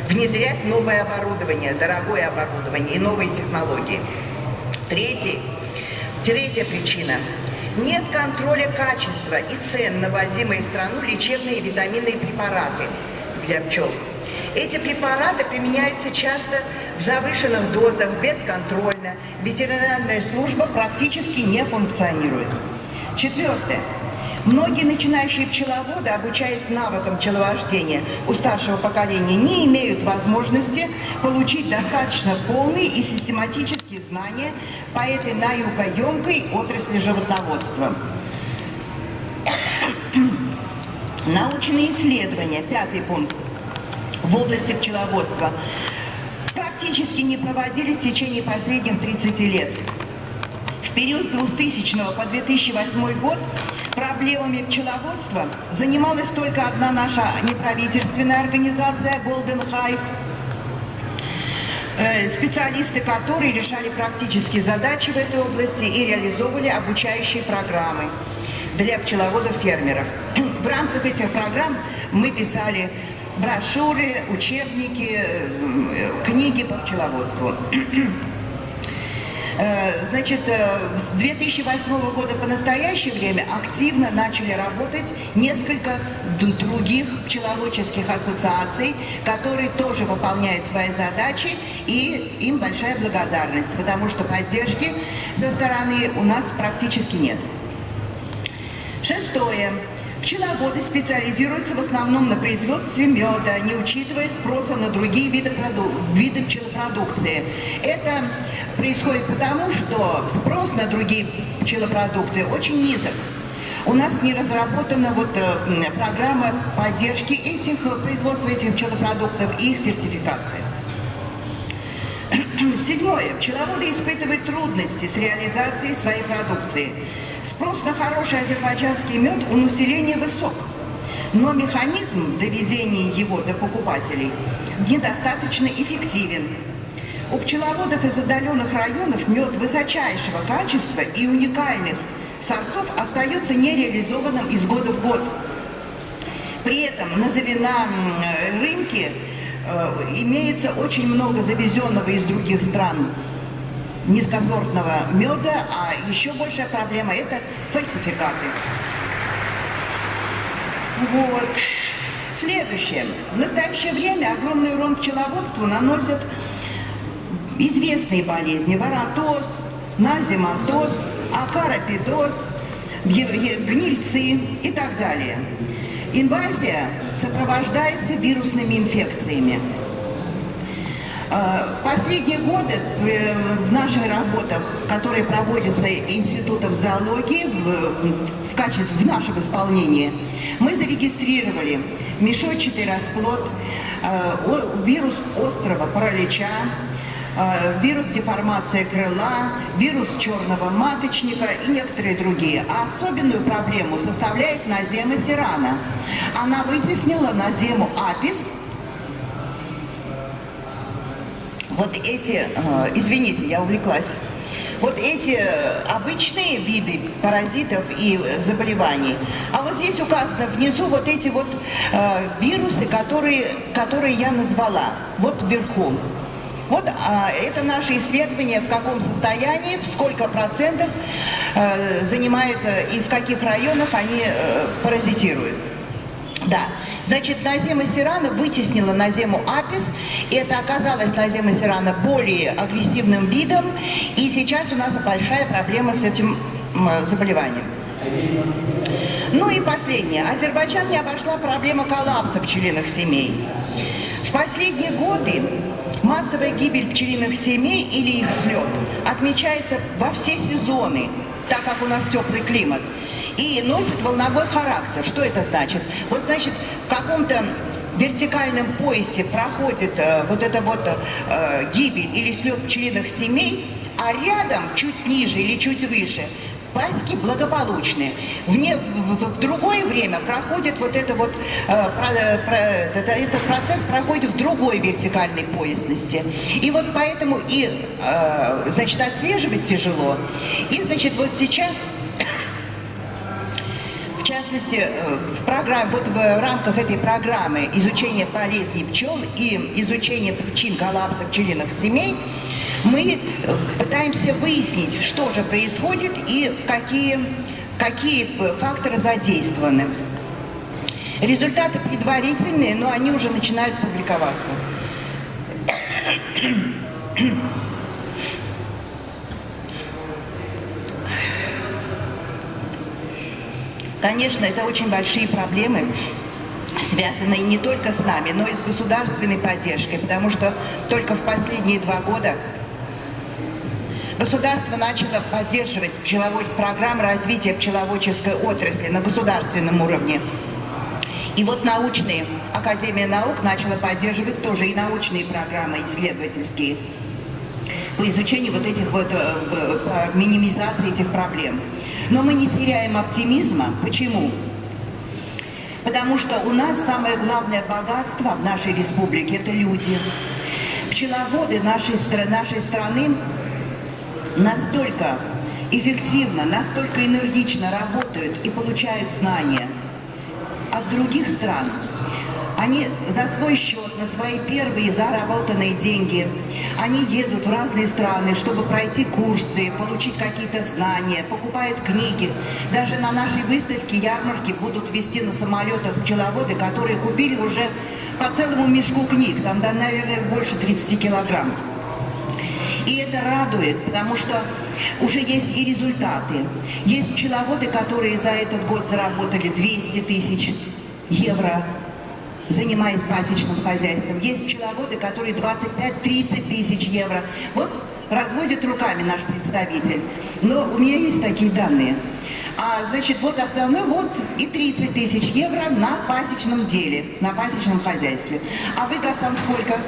внедрять новое оборудование, дорогое оборудование и новые технологии. Третья причина. Нет контроля качества и цен на ввозимые в страну лечебные и витаминные препараты для пчел. Эти препараты применяются часто в завышенных дозах, бесконтрольно. Ветеринарная служба практически не функционирует. Четвертое. Многие начинающие пчеловоды, обучаясь навыкам пчеловождения у старшего поколения, не имеют возможности получить достаточно полные и систематические знания по этой наукоемкой отрасли животноводства. Научные исследования, 5-й пункт, в области пчеловодства практически не проводились в течение последних 30 лет. В период с 2000 по 2008 год проблемами пчеловодства занималась только одна наша неправительственная организация Golden Hive, специалисты которой решали практические задачи в этой области и реализовывали обучающие программы для пчеловодов-фермеров. В рамках этих программ мы писали брошюры, учебники, книги по пчеловодству. Значит, с 2008 года по настоящее время активно начали работать несколько других пчеловодческих ассоциаций, которые тоже выполняют свои задачи, и им большая благодарность, потому что поддержки со стороны у нас практически нет. Шестое. Пчеловоды специализируются в основном на производстве меда, не учитывая спроса на другие виды пчелопродукции. Это происходит потому, что спрос на другие пчелопродукты очень низок. У нас не разработана программа поддержки производства этих пчелопродуктов и их сертификации. Седьмое. Пчеловоды испытывают трудности с реализацией своей продукции. Спрос на хороший азербайджанский мед у населения высок, но механизм доведения его до покупателей недостаточно эффективен. У пчеловодов из отдаленных районов мед высочайшего качества и уникальных сортов остается нереализованным из года в год. При этом на рынке имеется очень много завезенного из других стран низкосортного меда, а еще большая проблема – это фальсификаты. Следующее. В настоящее время огромный урон пчеловодству наносят известные болезни: воротоз, назематоз, акаропидоз, гнильцы и так далее. Инвазия сопровождается вирусными инфекциями. В последние годы в наших работах, которые проводятся Институтом зоологии в нашем исполнении, мы зарегистрировали мешочатый расплод, вирус острого паралича, вирус деформации крыла, вирус черного маточника и некоторые другие. А особенную проблему составляет назема сирана. Она вытеснила назему апис. Извините, я увлеклась. Вот эти обычные виды паразитов и заболеваний. А вот здесь указано внизу вот эти вирусы, которые я назвала. Вот вверху. Это наше исследование, в каком состоянии, в сколько процентов занимает и в каких районах они паразитируют. Да. Значит, назема сирана вытеснила назему апис, и это оказалось назема сирана более агрессивным видом, и сейчас у нас большая проблема с этим заболеванием. Ну и последнее. Азербайджан не обошла проблема коллапса пчелиных семей. В последние годы массовая гибель пчелиных семей или их слет отмечается во все сезоны, так как у нас теплый климат, и носит волновой характер. Что это значит? Значит, в каком-то вертикальном поясе проходит гибель или слет пчелиных семей, а рядом, чуть ниже или чуть выше, пасеки благополучные. В другое время проходит этот процесс проходит в другой вертикальной поясности. И поэтому отслеживать тяжело. И, сейчас, в частности, в рамках этой программы изучения болезней пчел и изучения причин коллапса пчелиных семей мы пытаемся выяснить, что же происходит и какие факторы задействованы. Результаты предварительные, но они уже начинают публиковаться. Конечно, это очень большие проблемы, связанные не только с нами, но и с государственной поддержкой, потому что только в последние 2 года государство начало поддерживать программы развития пчеловодческой отрасли на государственном уровне. И Академия наук начала поддерживать тоже и научные программы исследовательские по изучению минимизации этих проблем. Но мы не теряем оптимизма. Почему? Потому что у нас самое главное богатство в нашей республике – это люди. Пчеловоды нашей страны настолько эффективно, настолько энергично работают и получают знания от других стран. Они за свой счет, на свои первые заработанные деньги, они едут в разные страны, чтобы пройти курсы, получить какие-то знания, покупают книги. Даже на нашей выставке ярмарки будут везти на самолетах пчеловоды, которые купили уже по целому мешку книг, наверное, больше 30 килограмм. И это радует, потому что уже есть и результаты. Есть пчеловоды, которые за этот год заработали 200 тысяч евро, занимаясь пасечным хозяйством. Есть пчеловоды, которые 25-30 тысяч евро. Вот разводит руками наш представитель. Но у меня есть такие данные. А значит, вот основной, вот и 30 тысяч евро на пасечном деле, на пасечном хозяйстве. А вы, Гасан, сколько?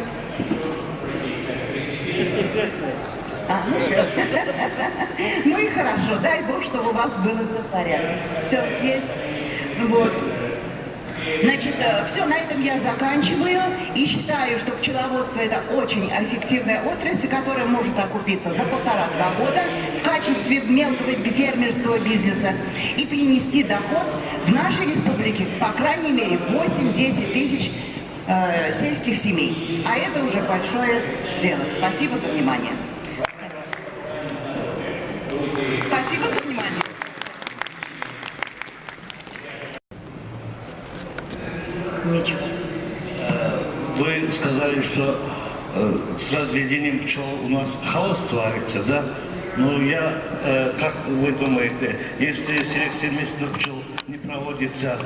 Ну и хорошо, дай Бог, чтобы у вас было все в порядке. Все есть. Вот. Значит, все, на этом я заканчиваю и считаю, что пчеловодство это очень эффективная отрасль, которая может окупиться за 1,5-2 года в качестве мелкого фермерского бизнеса и принести доход в нашей республике, по крайней мере, 8-10 тысяч сельских семей. А это уже большое дело. Спасибо за внимание. Спасибо за внимание. Ничего. Вы сказали, что с разведением пчел у нас хаос творится, да? Но как вы думаете, если селекция местных пчел не проводится,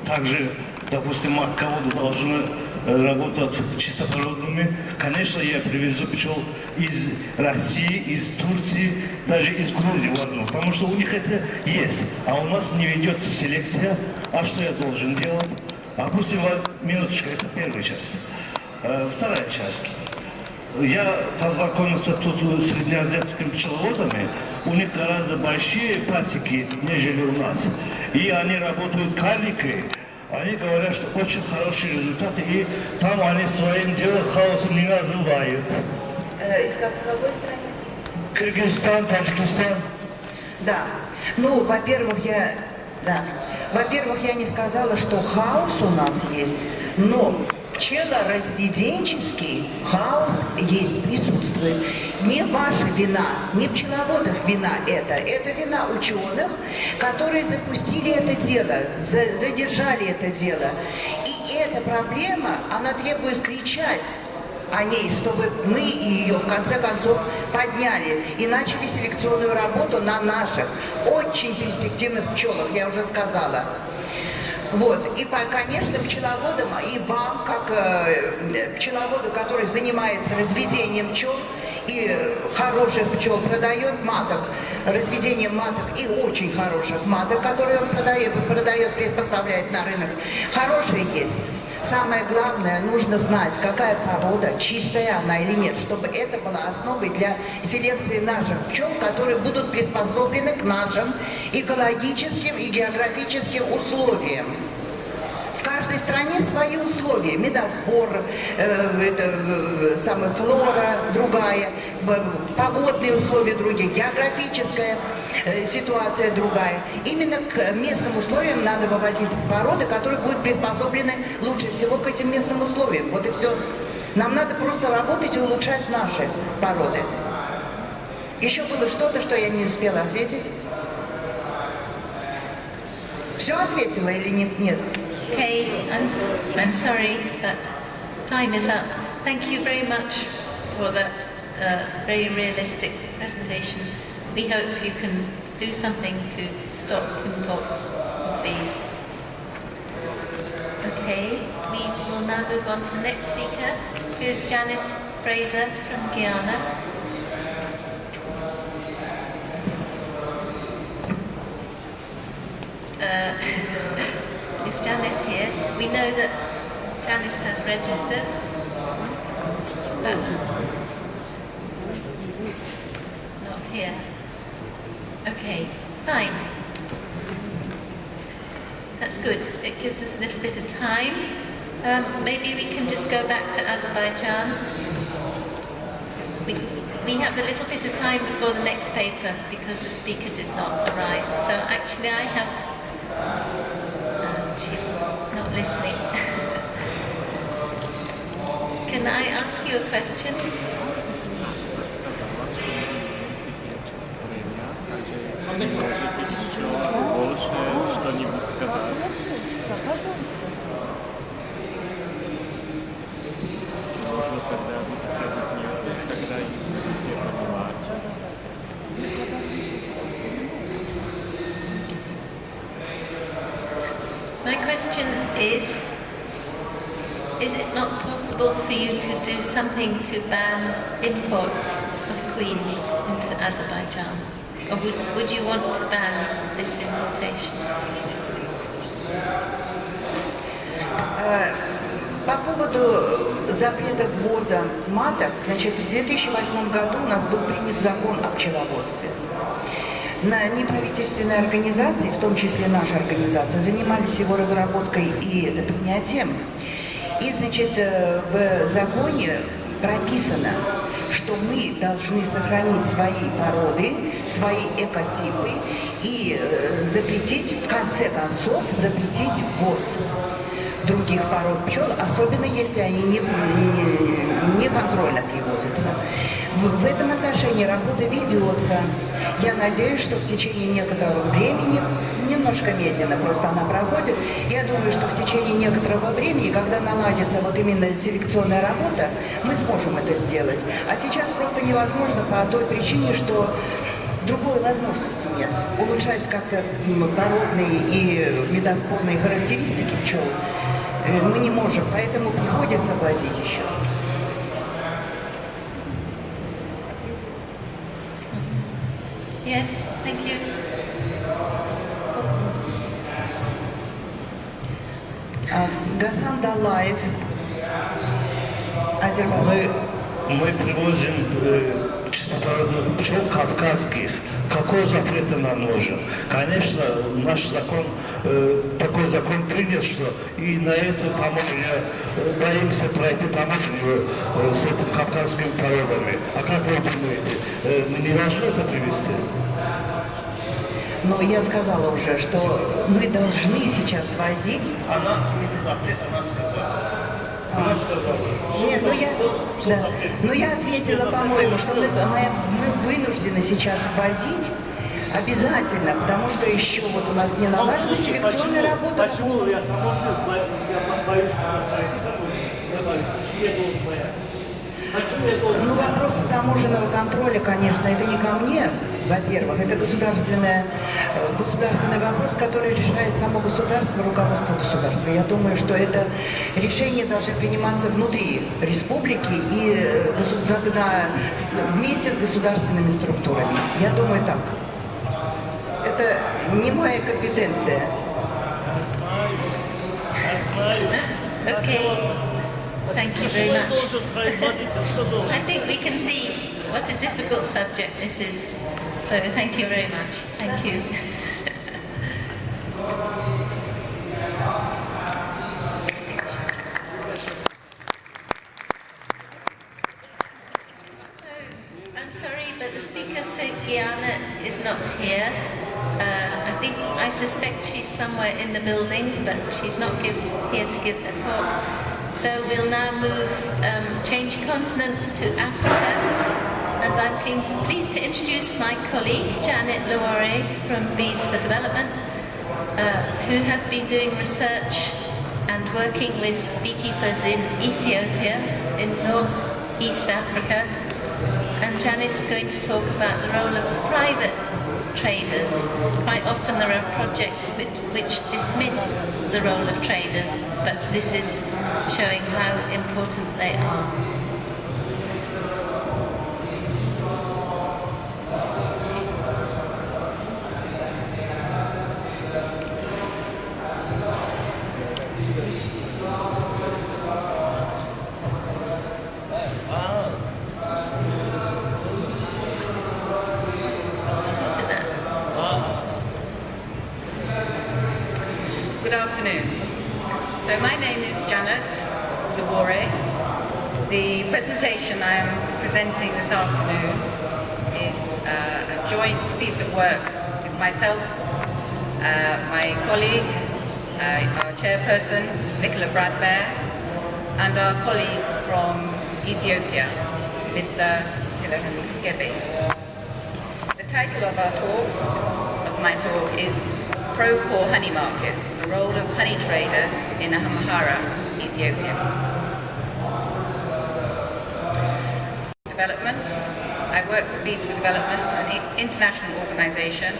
также, допустим, матководы должны работать чистопородными, конечно, я привезу пчел из России, из Турции, даже из Грузии возьму, потому что у них это есть, а у нас не ведется селекция. А что я должен делать? Опустим минуточку, это первая часть. Вторая часть. Я познакомился тут с среднеазиатскими пчеловодами, у них гораздо большие пасеки, нежели у нас. И они работают карликой. Они говорят, что очень хорошие результаты, и там они своим делом хаосом не называют. Из какой страны? Кыргызстан, Таджикистан. Да. Ну, во-первых, я не сказала, что хаос у нас есть, но пчелоразведенческий хаос есть, присутствует. Не ваша вина, не пчеловодов вина это вина ученых, которые запустили это дело, задержали это дело. И эта проблема, она требует кричать о ней, чтобы мы ее в конце концов подняли и начали селекционную работу на наших очень перспективных пчелах, я уже сказала. Вот. И, конечно, пчеловодам и вам, как пчеловоду, который занимается разведением пчел, и хороших пчел продает маток, разведением маток и очень хороших маток, которые он продает, поставляет на рынок, хорошие есть. Самое главное, нужно знать, какая порода, чистая она или нет, чтобы это было основой для селекции наших пчел, которые будут приспособлены к нашим экологическим и географическим условиям. В каждой стране свои условия. Медосбор, флора другая, погодные условия другие, географическая ситуация другая. Именно к местным условиям надо выводить породы, которые будут приспособлены лучше всего к этим местным условиям. Вот и все. Нам надо просто работать и улучшать наши породы. Еще было что-то, что я не успела ответить? Все ответила или нет? Okay, I'm sorry, but time is up. Thank you very much for that very realistic presentation. We hope you can do something to stop imports of bees. Okay, we will now move on to the next speaker, who is Janice Fraser from Guyana. Is Janice here? We know that Janice has registered, but not here. Okay, fine. That's good. It gives us a little bit of time. Maybe we can just go back to Azerbaijan. We have a little bit of time before the next paper because the speaker did not arrive. So actually I have... she's not listening. Can I ask you a question? question is it not possible for you to do something to ban imports of queens into Azerbaijan? Or would you want to ban this importation? По поводу запрета ввоза маток, значит, в 2008 году у нас был принят закон о пчеловодстве. Неправительственные организации, в том числе наша организация, занимались его разработкой и принятием. И, значит, в законе прописано, что мы должны сохранить свои породы, свои экотипы и запретить, в конце концов, запретить ввоз других пород пчел, особенно если они не контрольно привозятся. В этом отношении работа ведется. Я надеюсь, что в течение некоторого времени, немножко медленно просто она проходит, я думаю, что в течение некоторого времени, когда наладится вот именно селекционная работа, мы сможем это сделать. А сейчас просто невозможно по той причине, что другой возможности нет. Улучшать как-то породные и медоспорные характеристики пчел мы не можем, поэтому приходится возить еще. Yes, thank you. Гасан Далаев, Азербайджан. Мы привозим чистоплодных пчел кавказских. Какой запрет нам нужен? Конечно, наш закон, такой закон принят, что и на эту таможню боимся пройти таможню с этими кавказскими породами. А как вы думаете, мы не должны это привезти? Но я сказала уже, что мы должны сейчас возить. Она не запрет, она сказала. Она сказала. Нет, я ответила, по-моему, что мы вынуждены сейчас возить обязательно, потому что еще вот у нас не налажена селекционная работа. Почему я боюсь Ну, вопрос таможенного контроля, конечно, это не ко мне, во-первых, это государственный вопрос, который решает само государство, руководство государства. Я думаю, что это решение должны приниматься внутри республики и вместе с государственными структурами. Я думаю так. Это не моя компетенция. Okay. Thank you very much. I think we can see what a difficult subject this is. So thank you very much. Thank you. So I'm sorry, but the speaker for Guyana is not here. I suspect she's somewhere in the building, but she's not here to give a talk. So we'll now change continents to Africa, and I'm pleased to introduce my colleague, Janet Lowore from Bees for Development, who has been doing research and working with beekeepers in Ethiopia, in North-East Africa. And Janet's going to talk about the role of private traders. Quite often there are projects which dismiss the role of traders, but this is showing how important they are. Good afternoon. So my name is Janet Lowore. The presentation I am presenting this afternoon is a joint piece of work with myself, my colleague, our chairperson, Nicola Bradbear, and our colleague from Ethiopia, Mr. Tilahan Gebe. The title of my talk is Pro-Core Honey Markets, the role of honey traders in Amhara, Ethiopia. Development. I work for Bees for Development, an international organisation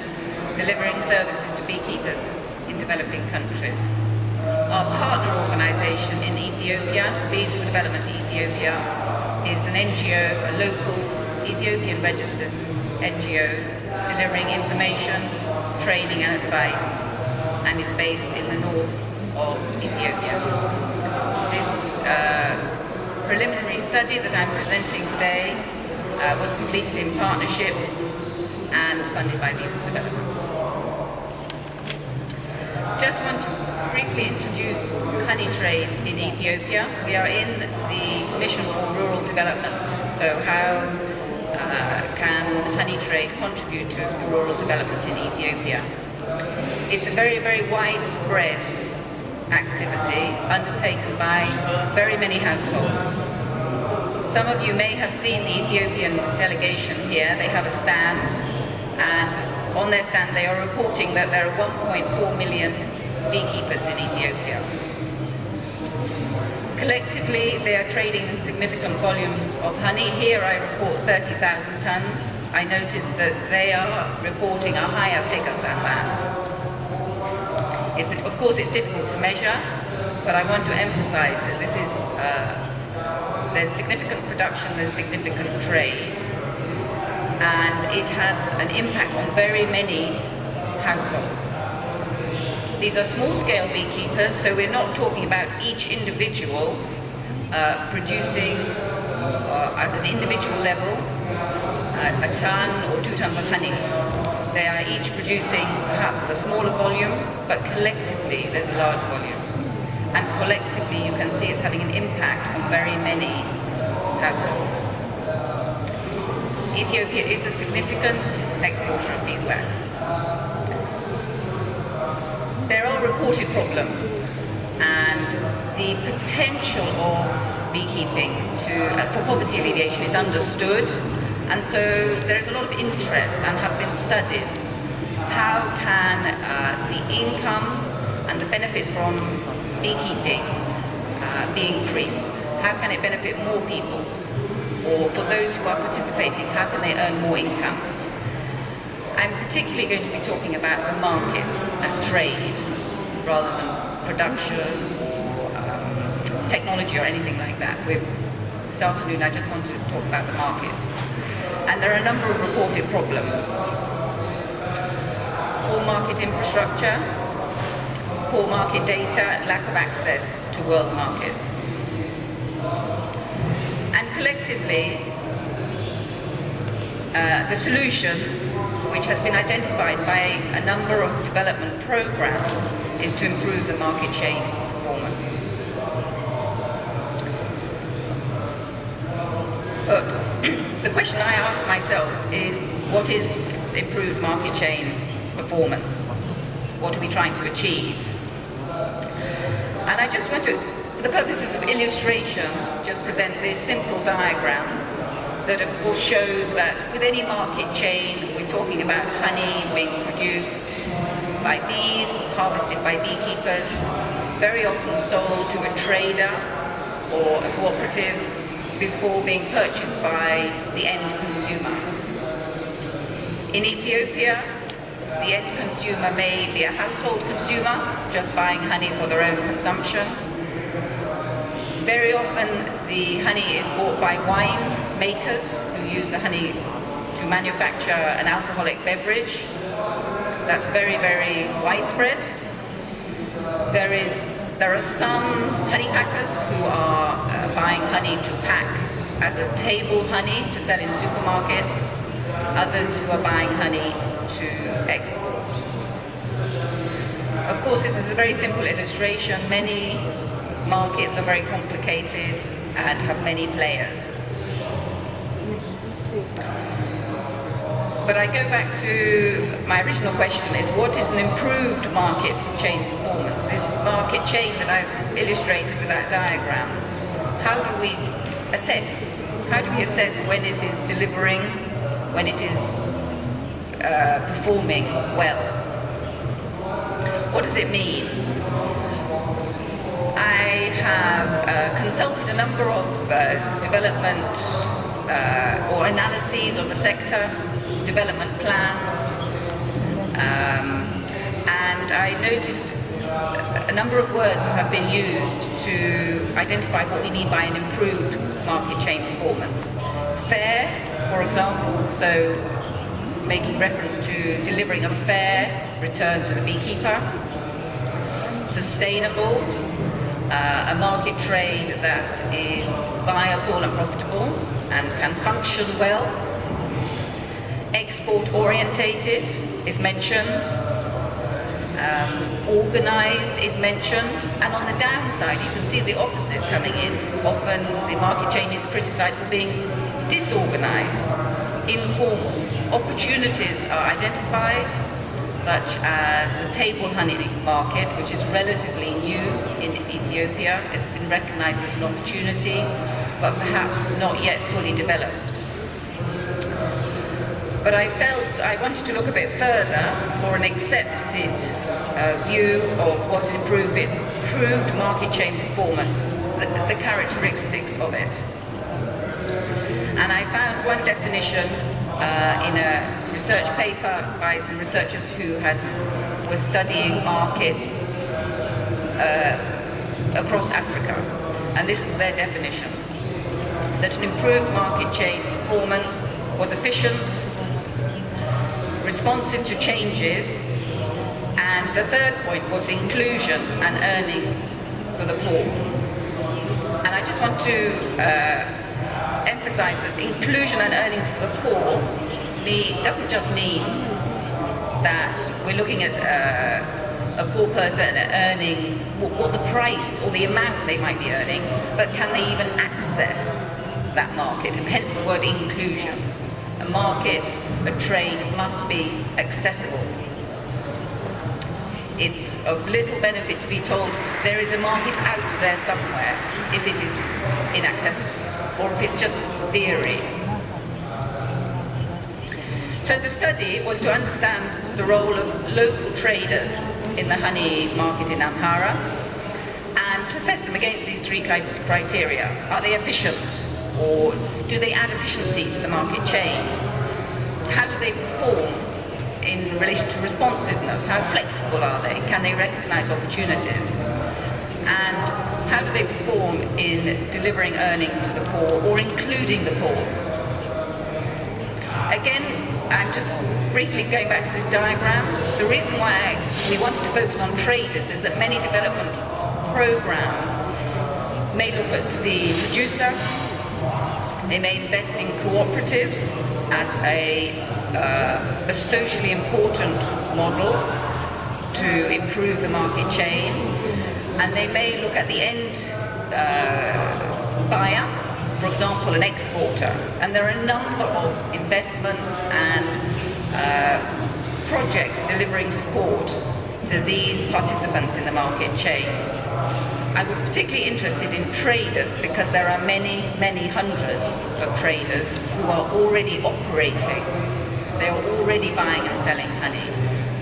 delivering services to beekeepers in developing countries. Our partner organisation in Ethiopia, Bees for Development Ethiopia, is an NGO, a local Ethiopian registered NGO, delivering information, training and advice, and is based in the north of Ethiopia. This preliminary study that I'm presenting today was completed in partnership and funded by Bees for Development. Just want to briefly introduce honey trade in Ethiopia. We are in the Commission for Rural Development, so how can honey trade contribute to rural development in Ethiopia? It's a very, very widespread activity undertaken by very many households. Some of you may have seen the Ethiopian delegation here. They have a stand, and on their stand they are reporting that there are 1.4 million beekeepers in Ethiopia. Collectively, they are trading in significant volumes of honey. Here I report 30,000 tons. I noticed that they are reporting a higher figure than that. Of course, it's difficult to measure, but I want to emphasize that this is, there's significant production, there's significant trade, and it has an impact on very many households. These are small-scale beekeepers, so we're not talking about each individual producing at an individual level a ton or 2 tons of honey. They are each producing perhaps a smaller volume, but collectively there's a large volume. And collectively you can see it's having an impact on very many households. Ethiopia is a significant exporter of beeswax. There are reported problems, and the potential of beekeeping for poverty alleviation is understood, and so there is a lot of interest and have been studies. How can the income and the benefits from beekeeping be increased? How can it benefit more people? Or for those who are participating, how can they earn more income? I'm particularly going to be talking about the markets and trade rather than production or technology or anything like that. This afternoon I just want to talk about the markets. And there are a number of reported problems. Poor market infrastructure, poor market data, lack of access to world markets. And collectively, the solution, which has been identified by a number of development programs, is to improve the market chain performance. The question I ask myself is, what is improved market chain performance? What are we trying to achieve? And I just want to, for the purposes of illustration, just present this simple diagram that of course shows that with any market chain, we're talking about honey being produced by bees, harvested by beekeepers, very often sold to a trader or a cooperative before being purchased by the end consumer. In Ethiopia, the end consumer may be a household consumer, just buying honey for their own consumption. Very often the honey is bought by wine makers who use the honey to manufacture an alcoholic beverage. That's very, very widespread. There are some honey packers who are buying honey to pack as a table honey to sell in supermarkets. Others who are buying honey to export. Of course, this is a very simple illustration. Many markets are very complicated and have many players. But I go back to my original question, is what is an improved market chain performance? This market chain that I've illustrated with that diagram, how do we assess? How do we assess when it is delivering, when it is performing well? What does it mean? I have consulted a number of development or analyses of the sector, development plans, and I noticed a number of words that have been used to identify what we need by an improved market chain performance. Fair, for example, so making reference to delivering a fair return to the beekeeper. Sustainable, a market trade that is viable and profitable and can function well. Export orientated is mentioned. Organized is mentioned, and on the downside you can see the opposite coming in. Often the market chain is criticized for being disorganized, informal. Opportunities are identified, such as the table honey market, which is relatively new in Ethiopia. It's been recognized as an opportunity, but perhaps not yet fully developed. But I felt I wanted to look a bit further for an accepted view of what improved market chain performance, the characteristics of it. And I found one definition in a research paper by some researchers who were studying markets across Africa. And this was their definition, that an improved market chain performance was efficient, responsive to changes, and the third point was inclusion and earnings for the poor. And I just want to emphasize that inclusion and earnings for the poor doesn't just mean that we're looking at a poor person earning what the price or the amount they might be earning, but can they even access that market, and hence the word inclusion. A market, a trade must be accessible. It's of little benefit to be told there is a market out there somewhere if it is inaccessible, or if it's just theory. So the study was to understand the role of local traders in the honey market in Amhara and to assess them against these three criteria. Are they efficient, or do they add efficiency to the market chain? How do they perform in relation to responsiveness? How flexible are they? Can they recognize opportunities? And how do they perform in delivering earnings to the poor or including the poor? Again, I'm just briefly going back to this diagram. The reason why we wanted to focus on traders is that many development programs may look at the producer, they may invest in cooperatives as a socially important model to improve the market chain, and they may look at the end buyer, for example, an exporter. And there are a number of investments and projects delivering support to these participants in the market chain. I was particularly interested in traders because there are many, many hundreds of traders who are already operating. They are already buying and selling honey.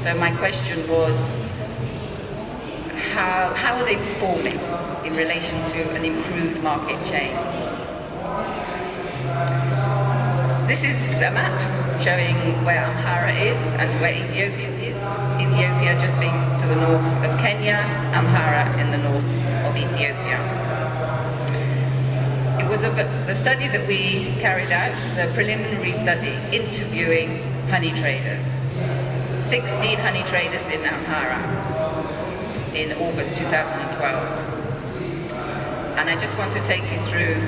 So my question was, how are they performing in relation to an improved market chain? This is a map showing where Amhara is and where Ethiopia is. Ethiopia just being to the north of Kenya, Amhara in the north of Ethiopia. It was the study that we carried out was a preliminary study interviewing honey traders. 16 honey traders in Amhara in August 2012. And I just want to take you through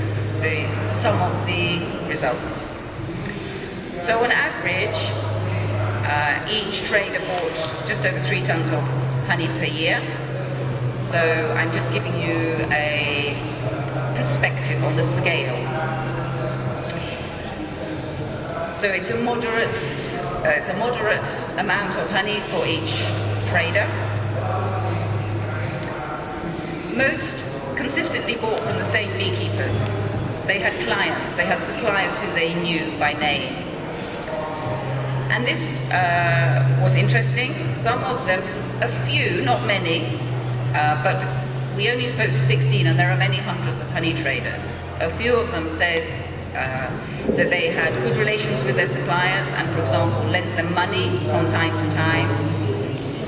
some of the results. So on average, each trader bought just over 3 tons of honey per year. So I'm just giving you a perspective on the scale. So it's a moderate amount of honey for each trader. Most consistently bought from the same beekeepers. They had clients, they had suppliers who they knew by name. And this was interesting. Some of them, a few, not many, but we only spoke to 16 and there are many hundreds of honey traders. A few of them said that they had good relations with their suppliers and, for example, lent them money from time to time.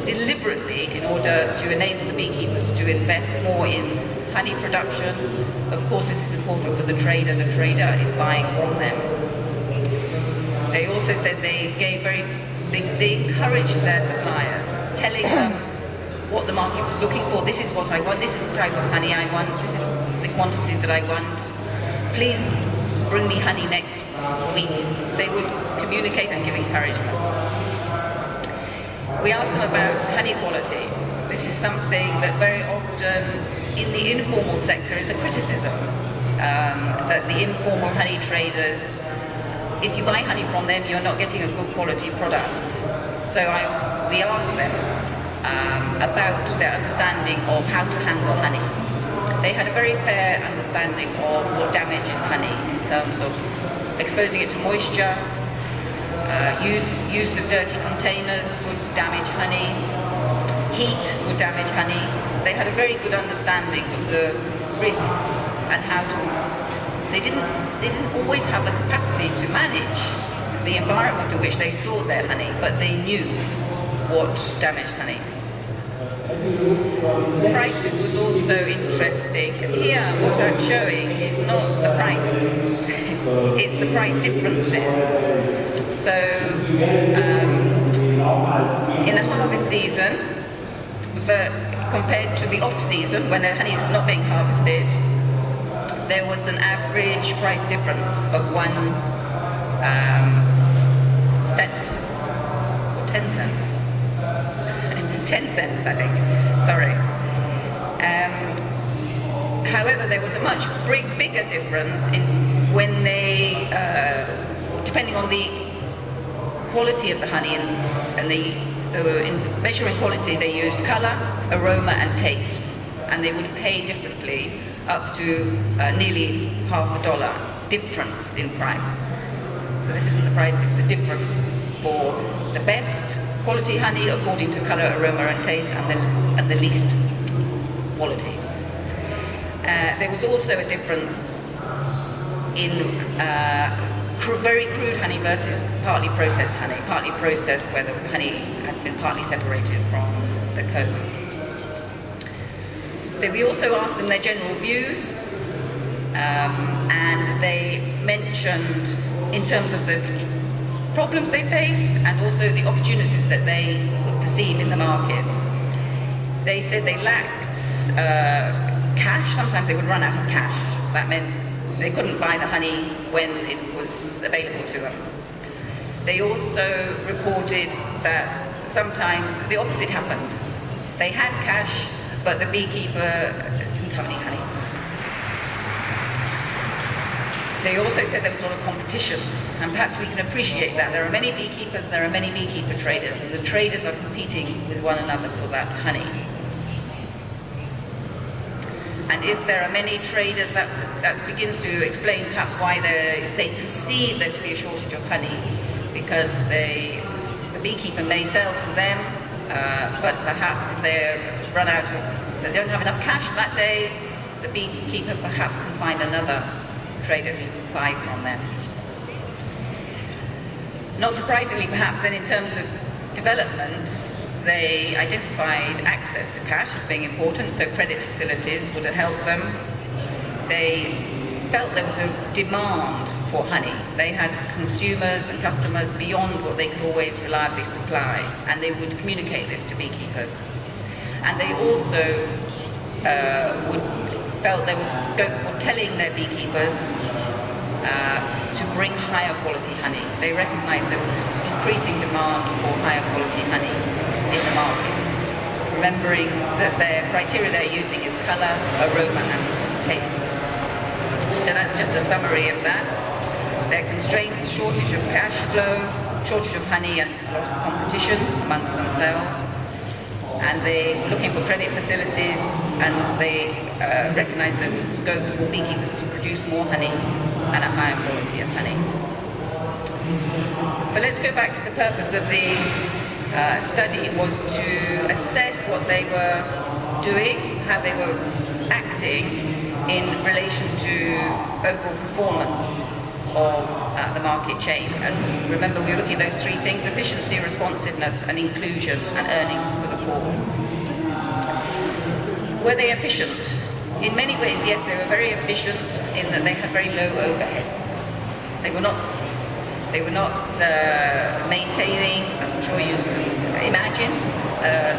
deliberately in order to enable the beekeepers to invest more in honey production. Of course, this is important for the trader is buying from them. They also said they encouraged their suppliers, telling them what the market was looking for. This is what I want, this is the type of honey I want, this is the quantity that I want. Please bring me honey next week. They would communicate and give encouragement. We asked them about honey quality. This is something that very often in the informal sector is a criticism, that the informal honey traders, if you buy honey from them, you're not getting a good quality product. So we asked them about their understanding of how to handle honey. They had a very fair understanding of what damages honey in terms of exposing it to moisture, use of dirty containers would damage honey, heat would damage honey. They had a very good understanding of the risks and how to. They didn't always have the capacity to manage the environment in which they stored their honey, but they knew what damaged honey. Prices was also interesting. Here, what I'm showing is not the price, it's the price differences. So, in the harvest season, compared to the off-season, when the honey is not being harvested, there was an average price difference of 1 cent, or 10 cents. 10 cents, I think. Sorry. However, there was a much bigger difference in when they, depending on the quality of the honey and in measuring quality, they used color, aroma, and taste, and they would pay differently, up to nearly $50 difference in price. So this isn't the price; it's the difference for the best quality honey according to color, aroma, and taste, and the least quality. There was also a difference in very crude honey versus partly processed honey. Partly processed, where the honey had been partly separated from the comb. We also asked them their general views, and they mentioned, in terms of the problems they faced and also the opportunities that they could perceive in the market. They said they lacked cash. Sometimes they would run out of cash. That meant they couldn't buy the honey when it was available to them. They also reported that sometimes the opposite happened. They had cash, but the beekeeper didn't have any honey. They also said there was a lot of competition, and perhaps we can appreciate that. There are many beekeepers, there are many beekeeper traders, and the traders are competing with one another for that honey. And if there are many traders, that begins to explain perhaps why they perceive there to be a shortage of honey, because the beekeeper may sell to them, but perhaps if they don't have enough cash that day, the beekeeper perhaps can find another trader who can buy from them. Not surprisingly, perhaps, then in terms of development, they identified access to cash as being important, so credit facilities would help them. They felt there was a demand for honey. They had consumers and customers beyond what they could always reliably supply, and they would communicate this to beekeepers. And they also felt there was scope for telling their beekeepers to bring higher quality honey. They recognized there was increasing demand for higher quality honey in the market, remembering that their criteria they're using is color, aroma, and taste. So that's just a summary of that. Their constraints, shortage of cash flow, shortage of honey, and a lot of competition amongst themselves. And they were looking for credit facilities, and they recognized there was scope for beekeepers to produce more honey and a higher quality of honey. But let's go back to the purpose of the study. Was to assess what they were doing, how they were acting in relation to overall performance of the market chain. And remember, we were looking at those three things: efficiency, responsiveness, and inclusion, and earnings for the poor. Were they efficient? In many ways, yes, they were very efficient in that they had very low overheads. They were not maintaining, as I'm sure you imagine,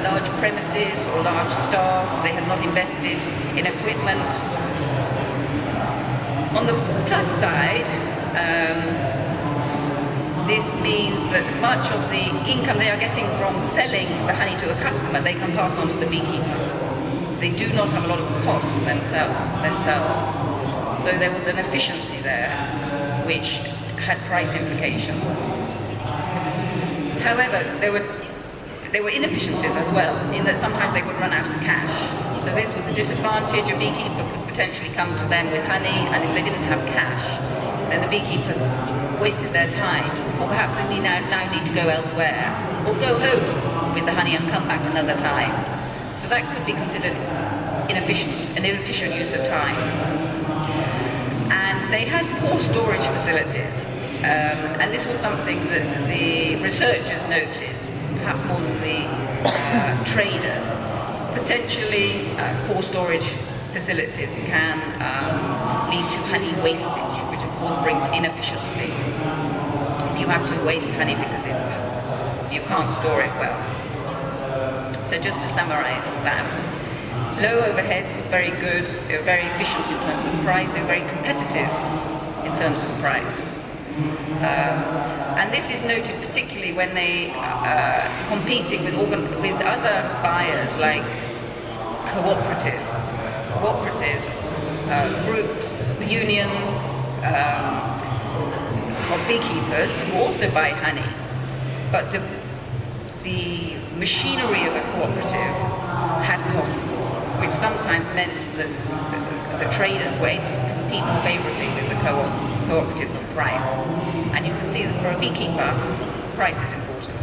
large premises or large staff. They had not invested in equipment. On the plus side, this means that much of the income they are getting from selling the honey to a customer, they can pass on to the beekeeper. They do not have a lot of costs themselves. So there was an efficiency there, which had price implications. However, there were inefficiencies as well, in that sometimes they would run out of cash. So this was a disadvantage. A beekeeper could potentially come to them with honey, and if they didn't have cash, then the beekeepers wasted their time, or perhaps they now need to go elsewhere, or go home with the honey and come back another time. So that could be considered an inefficient use of time. And they had poor storage facilities, and this was something that the researchers noted, perhaps more than the traders. Potentially, poor storage facilities can lead to honey wastage, which of course brings inefficiency. If you have to waste honey because you can't store it well. So just to summarize that, low overheads was very good. They were very efficient in terms of price. They were very competitive in terms of price. And this is noted particularly when they competing with other buyers like cooperatives, groups, unions of beekeepers who also buy honey. But the machinery of a cooperative had costs, which sometimes meant that the traders were able to compete more favourably with the cooperatives on price. And you can see that for a beekeeper, price is important.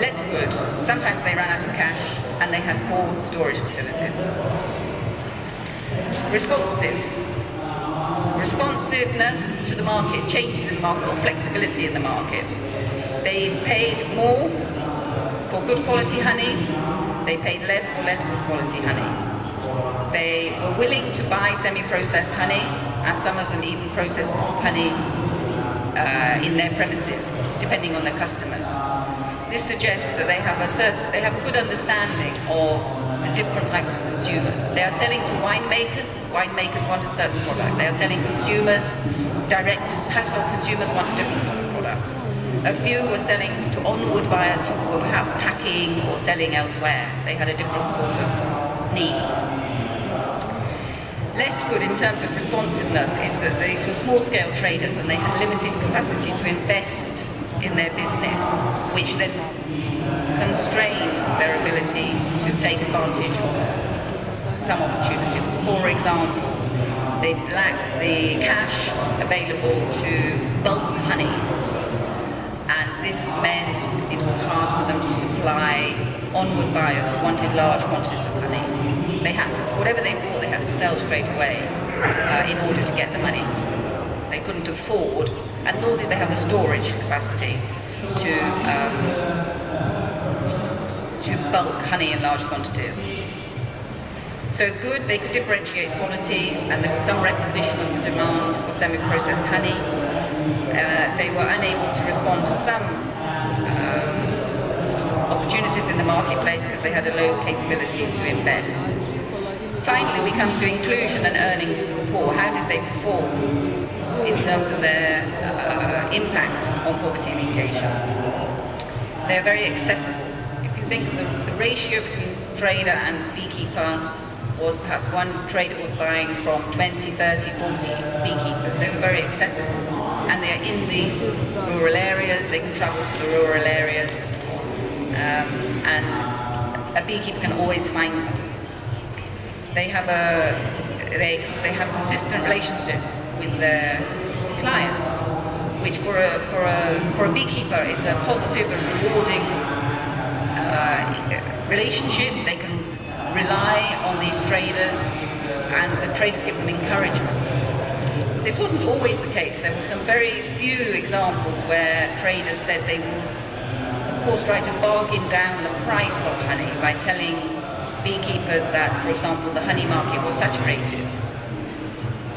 Less good. Sometimes they ran out of cash and they had poor storage facilities. Responsiveness to the market, changes in the market, or flexibility in the market. They paid more for good quality honey. They paid less for less good quality honey. They were willing to buy semi-processed honey, and some of them even processed honey in their premises, depending on their customers. This suggests that they have a good understanding of the different types of consumers. They are selling to winemakers. Winemakers want a certain product. They are selling consumers, direct household consumers want a different sort of product. A few were selling to onward buyers who were perhaps packing or selling elsewhere. They had a different sort of need. Less good in terms of responsiveness is that these were small-scale traders and they had limited capacity to invest in their business, which then constrains their ability to take advantage of some opportunities. For example, they lacked the cash available to bulk honey, and this meant it was hard for them to supply onward buyers who wanted large quantities of honey. They had to, whatever they bought, they had to sell straight away in order to get the money. They couldn't afford, and nor did they have the storage capacity to bulk honey in large quantities. So good, they could differentiate quality, and there was some recognition of the demand for semi-processed honey. They were unable to respond to some opportunities in the marketplace because they had a low capability to invest. Finally, we come to inclusion and earnings for the poor. How did they perform in terms of their impact on poverty alleviation? They're very accessible. If you think of the ratio between trader and beekeeper was perhaps one trader was buying from 20, 30, 40 beekeepers. They were very accessible. And they are in the rural areas, they can travel to the rural areas, and a beekeeper can always find them. They have consistent relationship with their clients, which for a beekeeper is a positive and rewarding relationship. They can rely on these traders, and the traders give them encouragement. This wasn't always the case. There were some very few examples where traders said they will, of course, try to bargain down the price of honey by telling beekeepers that, for example, the honey market was saturated,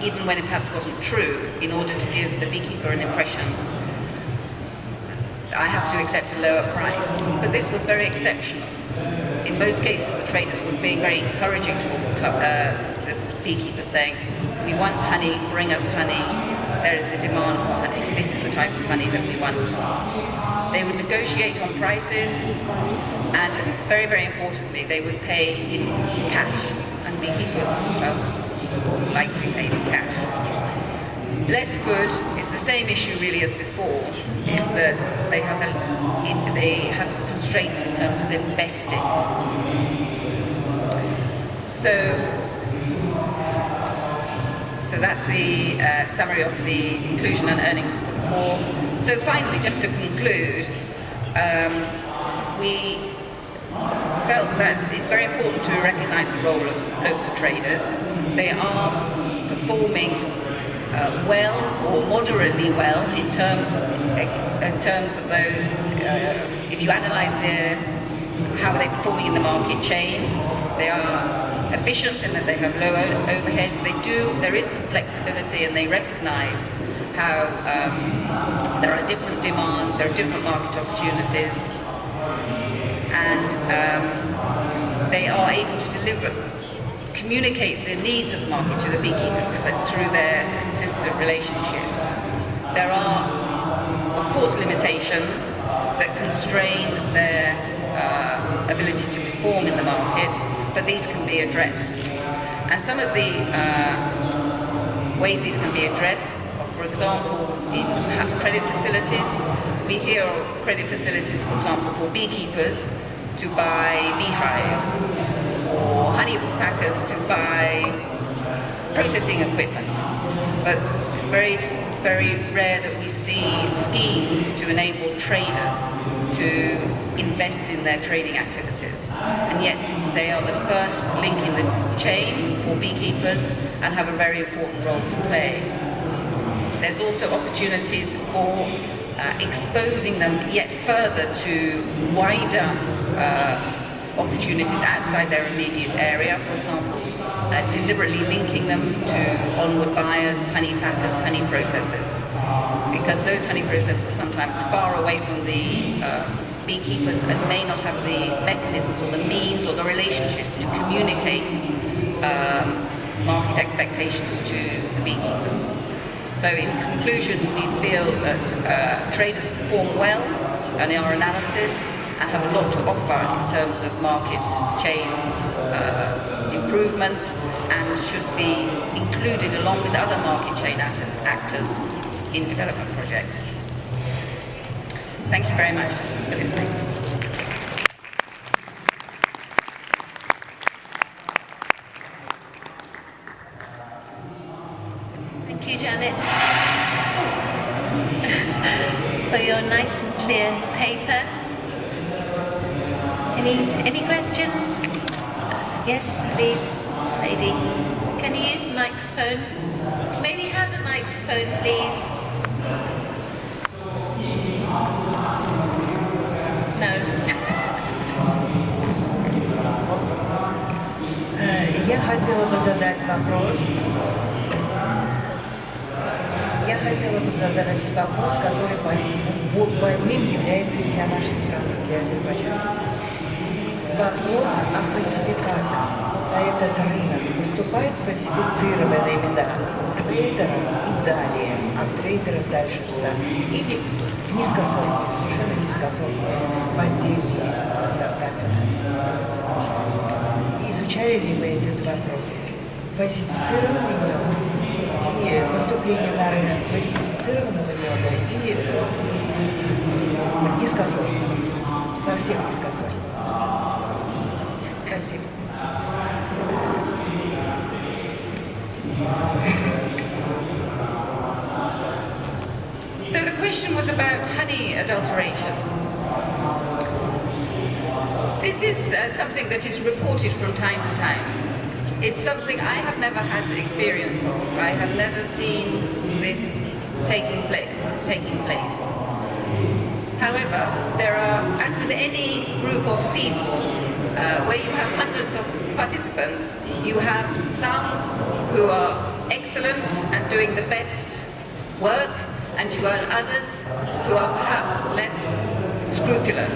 even when it perhaps wasn't true, in order to give the beekeeper an impression, I have to accept a lower price. But this was very exceptional. In most cases, the traders were being very encouraging towards the beekeepers, saying, we want honey, bring us honey, there is a demand for honey, this is the type of honey that we want. They would negotiate on prices, and very, very importantly, they would pay in cash, and beekeepers, well, of course, like to be paid in cash. Less good is the same issue really as before, is that they have constraints in terms of investing. So that's the summary of the inclusion and earnings for the poor. So finally, just to conclude, we felt that it's very important to recognise the role of local traders. They are performing well or moderately well in terms of if you analyse how they're performing in the market chain. They are efficient in that they have low overheads. There is some flexibility, and they recognise how there are different demands, there are different market opportunities, and they are able to communicate the needs of the market to the beekeepers through their consistent relationships. There are, of course, limitations that constrain their ability to perform in the market, but these can be addressed. And some of the ways these can be addressed are, for example, in perhaps credit facilities. We hear of credit facilities, for example, for beekeepers to buy beehives, or honey packers to buy processing equipment. But it's very, very rare that we see schemes to enable traders to invest in their trading activities. And yet they are the first link in the chain for beekeepers and have a very important role to play. There's also opportunities for exposing them yet further to wider opportunities outside their immediate area, for example, deliberately linking them to onward buyers, honey packers, honey processors, because those honey processors are sometimes far away from the beekeepers and may not have the mechanisms or the means or the relationships to communicate market expectations to the beekeepers. So in conclusion, we feel that traders perform well in our analysis and have a lot to offer in terms of market chain improvement, and should be included along with other market chain actors in development projects. Thank you very much for listening. Thank you, Janet, for your nice and clear paper. Any questions? Yes, please, this lady. Can you use the microphone? May we have a microphone, please? No. Я хотела бы задать вопрос. Который больным является и для нашей страны, для Азербайджана. Вопрос о фальсификатах. На этот рынок поступают фальсифицированные имена трейдерам и далее, от трейдеров дальше туда. Или низкосортные, совершенно низкосортные поддельные сортами. Изучали ли вы этот вопрос? Фальсифицированный мед и поступление на рынок фальсифицированного меда и низкосортного, совсем низкосортного. Спасибо. So the question was about honey adulteration. This is something that is reported from time to time. it's something I have never had experience of. I have never seen this taking place. However, there are, as with any group of people, where you have hundreds of participants, you have some who are excellent and doing the best work, and you have others who are perhaps less scrupulous.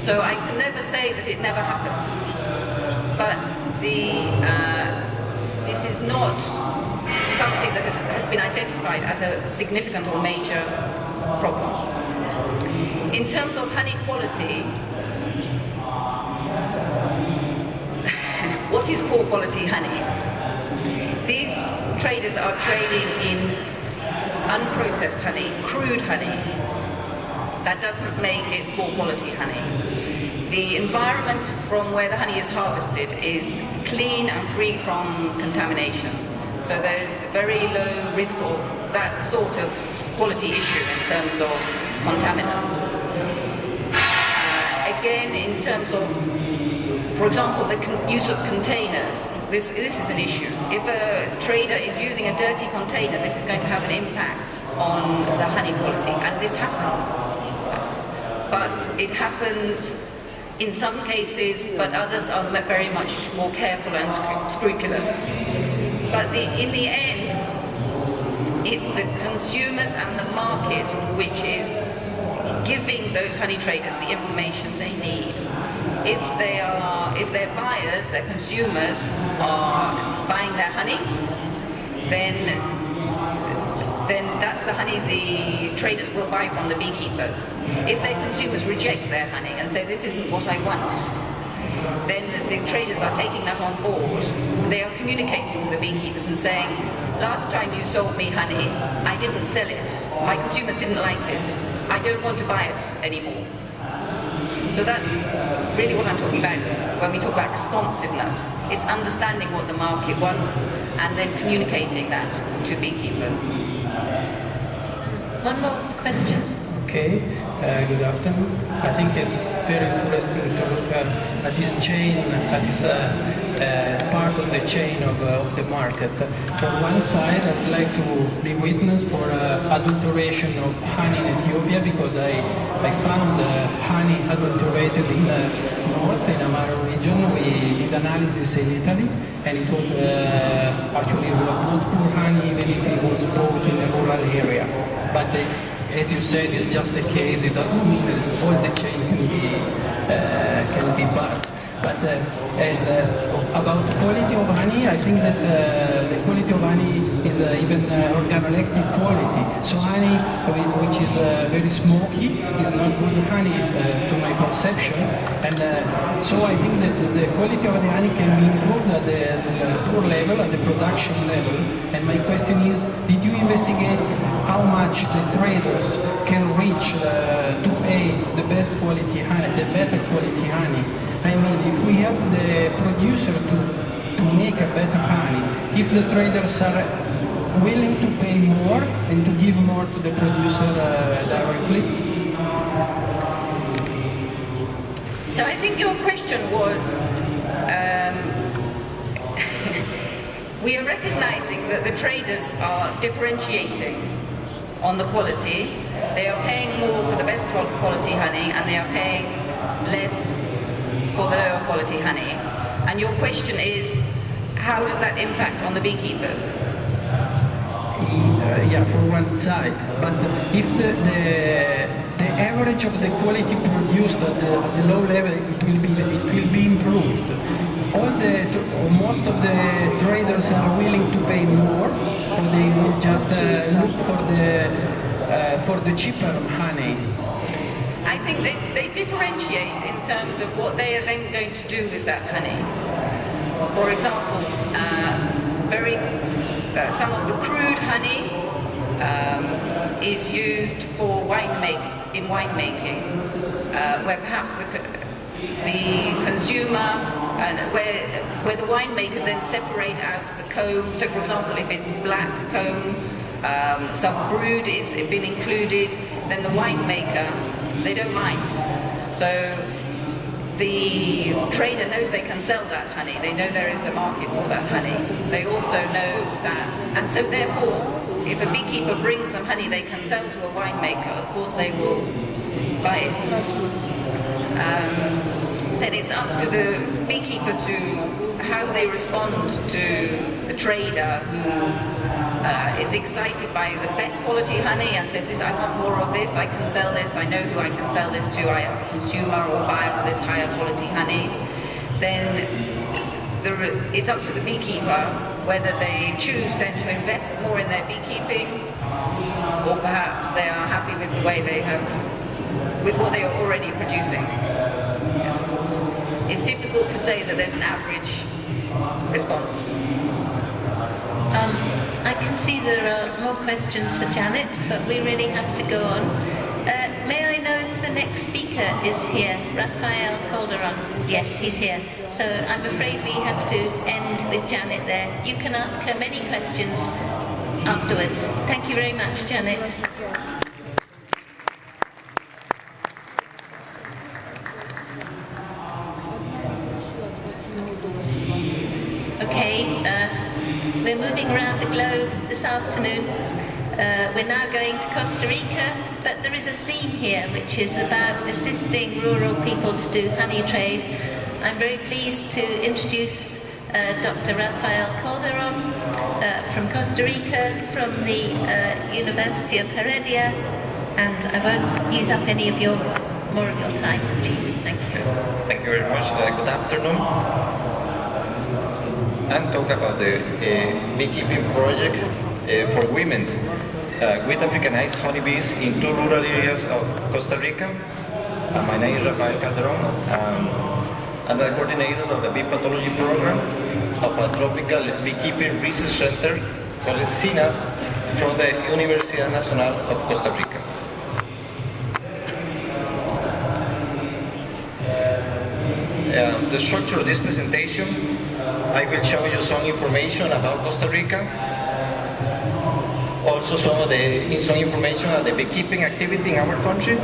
So I can never say that it never happens. But this is not something that has been identified as a significant or major problem. In terms of honey quality, what is poor quality honey? These traders are trading in unprocessed honey, crude honey. That doesn't make it poor quality honey. The environment from where the honey is harvested is clean and free from contamination. So there's very low risk of that sort of quality issue in terms of contaminants. Again, in terms of, for example, the use of containers, this is an issue. If a trader is using a dirty container, this is going to have an impact on the honey quality, and this happens. But it happens in some cases, but others are very much more careful and scrupulous. But in the end, it's the consumers and the market which is giving those honey traders the information they need. If their buyers, their consumers are buying their honey, then that's the honey the traders will buy from the beekeepers. If their consumers reject their honey and say, this isn't what I want, then the traders are taking that on board. They are communicating to the beekeepers and saying, last time you sold me honey, I didn't sell it. My consumers didn't like it. I don't want to buy it anymore. So that's really what I'm talking about when we talk about responsiveness. It's understanding what the market wants and then communicating that to beekeepers. One more question. Okay, good afternoon. I think it's very interesting to look at this chain, at this part of the chain of the market. From one side, I'd like to be witness for adulteration of honey in Ethiopia, because I found honey adulterated in the north, in a Meral region. We did analysis in Italy, and it was actually it was not poor honey, even if it was bought in a rural area. But as you said, it's just the case. It doesn't mean that all the chain can be bad. But about quality of honey, I think that the quality of honey is even organoleptic quality. So honey, which is very smoky, is not good honey to my perception. And so I think that the quality of the honey can be improved at the poor level, at the production level. And my question is, did you investigate how much the traders can reach to pay the best quality honey, the better quality honey? I mean, if we help the producer to make a better honey, if the traders are willing to pay more and to give more to the producer directly? So I think your question was, we are recognizing that the traders are differentiating on the quality. They are paying more for the best quality honey, and they are paying less for the lower quality honey. And your question is, how does that impact on the beekeepers? Yeah, for one side. But if the average of the quality produced at the low level, it will be improved. Most of the traders are willing to pay more, or they will just look for the cheaper honey. I think they differentiate in terms of what they are then going to do with that honey. For example, some of the crude honey is used for winemaking, where perhaps the consumer, where the winemakers then separate out the comb. So, for example, if it's black comb, some brood is been included, then the winemaker, they don't mind. So the trader knows they can sell that honey. They know there is a market for that honey. They also know that, and so therefore, if a beekeeper brings them honey they can sell to a winemaker, of course they will buy it. Then it's up to the beekeeper to how they respond to the trader who is excited by the best quality honey and says, "This, I want more of this, I can sell this, I know who I can sell this to, I have a consumer or buyer for this higher quality honey." Then it's up to the beekeeper whether they choose then to invest more in their beekeeping, or perhaps they are happy with the way they have, with what they are already producing. It's difficult to say that there's an average response. I can see there are more questions for Janet, but we really have to go on. May I know if the next speaker is here? Rafael Calderon. Yes, he's here. So I'm afraid we have to end with Janet there. You can ask her many questions afterwards. Thank you very much, Janet. Okay, we're moving around the globe this afternoon. We're now going to Costa Rica, but there is a theme here which is about assisting rural people to do honey trade. I'm very pleased to introduce Dr. Rafael Calderon from Costa Rica, from the University of Heredia, and I won't use up any of more of your time, please. Thank you. Thank you very much. Good afternoon. I'm talking about the beekeeping project for women with Africanized honeybees in 2 rural areas of Costa Rica. My name is Rafael Calderon. I'm the coordinator of the bee pathology program of a tropical beekeeping research center called SINA from the Universidad Nacional of Costa Rica. The structure of this presentation, I will show you some information about Costa Rica, also some information on the beekeeping activity in our country,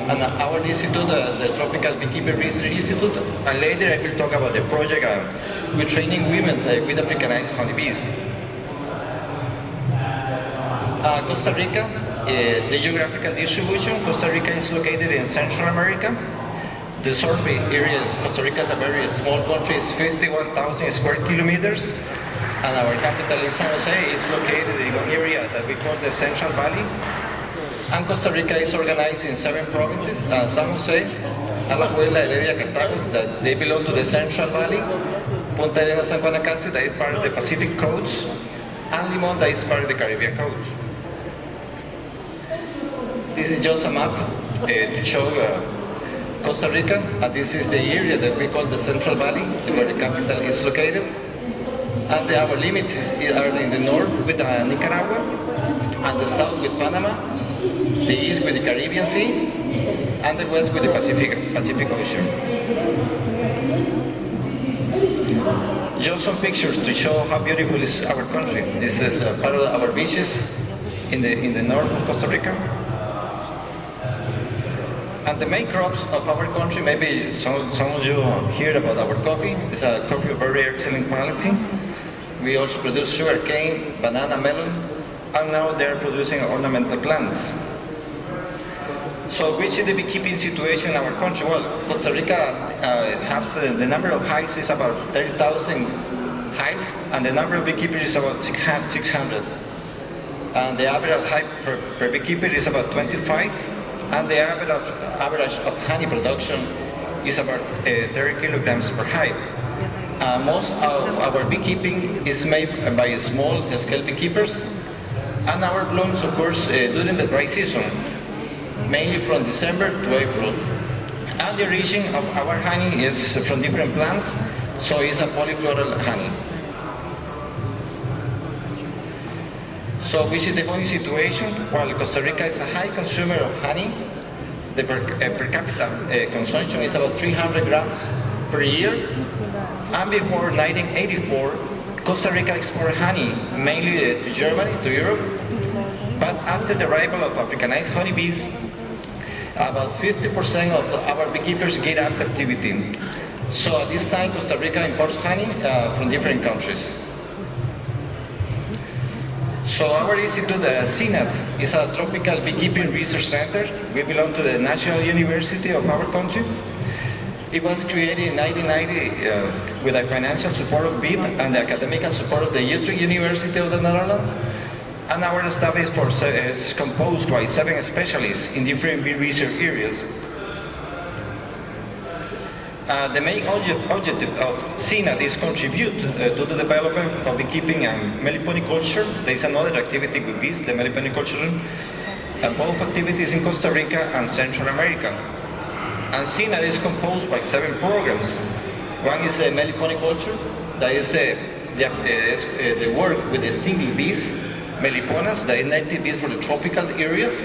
and our institute, the Tropical Beekeeping Research Institute, and later I will talk about the project with training women with Africanized honeybees. Costa Rica, the geographical distribution, Costa Rica is located in Central America. The survey area of Costa Rica is a very small country, it's 51,000 square kilometers, and our capital is San Jose, is located in an area that we call the Central Valley. And Costa Rica is organized in 7 provinces, San Jose, Alajuela, Heredia, Cartago, that they belong to the Central Valley, Punta Arenas, San Juan-Acasi, that is part of the Pacific coast, and Limon, that is part of the Caribbean coast. This is just a map to show Costa Rica, and this is the area that we call the Central Valley, where the capital is located. And our limits are in the north with Nicaragua, and the south with Panama, the east with the Caribbean Sea, and the west with the Pacific Ocean. Just some pictures to show how beautiful is our country. This is part of our beaches in the north of Costa Rica. And the main crops of our country, maybe some of you heard about our coffee. It's a coffee of very excellent quality. We also produce sugar cane, banana, melon, and now they're producing ornamental plants. So which is the beekeeping situation in our country? Well, Costa Rica has the number of hives is about 30,000 hives, and the number of beekeepers is about 600. And the average hive per beekeeper is about 25. And the average of honey production is about 30 kilograms per hive. Most of our beekeeping is made by small-scale beekeepers, and our blooms occurs during the dry season, mainly from December to April. And the origin of our honey is from different plants, so it's a polyfloral honey. So we see the honey situation. While Costa Rica is a high consumer of honey, the per capita consumption is about 300 grams per year. And before 1984, Costa Rica exported honey mainly to Germany, to Europe. But after the arrival of Africanized honeybees, About 50% of our beekeepers get up activity. So at this time, Costa Rica imports honey from different countries. So our institute, CINAT, is a tropical beekeeping research center. We belong to the National University of our country. It was created in 1990 with the financial support of BIT and the academic support of the Utrecht University of the Netherlands. And our staff is composed by 7 specialists in different bee research areas. The main objective of CINAT is contribute to the development of beekeeping and meliponiculture. There is another activity with bees, the meliponiculture, and both activities in Costa Rica and Central America. And CINAT is composed by 7 programs. One is meliponiculture, that is the work with the stinging bees, meliponas, that is native bees for the tropical areas.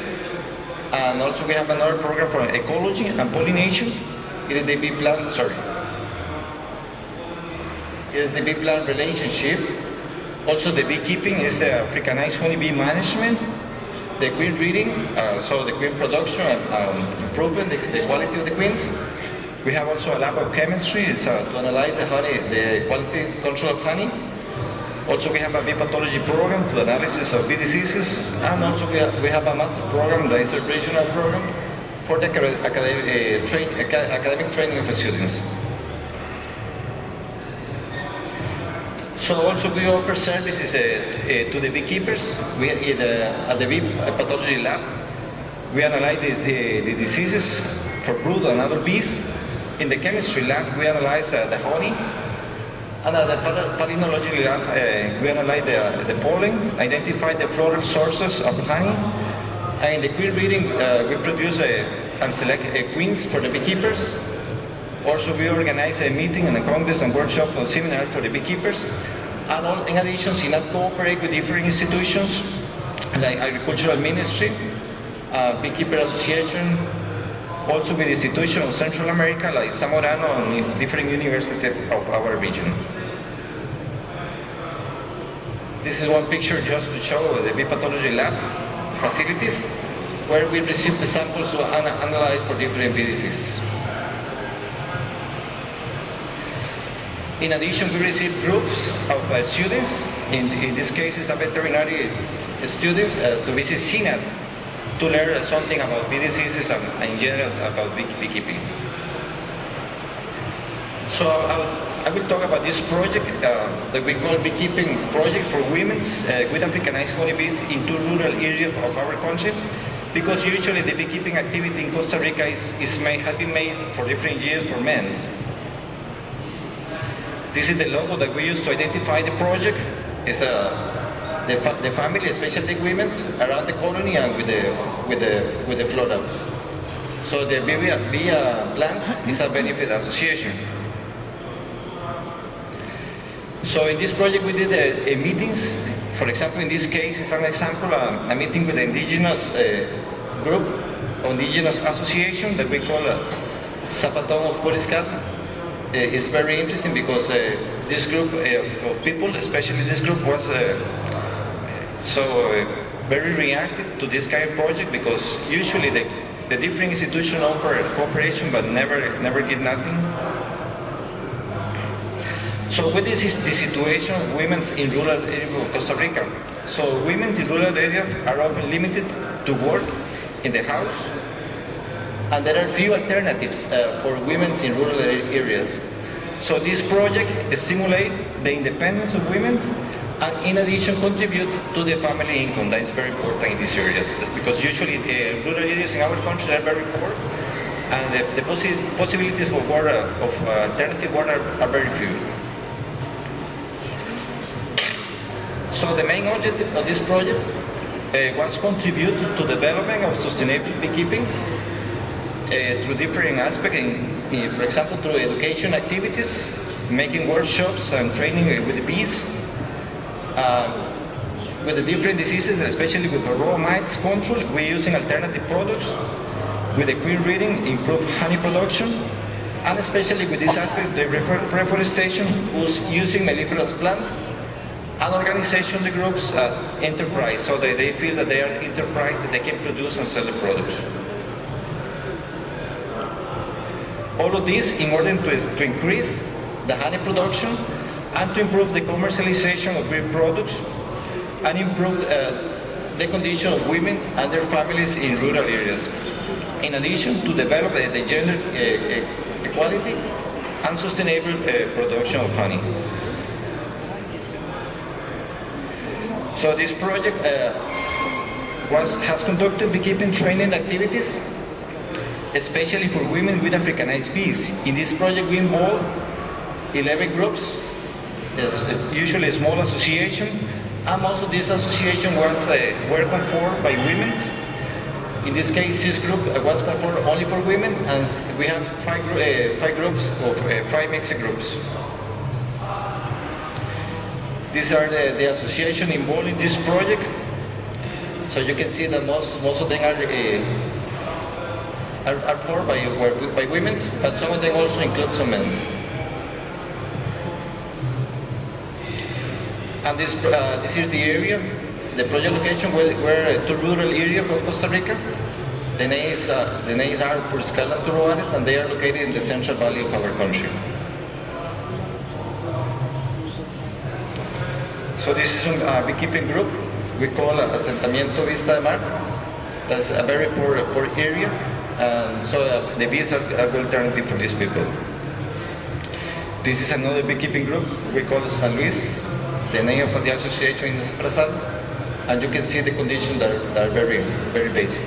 And also we have another program for ecology and pollination. It is the bee plant, It is the bee plant relationship. Also the beekeeping is the Africanized honeybee management, the queen breeding, so the queen production and improving the quality of the queens. We have also a lab of chemistry, it's to analyze the honey, the quality control of honey. Also we have a bee pathology program to analysis of bee diseases, and also we have a master program that is a regional program for the academic training of students. So also we offer services to the beekeepers. We at the bee pathology lab, we analyze the diseases for brood and other bees. In the chemistry lab, we analyze the honey. And at the palynology lab, we analyze the pollen, identify the floral sources of honey. And in the queen breeding, we produce and select queens for the beekeepers. Also, we organize a meeting and a congress and workshop and seminar for the beekeepers. And in addition, CINAT cooperate with different institutions like Agricultural Ministry, Beekeeper Association, also with institutions of Central America like Zamorano and different universities of our region. This is one picture just to show the bee pathology lab facilities where we receive the samples to analyze for different bee diseases. In addition, we receive groups of students, in this case it's a veterinary students, to visit CINAT to learn something about bee diseases and in general about beekeeping. So I will talk about this project that we call Beekeeping Project for Women's with Africanized honeybees in 2 rural areas of our country, because usually the beekeeping activity in Costa Rica has been made for different years for men. This is the logo that we use to identify the project. It's the family, especially the women, around the colony and with the flora. So the bee plants is a benefit association. So in this project we did meetings. For example, in this case is an example, a meeting with the indigenous group, indigenous association that we call Zapatón of Puriscal. It's very interesting because this group of people, especially this group, was very reactive to this kind of project, because usually the different institutions offer cooperation but never get nothing. So what is the situation of women in rural areas of Costa Rica? So women in rural areas are often limited to work in the house, and there are few alternatives for women in rural areas. So this project stimulates the independence of women, and in addition contribute to the family income. That is very important in these areas, because usually rural areas in our country are very poor, and the possibilities of work, of alternative work are very few. So the main objective of this project was contribute to development of sustainable beekeeping through different aspects, for example, through education activities, making workshops and training with the bees, with the different diseases, especially with varroa mites control. We're using alternative products, with the queen breeding, improved honey production, and especially with this aspect, the reforestation, who's using melliferous plants, and organization the groups as enterprise, so that they feel that they are enterprise, that they can produce and sell the products. All of this in order to increase the honey production and to improve the commercialization of bee products and improve the condition of women and their families in rural areas. In addition to develop the gender equality and sustainable production of honey. So this project has conducted beekeeping training activities, especially for women with Africanized bees. In this project we involve 11 groups, usually a small association, and most of this association were conformed by women. In this case, this group was conformed only for women, and we have five groups of 5 mixed groups. These are the association involved in this project. So you can see that most of them are formed by women, but some of them also include some men. And this is the area, the project location were two rural areas of Costa Rica. The names are Puriscal and Turuares, and they are located in the central valley of our country. So this is a beekeeping group we call Asentamiento Vista de Mar. That's a very poor area, and so the bees are a good alternative for these people. This is another beekeeping group we call San Luis. The name of the association is Prasad, and you can see the conditions that are very, very basic.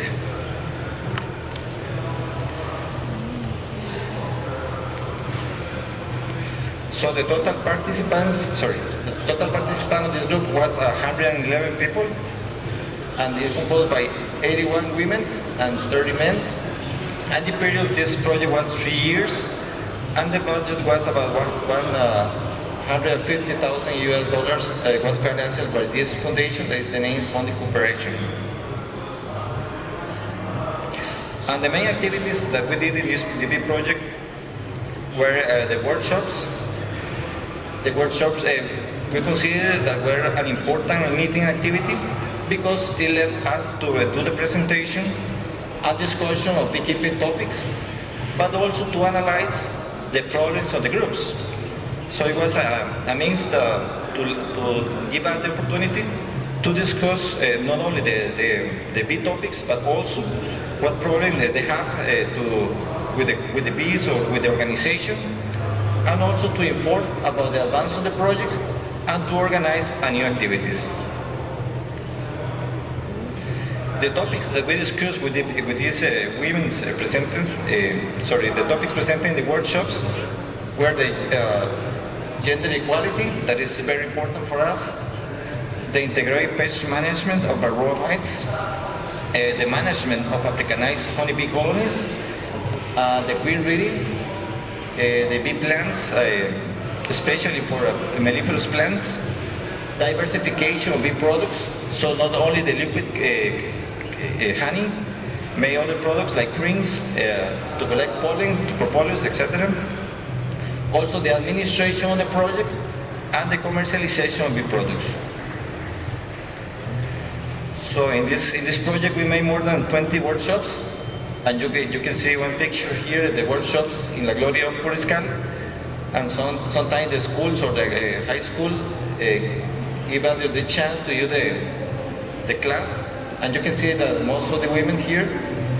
So the total participants of this group was 111 people, and it is composed by 81 women and 30 men. And the period of this project was 3 years, and the budget was about $150,000 US. It was financed by this foundation, that is the name Funding Cooperation. And the main activities that we did in this DB project were the workshops. The workshops we consider that were an important meeting activity because it led us to do the presentation and discussion of beekeeping topics, but also to analyze the problems of the groups. So it was a means to give us the opportunity to discuss not only the bee topics, but also what problems they have with the bees or with the organization, and also to inform about the advance of the project and to organize new activities. The topics that we discussed with these women's representatives, the topics presented in the workshops were the gender equality, that is very important for us, the integrated pest management of varroa mites, the management of Africanized honeybee colonies, the queen reading, the bee plants, especially for melliferous plants, diversification of bee products, so not only the liquid honey, many other products like rings to collect pollen, propolis, etc. Also the administration of the project and the commercialization of bee products. So in this project we made more than 20 workshops, and you can see one picture here, the workshops in La Gloria of Puriscal, and sometimes the schools or the high school give us the chance to use the class, and you can see that most of the women here,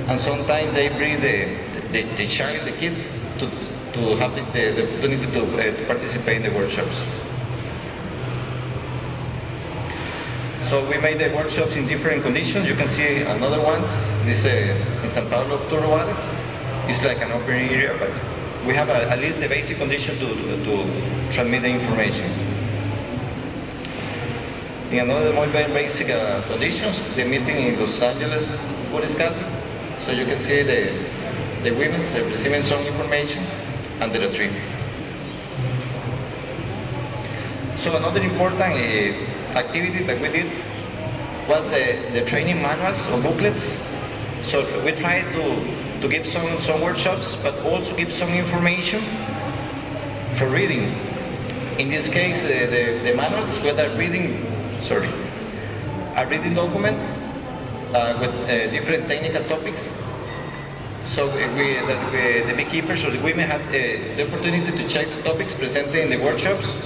and sometimes they bring the child, the kids, to have the opportunity to participate in the workshops. So we made the workshops in different conditions. You can see another ones. This in San Pablo of Turuares. It's like an open area, but we have at least the basic condition to transmit the information. In another more very basic conditions, the meeting in Los Angeles, Puriscal. So you can see the women receiving some information and the retreat. So another important activity that we did was the training manuals or booklets. So we tried to give some workshops, but also give some information for reading. In this case, the manuals were a reading document with different technical topics. So the beekeepers or the women had the opportunity to check the topics presented in the workshops.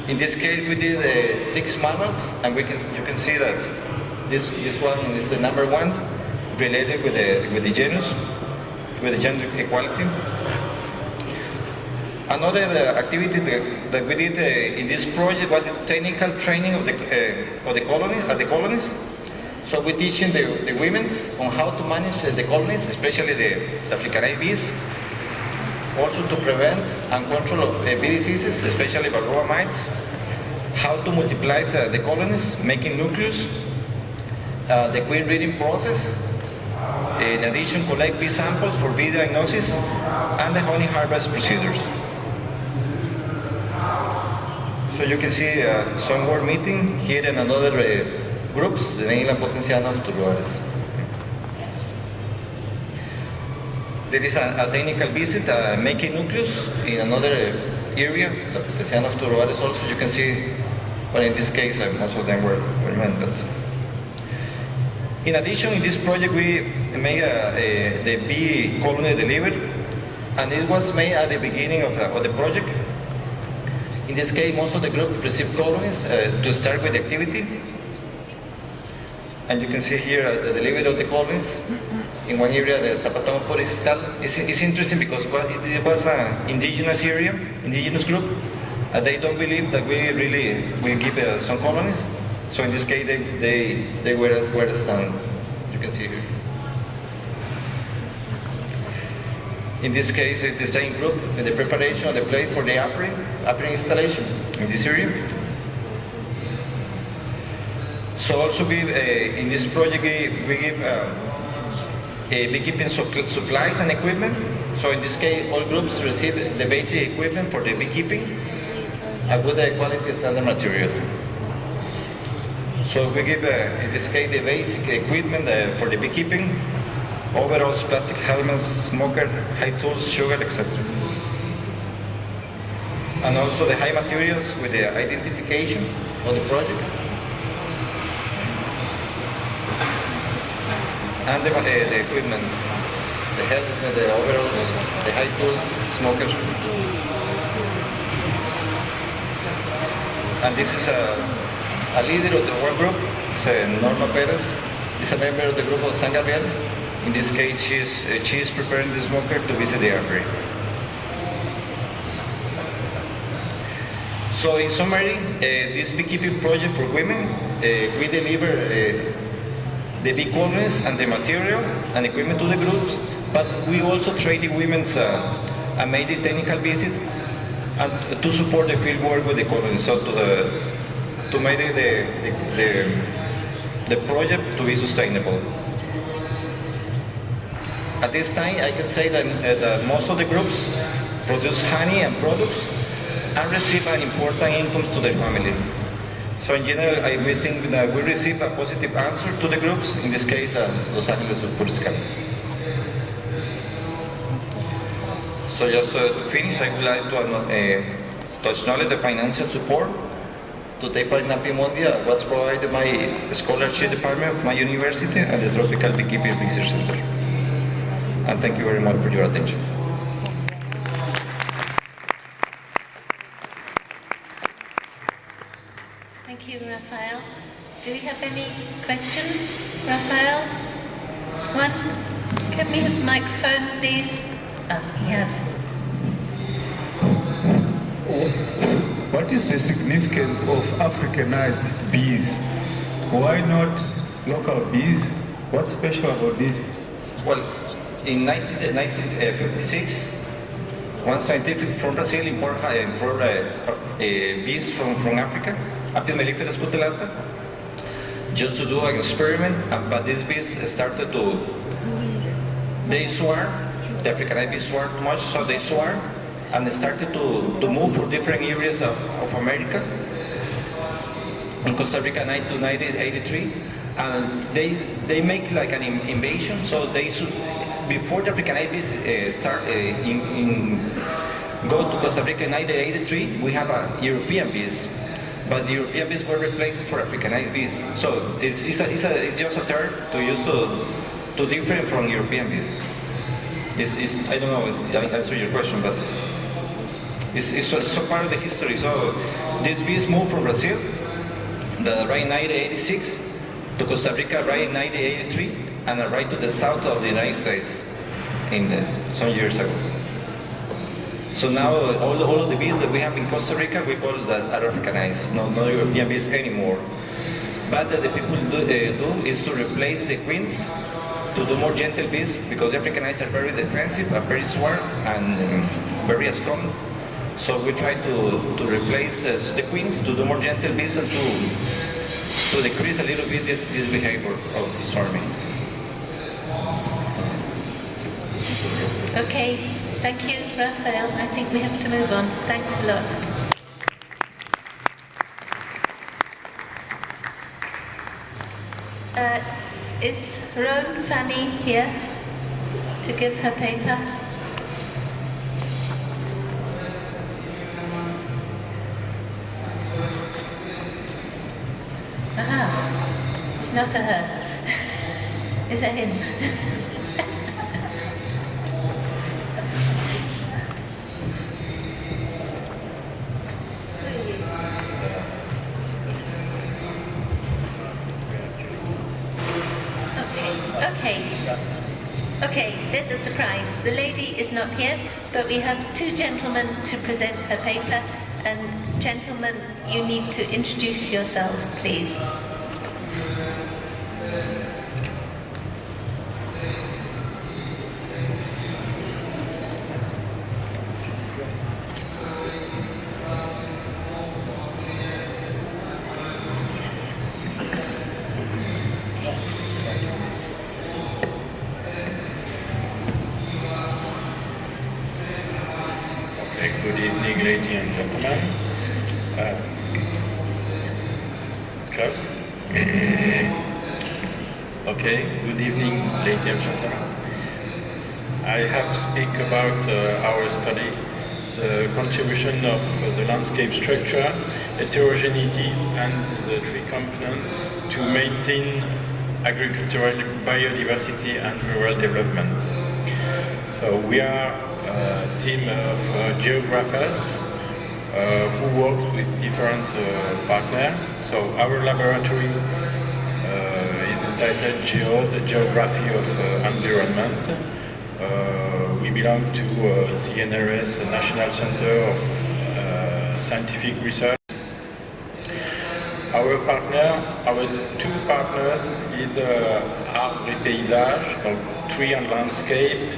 In this case, we did 6 manuals, and you can see that this one is the number 1 related with the genus, with the gender equality. Another activity that we did in this project was the technical training of the colonies. So we're teaching the women on how to manage the colonies, especially the Africanized bees, also to prevent and control bee diseases, especially varroa mites, how to multiply the colonies, making nucleus, the queen breeding process, in addition collect bee samples for bee diagnosis, and the honey harvest procedures. So you can see some more meeting here in another groups, the isla potenciana of Lowore. There is a technical visit, making nucleus in another area, the potenciana of Lowore also. You can see, but in this case, most of them were mentioned. In addition, in this project, we made the bee colony delivered, and it was made at the beginning of the project. In this case, most of the group received colonies to start with the activity. And you can see here the delivery of the colonies. In one area, the Zapatón Forestal. It's interesting because it was an indigenous area, indigenous group. They don't believe that we really will give some colonies. So in this case, they were the stand. You can see here. In this case, it's the same group in the preparation of the place for the apiary installation in this area. So also in this project we give beekeeping supplies and equipment. So in this case, all groups receive the basic equipment for the beekeeping with quality standard material. So we give, in this case, the basic equipment for the beekeeping, overalls, plastic helmets, smoker, high tools, sugar, etc. And also the high materials with the identification of the project. And the equipment, the helmets, the overalls, the high tools, smokers. And this is a leader of the work group, it's Norma Perez. Is a member of the group of San Gabriel. In this case, she is preparing the smoker to visit the apiary. So in summary, this beekeeping project for women, we deliver the bee colonies and the material and equipment to the groups, but we also train the women and made the technical visit and to support the field work with the colonies, so to make the project to be sustainable. At this time, I can say that most of the groups produce honey and products and receive an important income to their family. So in general, we think that we receive a positive answer to the groups, in this case, Los Angeles of Puriscal. So just to finish, I would like to acknowledge the financial support to take part in APIMONDIA was provided by the scholarship department of my university and the Tropical Beekeeping Research Center. And thank you very much for your attention. Thank you, Raphael. Do we have any questions? Raphael? One? Can we have a microphone, please? Yes. What is the significance of Africanized bees? Why not local bees? What's special about this? Well, in 1956, one scientific from Brazil imported bees from Africa, Apis mellifera scutellata, just to do an experiment. But these bees started they swarm, the Africanized bees swarm much, so they swarm, and they started to move for different areas of America. In Costa Rica, 1983, and they make like an invasion. So before the Africanized bees go to Costa Rica in 1983, we have European bees, but the European bees were replaced for Africanized bees. So it's just a term to use to too different from European bees. I don't know if I answer your question, but it's so part of the history. So these bees moved from Brazil, right in 1986, to Costa Rica right in 1983, and right to the south of the United States some years ago. So now all of the bees that we have in Costa Rica, we call that are Africanized, no European bees anymore. But the people do is to replace the queens to do more gentle bees, because Africanized are very defensive, are very swarm, and very abscond. So we try to replace the queens to do more gentle bees and to decrease a little bit this behavior of swarming. Okay, thank you, Raphael. I think we have to move on. Thanks a lot. Is Roan Fanny here to give her paper? Aha, it's not a her. Is it him? Okay, there's a surprise. The lady is not here, but we have two gentlemen to present her paper. And gentlemen, you need to introduce yourselves, please. Good evening, ladies and gentlemen. It's close. Okay, good evening, ladies and gentlemen. I have to speak about our study, the contribution of the landscape structure, heterogeneity, and the three components to maintain agricultural biodiversity and rural development. So we are a team of geographers who work with different partners. So our laboratory is entitled the Geography of Environment. We belong to the NRS, the National Center of Scientific Research. Our two partners is Arbre et Paysage, or Tree and Landscape.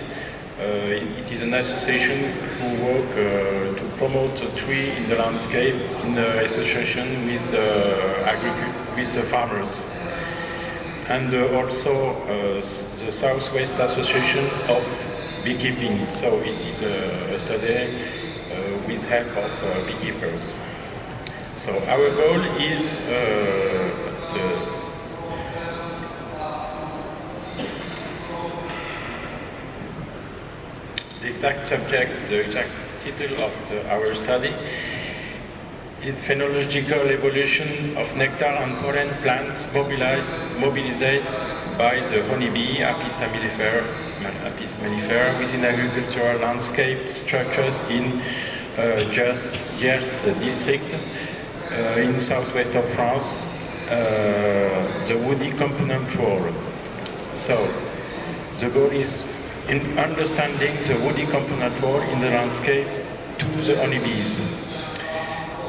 It is an association who work to promote a tree in the landscape in association with the farmers. And also the Southwest Association of Beekeeping. So it is a study with help of beekeepers. So our goal is the exact subject, the exact title of our study is Phenological Evolution of Nectar and Pollen Plants mobilized by the honeybee, Apis mellifera, within agricultural landscape structures in Gers district in southwest of France, the woody component role. So the goal is in understanding the woody component role in the landscape to the honeybees.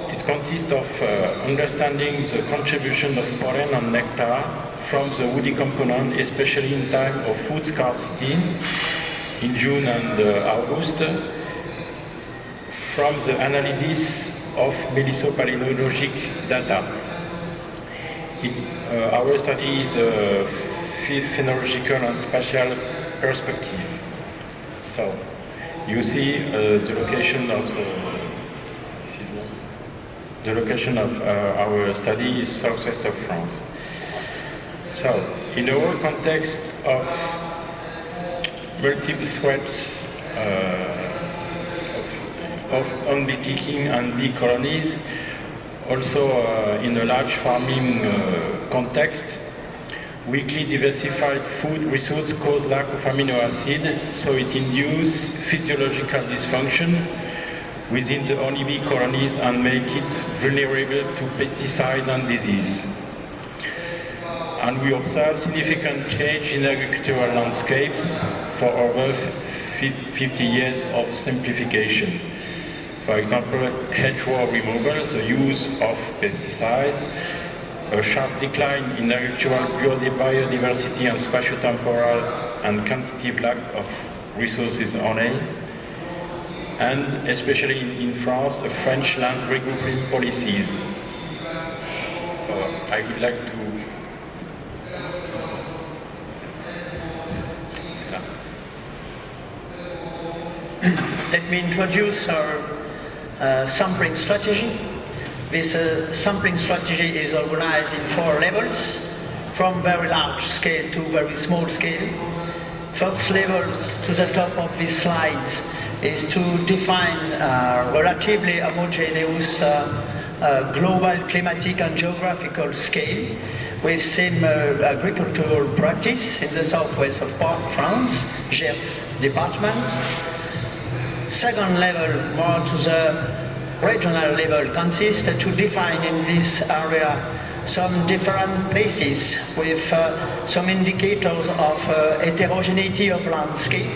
It consists of understanding the contribution of pollen and nectar from the woody component, especially in time of food scarcity, in June and August, from the analysis of melisopalinologic data. Our study is a phenological and spatial perspective. So, you see the location of our study is southwest of France. So, in our context of multiple threats on beekeeping and bee colonies, also in a large farming context, weakly diversified food resource cause lack of amino acid, so it induces physiological dysfunction within the honeybee colonies and make it vulnerable to pesticide and disease. And we observe significant change in agricultural landscapes for over 50 years of simplification. For example, hedgerow removal, the use of pesticide, a sharp decline in agricultural biodiversity and spatio-temporal and quantitative lack of resources on aid, and especially in France, a French land regrouping policies. So I would like to let me introduce our sampling strategy. This sampling strategy is organized in 4 levels, from very large scale to very small scale. First levels to the top of these slides is to define relatively homogeneous global climatic and geographical scale with same agricultural practice in the southwest of France, Gers department. Second level, more to the regional level, consists to define in this area some different places with some indicators of heterogeneity of landscape.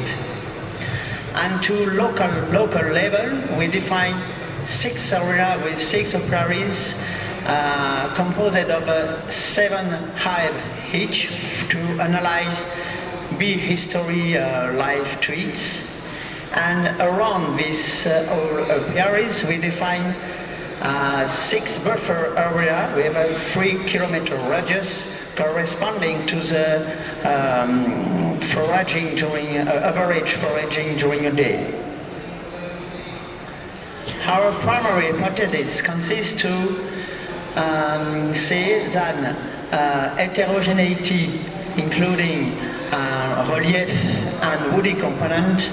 And to local level, we define 6 areas with 6 prairies composed of 7 hives each to analyze bee history, life traits. And around these prairies, we define 6 buffer area with a 3-kilometer radius corresponding to the foraging during average foraging during a day. Our primary hypothesis consists to say that heterogeneity, including relief and woody component,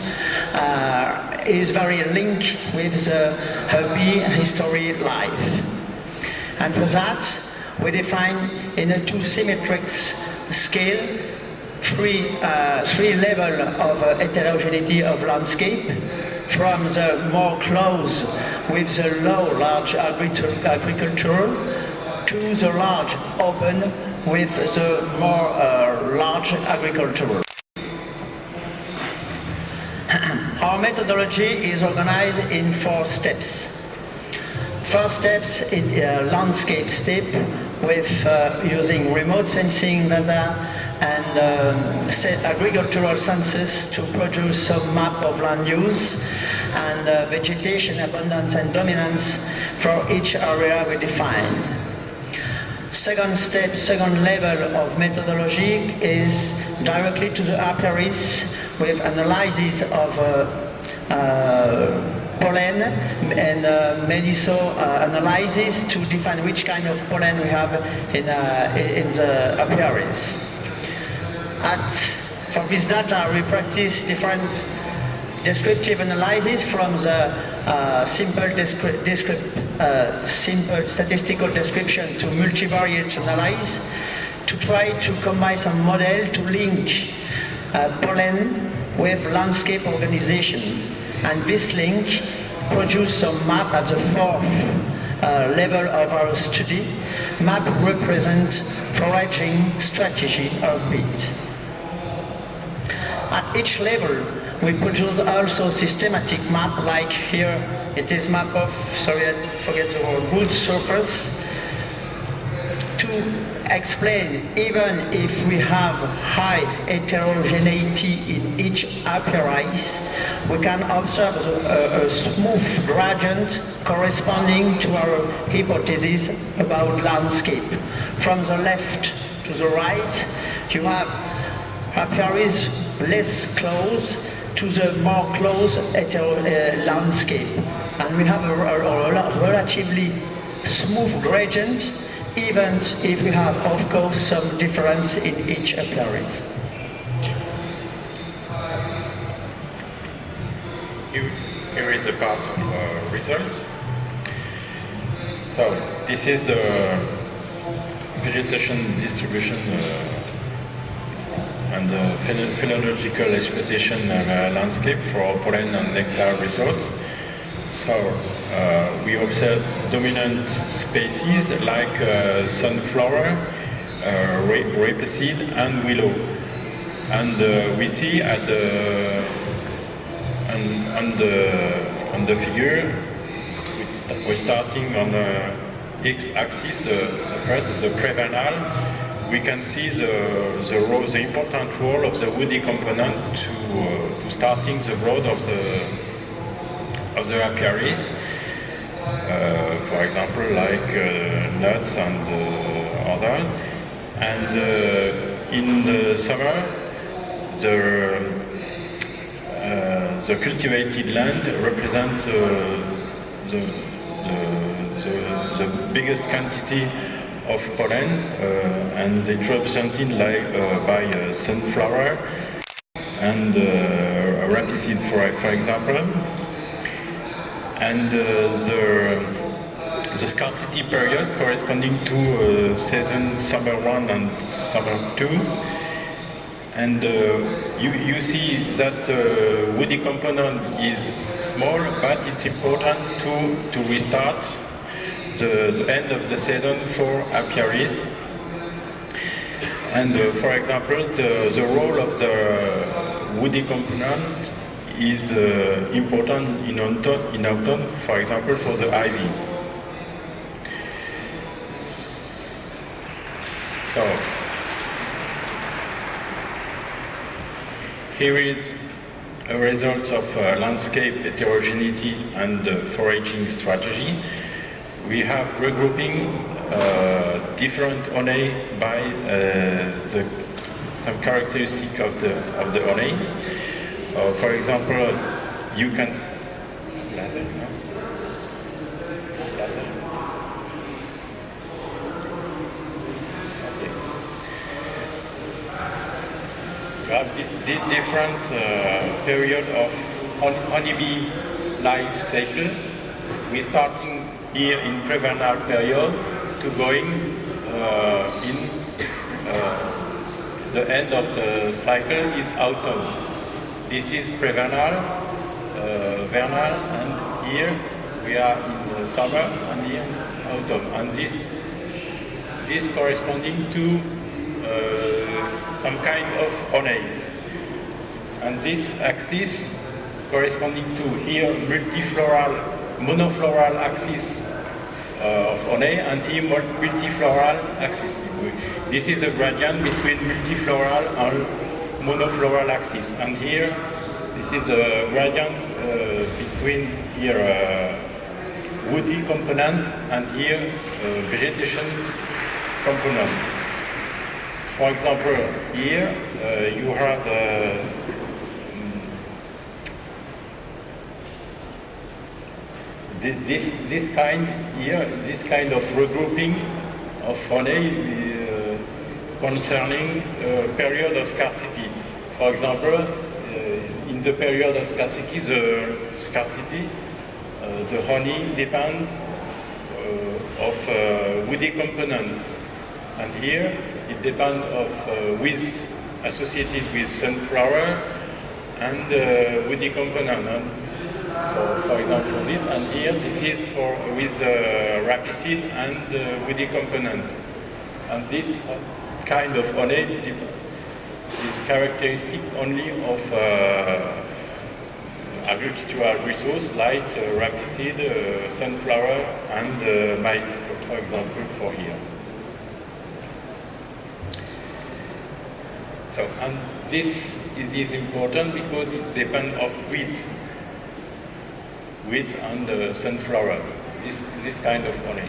is very linked with the bee history life. And for that, we define in a 2 symmetric scale 3 levels of heterogeneity of landscape, from the more close with the large agricultural to the large open with the more large agricultural. Our methodology is organized in 4 steps. First steps is a landscape step with using remote sensing data and agricultural census to produce some map of land use and vegetation abundance and dominance for each area we defined. Second step, second level of methodology is directly to the apiaries with analysis of pollen and melisol analysis to define which kind of pollen we have in the apiaries. For this data, we practice different descriptive analysis from the simple statistical description to multivariate analysis to try to combine some model to link pollen with landscape organization. And this link produce some map at the 4th level of our study. Map represents foraging strategy of bees. At each level, we produce also systematic map, like here it is map of, sorry I forget the word, wood surface, to explain even if we have high heterogeneity in each apiaries, we can observe a smooth gradient corresponding to our hypothesis about landscape. From the left to the right, you have apiaries less close to the more close landscape. And we have a relatively smooth gradient, even if we have, of course, some difference in each apiaries. Here is a part of results. So this is the vegetation distribution and phenological exploitation landscape for pollen and nectar resource. So we observed dominant species like sunflower, rapeseed, and willow. And we see at on the figure, we're starting on the x-axis. The first is the prevernal. We can see the important role of the woody component to starting the growth of the apiaries. For example, like nuts and other. And in the summer, the cultivated land represents the biggest quantity of pollen, and it's represented by sunflower and rapeseed, for example. And the scarcity period corresponding to season summer 1 and summer 2. And you see that the woody component is small, but it's important to restart the end of the season for apiaries. And for example, the role of the woody component is important in autumn, for example, for the ivy. So here is a result of landscape heterogeneity and foraging strategy. We have regrouping different honey by some characteristic of the honey. For example, you can you have different period of honeybee life cycle. We're starting here in prevernal period to going in the end of the cycle is autumn. This is prevernal, vernal, and here we are in the summer and here autumn. And this corresponding to some kind of honey. And this axis corresponding to here monofloral axis of honey, and here multifloral axis. This is a gradient between multifloral and monofloral axis. And here, this is a gradient between here woody component and here vegetation component. For example, here you have this kind of regrouping of honey concerning period of scarcity. For example, in the period of scarcity, the honey depends of woody component, and here it depends of associated with sunflower and woody component. And for example, this, and here this is with rapeseed and woody component. And this kind of honey is characteristic only of agricultural resource like rapeseed, sunflower, and maize, for example, for here. So, and this is important because it depends of wheat and sunflower, this kind of honey.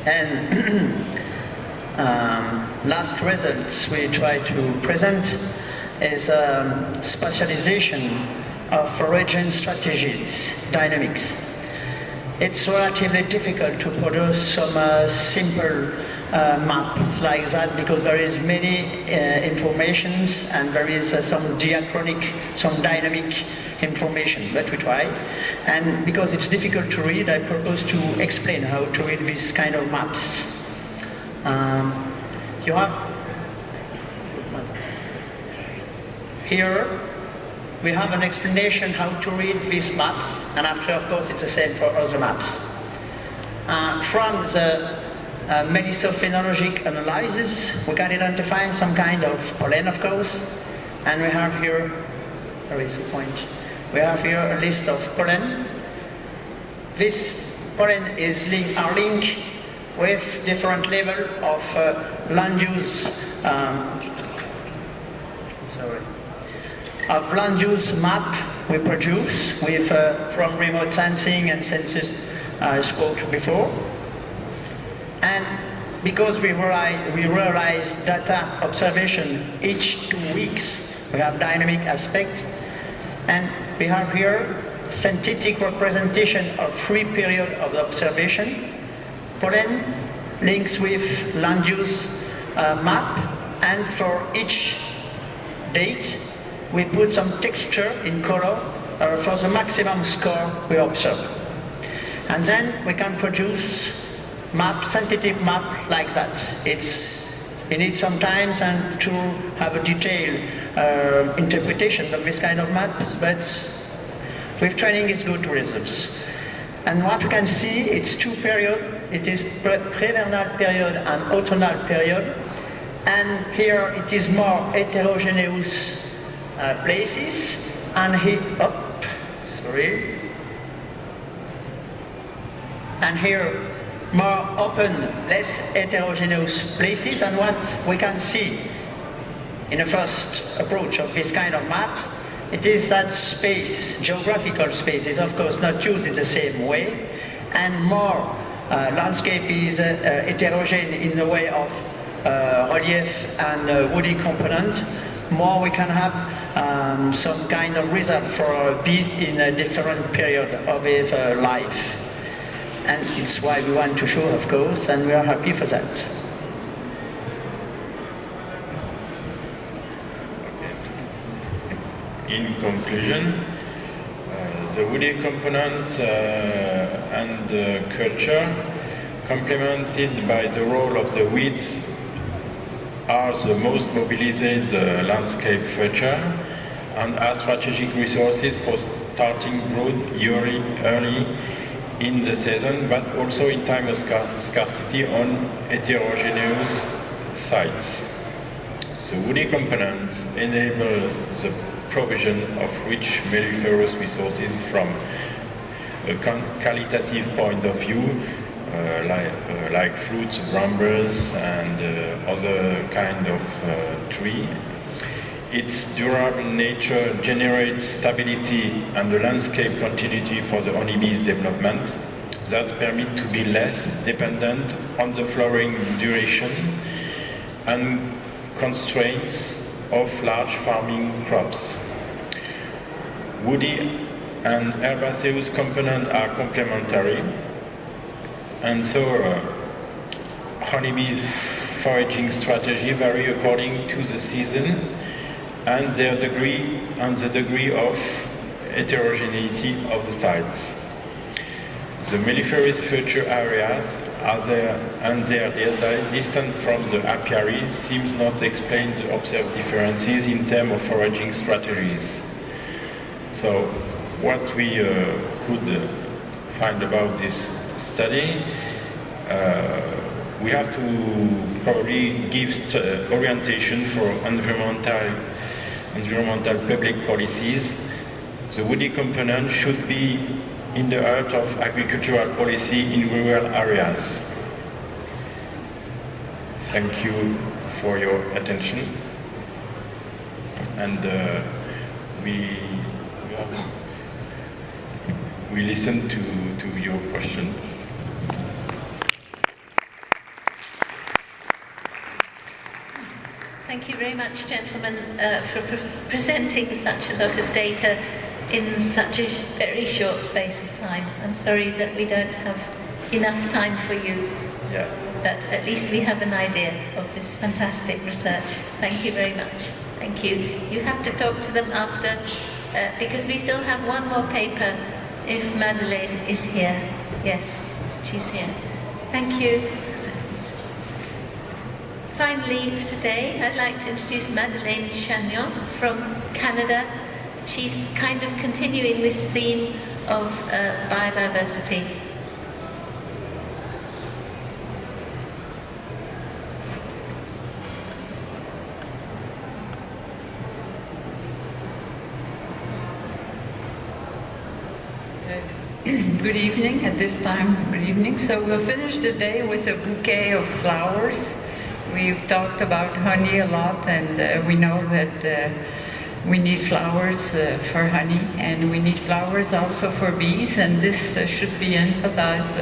And last results we try to present is specialization of foraging strategies, dynamics. It's relatively difficult to produce some simple maps like that, because there is many informations and there is some diachronic, some dynamic information, but we try. And because it's difficult to read, I propose to explain how to read this kind of maps. You have here, we have an explanation how to read these maps, and after, of course, it's the same for other maps. From the melissophenologic analysis, we can identify some kind of pollen, of course, and we have here, where is the point? We have here a list of pollen. This pollen is linked with different level of land use, of land use map we produce with from remote sensing and census I spoke before. And because we realize data observation each 2 weeks, we have dynamic aspect, and we have here synthetic representation of 3 periods of observation. Pollen links with land use map, and for each date we put some texture in color for the maximum score we observe. And then we can produce map, synthetic map like that. You need some time and to have a detailed interpretation of this kind of maps, but with training it's good results. And what you can see, it's 2 periods. It is pre-vernal period and autumnal period. And here it is more heterogeneous places, and and here more open, less heterogeneous places. And what we can see in the first approach of this kind of map, it is that space, geographical space, is of course not used in the same way, and more landscape is heterogeneous in the way of relief and woody component. More we can have some kind of result for a bee in a different period of its life. And it's why we want to show, of course, and we are happy for that. In conclusion, the woody component and culture, complemented by the role of the weeds, are the most mobilized landscape feature and are strategic resources for starting brood early in the season, but also in time of scarcity on heterogeneous sites. The woody components enable the provision of rich melliferous resources from a qualitative point of view, like fruits, brambles, and other kind of tree. Its durable nature generates stability and the landscape continuity for the honeybee's development, that permit to be less dependent on the flowering duration and constraints of large farming crops. Woody and herbaceous components are complementary, and so honeybees' foraging strategy vary according to the season and the degree of heterogeneity of the sites. The melliferous feature areas and their distance from the apiary seems not to explain the observed differences in terms of foraging strategies. So what we could find about this study, we have to probably give orientation for environmental public policies. The woody component should be in the heart of agricultural policy in rural areas. Thank you for your attention. And we listen to your questions. Thank you very much, gentlemen, for presenting such a lot of data in such a very short space of time. I'm sorry that we don't have enough time for you. Yeah. but at least we have an idea of this fantastic research. Thank you very much. Thank you. You have to talk to them after, because we still have one more paper if Madeleine is here. Yes, she's here. Thank you. Finally, for today, I'd like to introduce Madeleine Chagnon from Canada. She's kind of continuing this theme of biodiversity. Good evening at this time, good evening. So we'll finish the day with a bouquet of flowers. We've talked about honey a lot, and we know that we need flowers for honey, and we need flowers also for bees, and this should be emphasized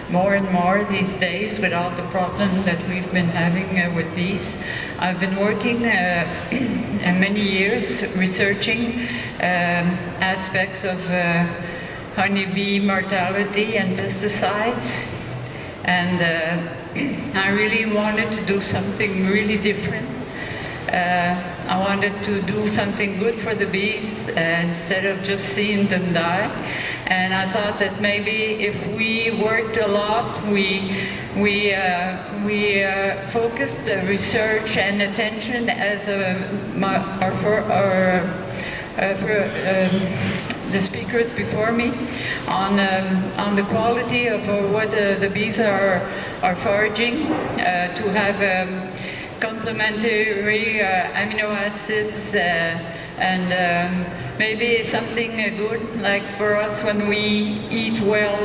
more and more these days with all the problems that we've been having with bees. I've been working many years researching aspects of honeybee mortality and pesticides, and I really wanted to do something really different. I wanted to do something good for the bees instead of just seeing them die. And I thought that maybe if we worked a lot, we focused the research and attention as the speakers before me on the quality of what the bees are foraging, to have complementary amino acids and maybe something good, like for us when we eat well,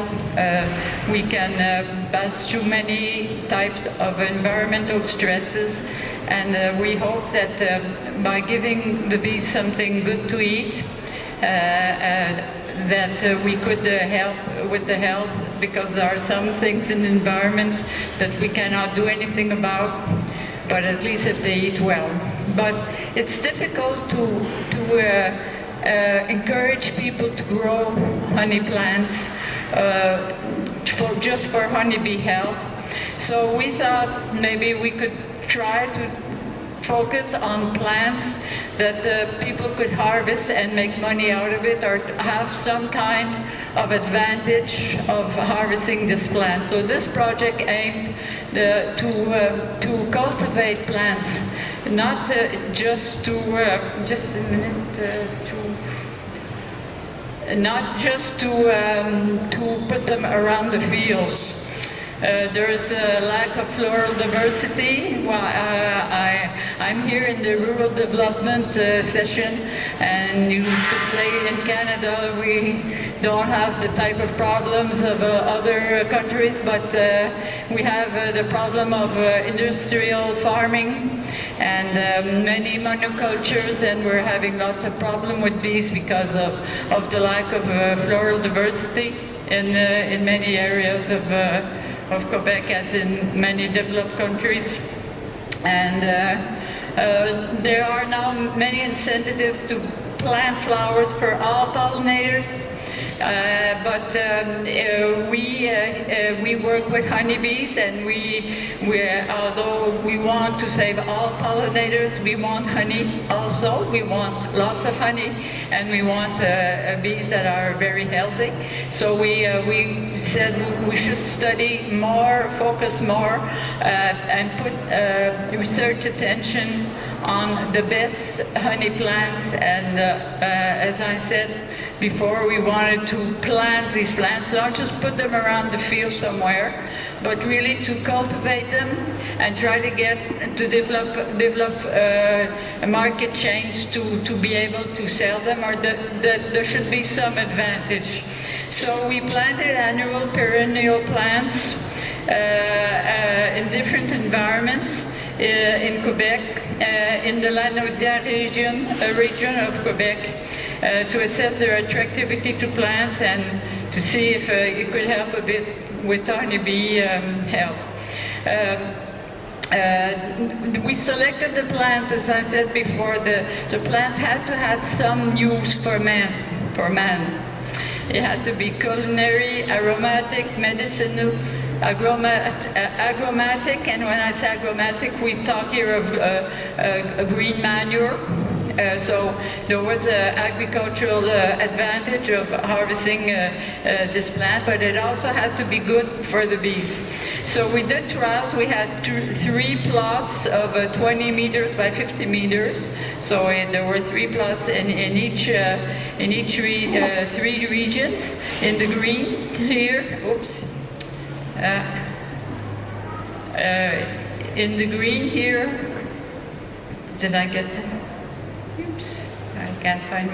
we can pass through many types of environmental stresses, and we hope that by giving the bees something good to eat, that we could help with the health, because there are some things in the environment that we cannot do anything about, but at least if they eat well. But it's difficult to encourage people to grow honey plants just for honeybee health. So we thought maybe we could try to focus on plants that people could harvest and make money out of it, or have some kind of advantage of harvesting this plant. So this project aimed to cultivate plants, not just to not just to put them around the fields. There's a lack of floral diversity. Well, I'm here in the rural development session, and you could say in Canada we don't have the type of problems of other countries, but we have the problem of industrial farming and many monocultures, and we're having lots of problem with bees because of the lack of floral diversity in many areas of Quebec, as in many developed countries. And there are now many incentives to plant flowers for all pollinators, but we work with honeybees, and although we want to save all pollinators, we want honey also. We want lots of honey, and we want bees that are very healthy. So we said we should study more, focus more, and put research attention on the best honey plants. And as I said before, we wanted to plant these plants, not just put them around the field somewhere, but really to cultivate them and try to develop market chains to be able to sell them, or that there should be some advantage. So we planted annual perennial plants in different environments in Quebec, in the Lanaudière region of Quebec, to assess their attractivity to plants and to see if it could help a bit with honeybee health. We selected the plants, as I said before. The plants had to have some use for man. It had to be culinary, aromatic, medicinal, agromatic, and when I say agromatic, we talk here of green manure. So there was an agricultural advantage of harvesting this plant, but it also had to be good for the bees. So we did trials. We had 3 plots of 20 meters by 50 meters. So there were 3 plots in each 3 regions. In the green here, oops. In the green here, did I get? Oops, I can't find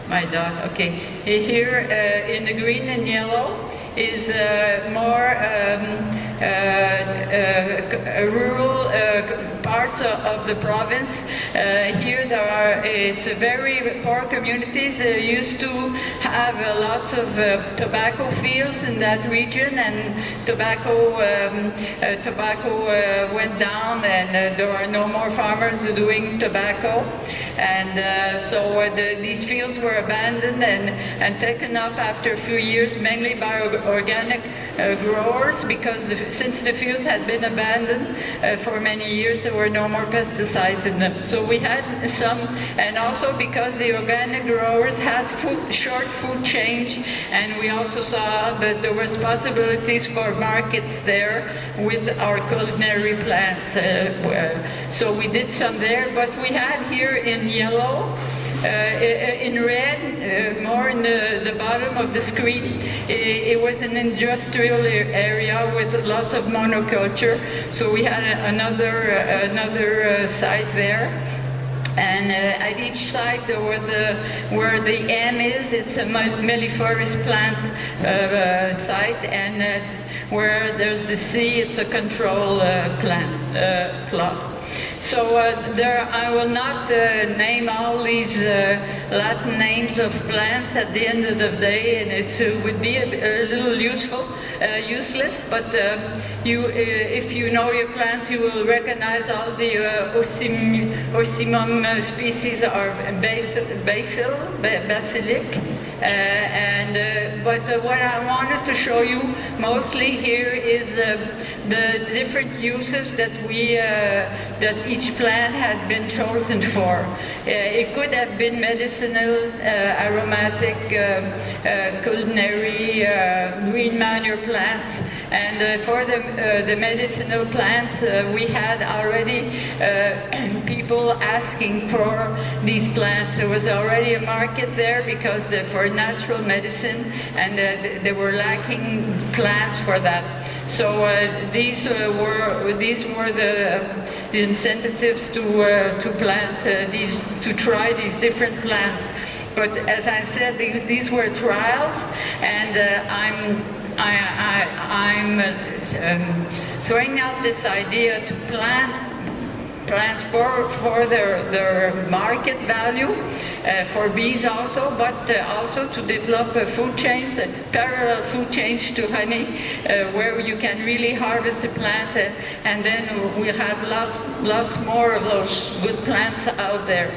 my dot. Okay, here in the green and yellow is more rural parts of the province. Here it's very poor communities. They used to have lots of tobacco fields in that region, and tobacco went down, and there are no more farmers doing tobacco. And so these fields were abandoned and taken up after a few years, mainly by organic growers, because since the fields had been abandoned for many years, there were no more pesticides in them. So we had some, and also because the organic growers had short food change, and we also saw that there was possibilities for markets there with our culinary plants. So we did some there, but we had here in yellow, in red, more in the bottom of the screen, it was an industrial area with lots of monoculture. So we had another site there. And at each site there was where the M is, it's a melliferous plant site, and where there's the C, it's a control plot. So I will not name all these Latin names of plants at the end of the day, and it would be a little useless. But if you know your plants, you will recognize all the Ocimum species are basilic. But what I wanted to show you mostly here is the different uses that that each plant had been chosen for. It could have been medicinal, aromatic, culinary, green manure plants, and for the medicinal plants, we had already people asking for these plants. There was already a market there because for natural medicine, and they were lacking plants for that. So these were the incentives to plant to try these different plants. But as I said, these were trials, and I'm throwing out this idea to plant plants for their market value, for bees also, but also to develop food chains, parallel food chains to honey, where you can really harvest the plant, and then we'll have lots more of those good plants out there.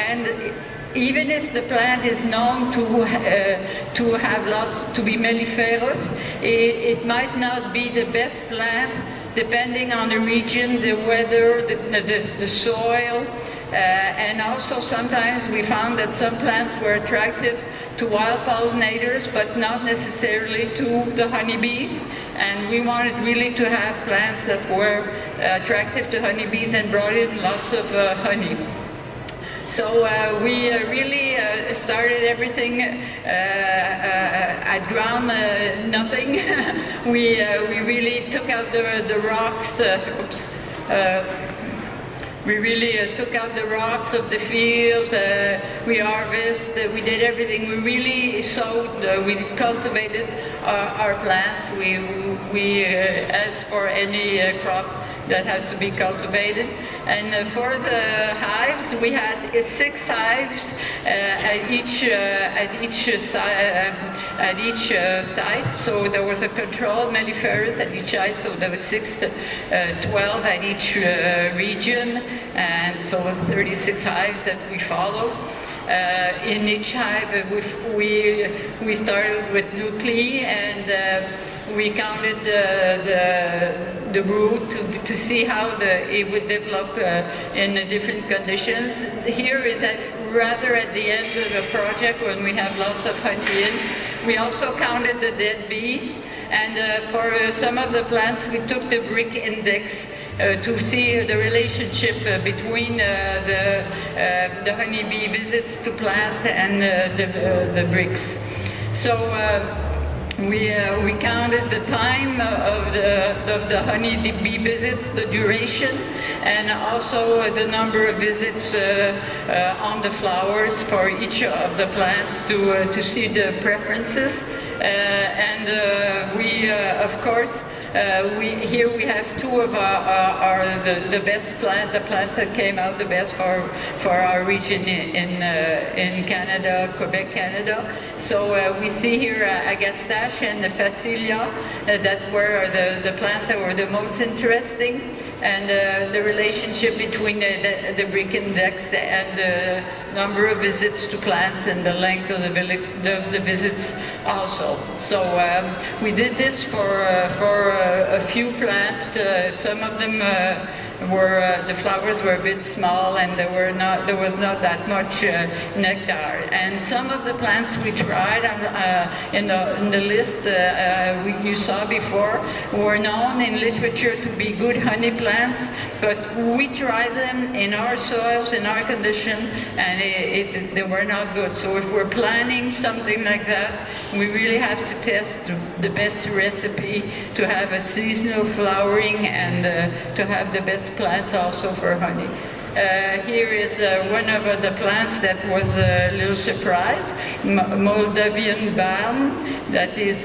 And even if the plant is known to have lots, to be melliferous, it might not be the best plant, depending on the region, the weather, the soil, and also sometimes we found that some plants were attractive to wild pollinators, but not necessarily to the honeybees. And we wanted really to have plants that were attractive to honeybees and brought in lots of honey. So we really started everything at ground nothing. We really took out the rocks. We really took out the rocks of the fields. We harvested. We did everything. We really sowed. We cultivated our plants. We as for any crop that has to be cultivated. And for the hives, we had 6 hives at each site. So there was a control melliferous at each site. So there was 12 at each region, and so 36 hives that we followed. In each hive, we started with nuclei, and we counted the brood to see how it would develop in different conditions. Here is rather at the end of the project when we have lots of honey in. We also counted the dead bees, and for some of the plants we took the brick index to see the relationship between the honeybee visits to plants and the bricks. So we counted the time of the honeybee visits, the duration, and also the number of visits on the flowers for each of the plants to see the preferences. We, of course, here we have two of the best plants, the plants that came out the best for our region in Canada, Quebec, Canada. So we see here Agastache and the Facilia that were the plants that were the most interesting, and the relationship between the brick index and the number of visits to plants and the length of the visits also. So we did this for a few plants. Some of them the flowers were a bit small, and there was not that much nectar. And some of the plants we tried in the list you saw before were known in literature to be good honey plants, but we tried them in our soils, in our condition, and they were not good. So if we're planning something like that, we really have to test the best recipe to have a seasonal flowering and to have the best plants also for honey. Here is one of the plants that was a little surprise, Moldavian balm, that is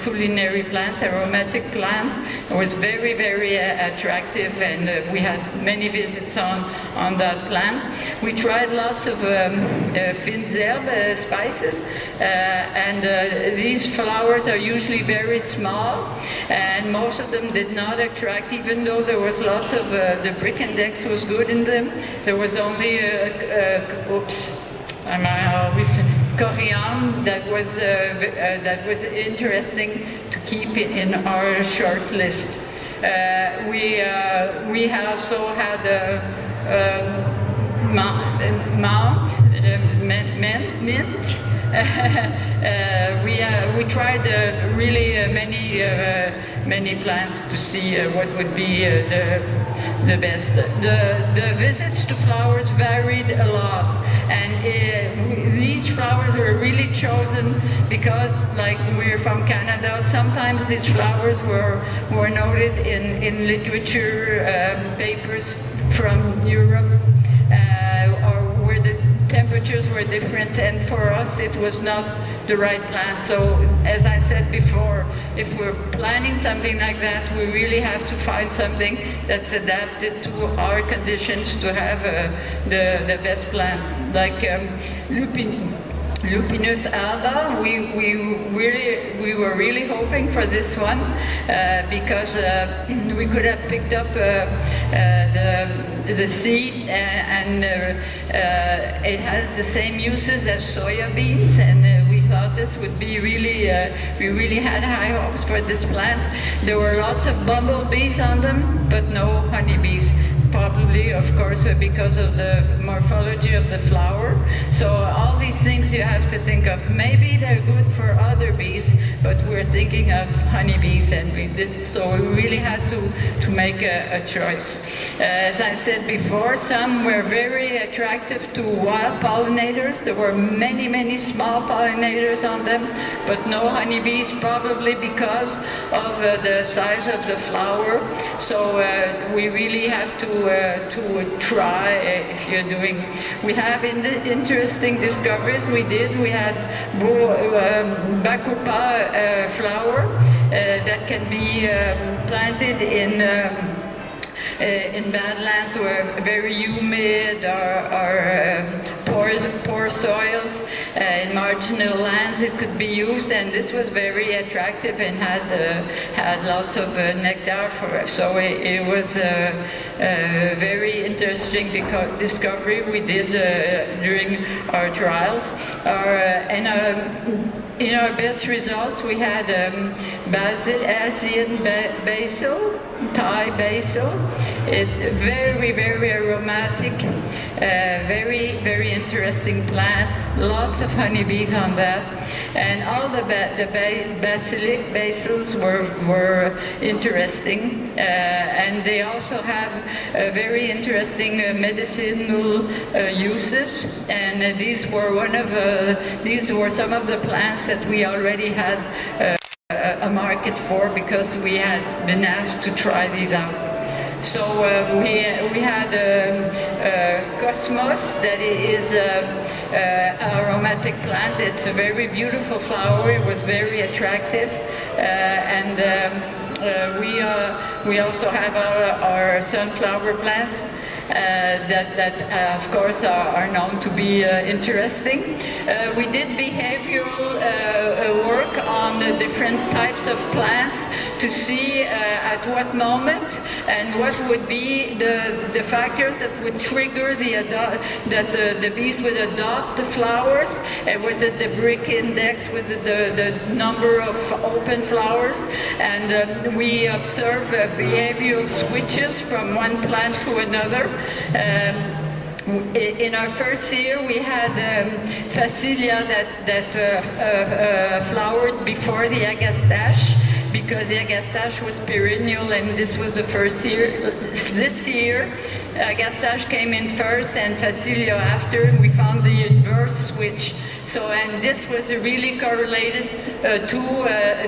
culinary plants, aromatic plant. It was very, very attractive, and we had many visits on that plant. We tried lots of fines herbes, spices, and these flowers are usually very small, and most of them did not attract, even though there was lots of the brick index was good in them. There was only coriander that was interesting to keep in our short list. We also had mint. We tried really many plants to see what would be the best. The visits to flowers varied a lot, and these flowers were really chosen because, like, we're from Canada. Sometimes these flowers were noted in literature papers from Europe, or where the temperatures were different, and for us it was not the right plant. So, as I said before, if we're planning something like that, we really have to find something that's adapted to our conditions to have the best plant. Like Lupinus alba, we were really hoping for this one because we could have picked up the seed, and it has the same uses as soya beans, and we thought this would be really, we really had high hopes for this plant. There were lots of bumblebees on them, but no honeybees. Probably, of course, because of the morphology of the flower. So all these things you have to think of. Maybe they're good for other bees, but we're thinking of honeybees, and so we really had to make a choice. As I said before, some were very attractive to wild pollinators. There were many small pollinators on them, but no honeybees, probably because of the size of the flower. So we really have to try if you're doing. We have interesting discoveries we did. We had Bacopa flower that can be planted in badlands where very humid or poor soils, in marginal lands it could be used, and this was very attractive and had lots of nectar for us. So it was a very interesting discovery we did during our trials. In our best results, we had Asian basil, Thai basil. It's very, very aromatic, very, very interesting plants. Lots of honeybees on that, and all the basils were interesting, and they also have very interesting medicinal uses. And these were some of the plants that we already had a market for, because we had been asked to try these out. So we had Cosmos, that is an aromatic plant. It's a very beautiful flower. It was very attractive, and we also have our sunflower plants. That of course are known to be interesting. We did behavioral work on the different types of plants to see at what moment and what would be the factors that would trigger that the bees would adopt the flowers. Was it the brick index? Was it the number of open flowers? And we observe behavioral switches from one plant to another. In our first year, we had Facilia that flowered before the agastache, because the agastache was perennial, and this was the first year. This year, agastache came in first and Facilia after. We found the inverse switch. So, and this was really correlated to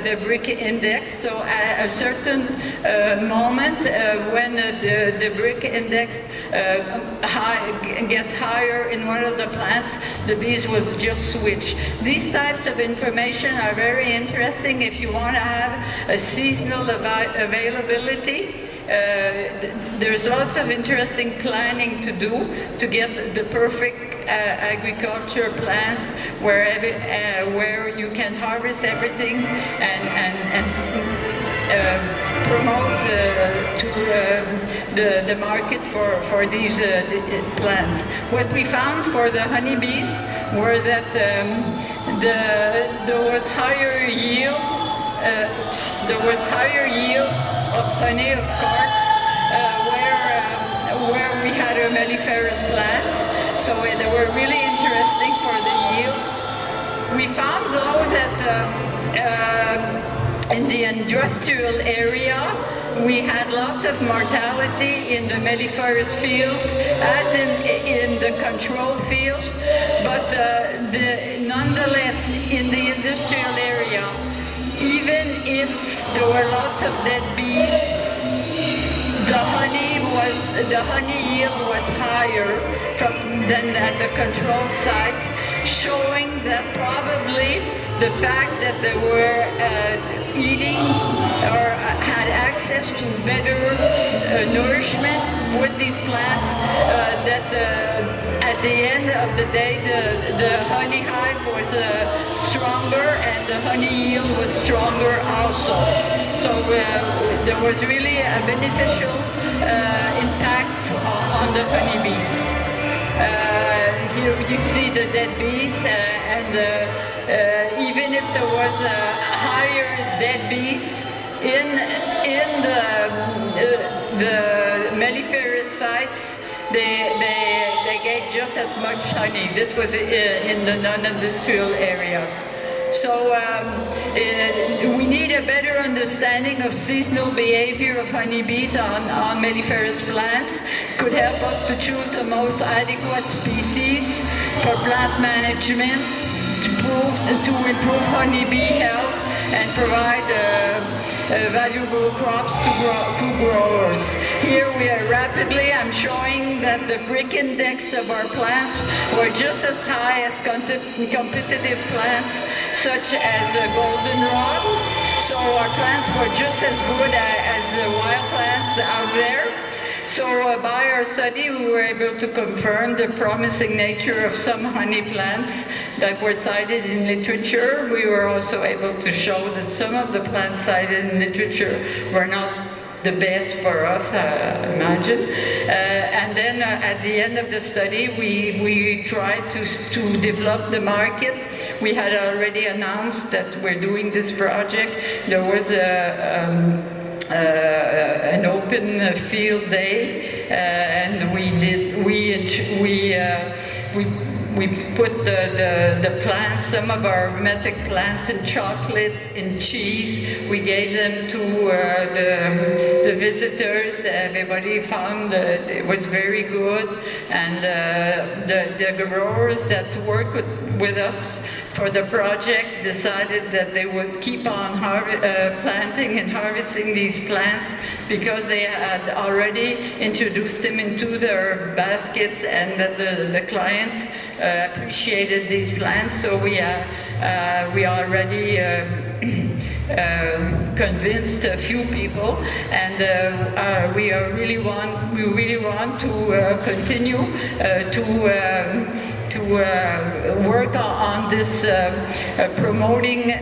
the brick index. So at a certain moment, when the brick index gets higher in one of the plants, the bees will just switch. These types of information are very interesting if you want to have a seasonal availability. There's lots of interesting planning to do to get the perfect agriculture plants where you can harvest everything and promote to the market for these plants. What we found for the honeybees were that there was higher yield. There was higher yield of honey, of course, where we had our melliferous plants. So they were really interesting for the yield. We found, though, that in the industrial area, we had lots of mortality in the melliferous fields, as in the control fields. But nonetheless, in the industrial area, even if there were lots of dead bees, the honey yield was higher than at the control site, showing that probably the fact that they were eating or had access to better nourishment with these plants, that at the end of the day the honey hive was stronger and the honey yield was stronger also. So there was really a beneficial impact on the honeybees. Here you see the dead bees, and even if there was higher dead bees in the melliferous sites, they gave just as much honey. This was in the non-industrial areas. So we need a better understanding of seasonal behavior of honeybees on melliferous plants. Could help us to choose the most adequate species for plant management, to improve honeybee health and provide valuable crops to growers. Here we are I'm showing that the brick index of our plants were just as high as competitive plants such as goldenrod. So our plants were just as good as the wild plants out there. So by our study, we were able to confirm the promising nature of some honey plants that were cited in literature. We were also able to show that some of the plants cited in literature were not the best for us, imagine. And then at the end of the study, we tried to develop the market. We had already announced that we're doing this project. There was an open field day, and we put the plants, some of our aromatic plants, in chocolate, in cheese. We gave them to the visitors. Everybody found it was very good, and the growers that work with us for the project decided that they would keep on planting and harvesting these plants because they had already introduced them into their baskets, and that the clients appreciated these plants. So we already convinced a few people, and we really want to continue to work on this, promoting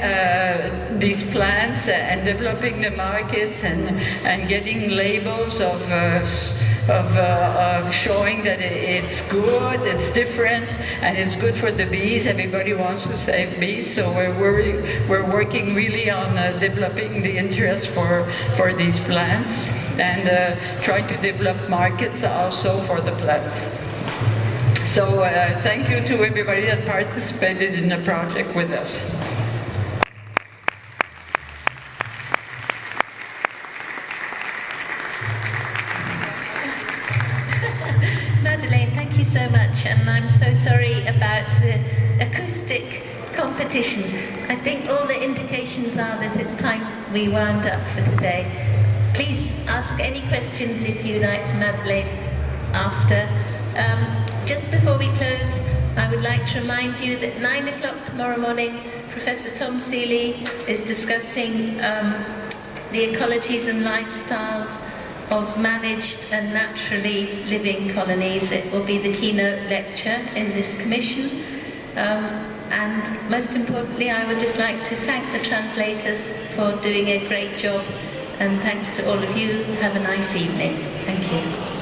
these plants and developing the markets and getting labels of showing that it's good, it's different, and it's good for the bees. Everybody wants to save bees, so we're working really on developing the interest for these plants and trying to develop markets also for the plants. So thank you to everybody that participated in the project with us. Madeleine, thank you so much, and I'm so sorry about the acoustic competition. I think all the indications are that it's time we wound up for today. Please ask any questions if you like to Madeleine after. Just before we close, I would like to remind you that 9 o'clock tomorrow morning, Professor Tom Seeley is discussing the ecologies and lifestyles of managed and naturally living colonies. It will be the keynote lecture in this commission. And most importantly, I would just like to thank the translators for doing a great job. And thanks to all of you. Have a nice evening. Thank you.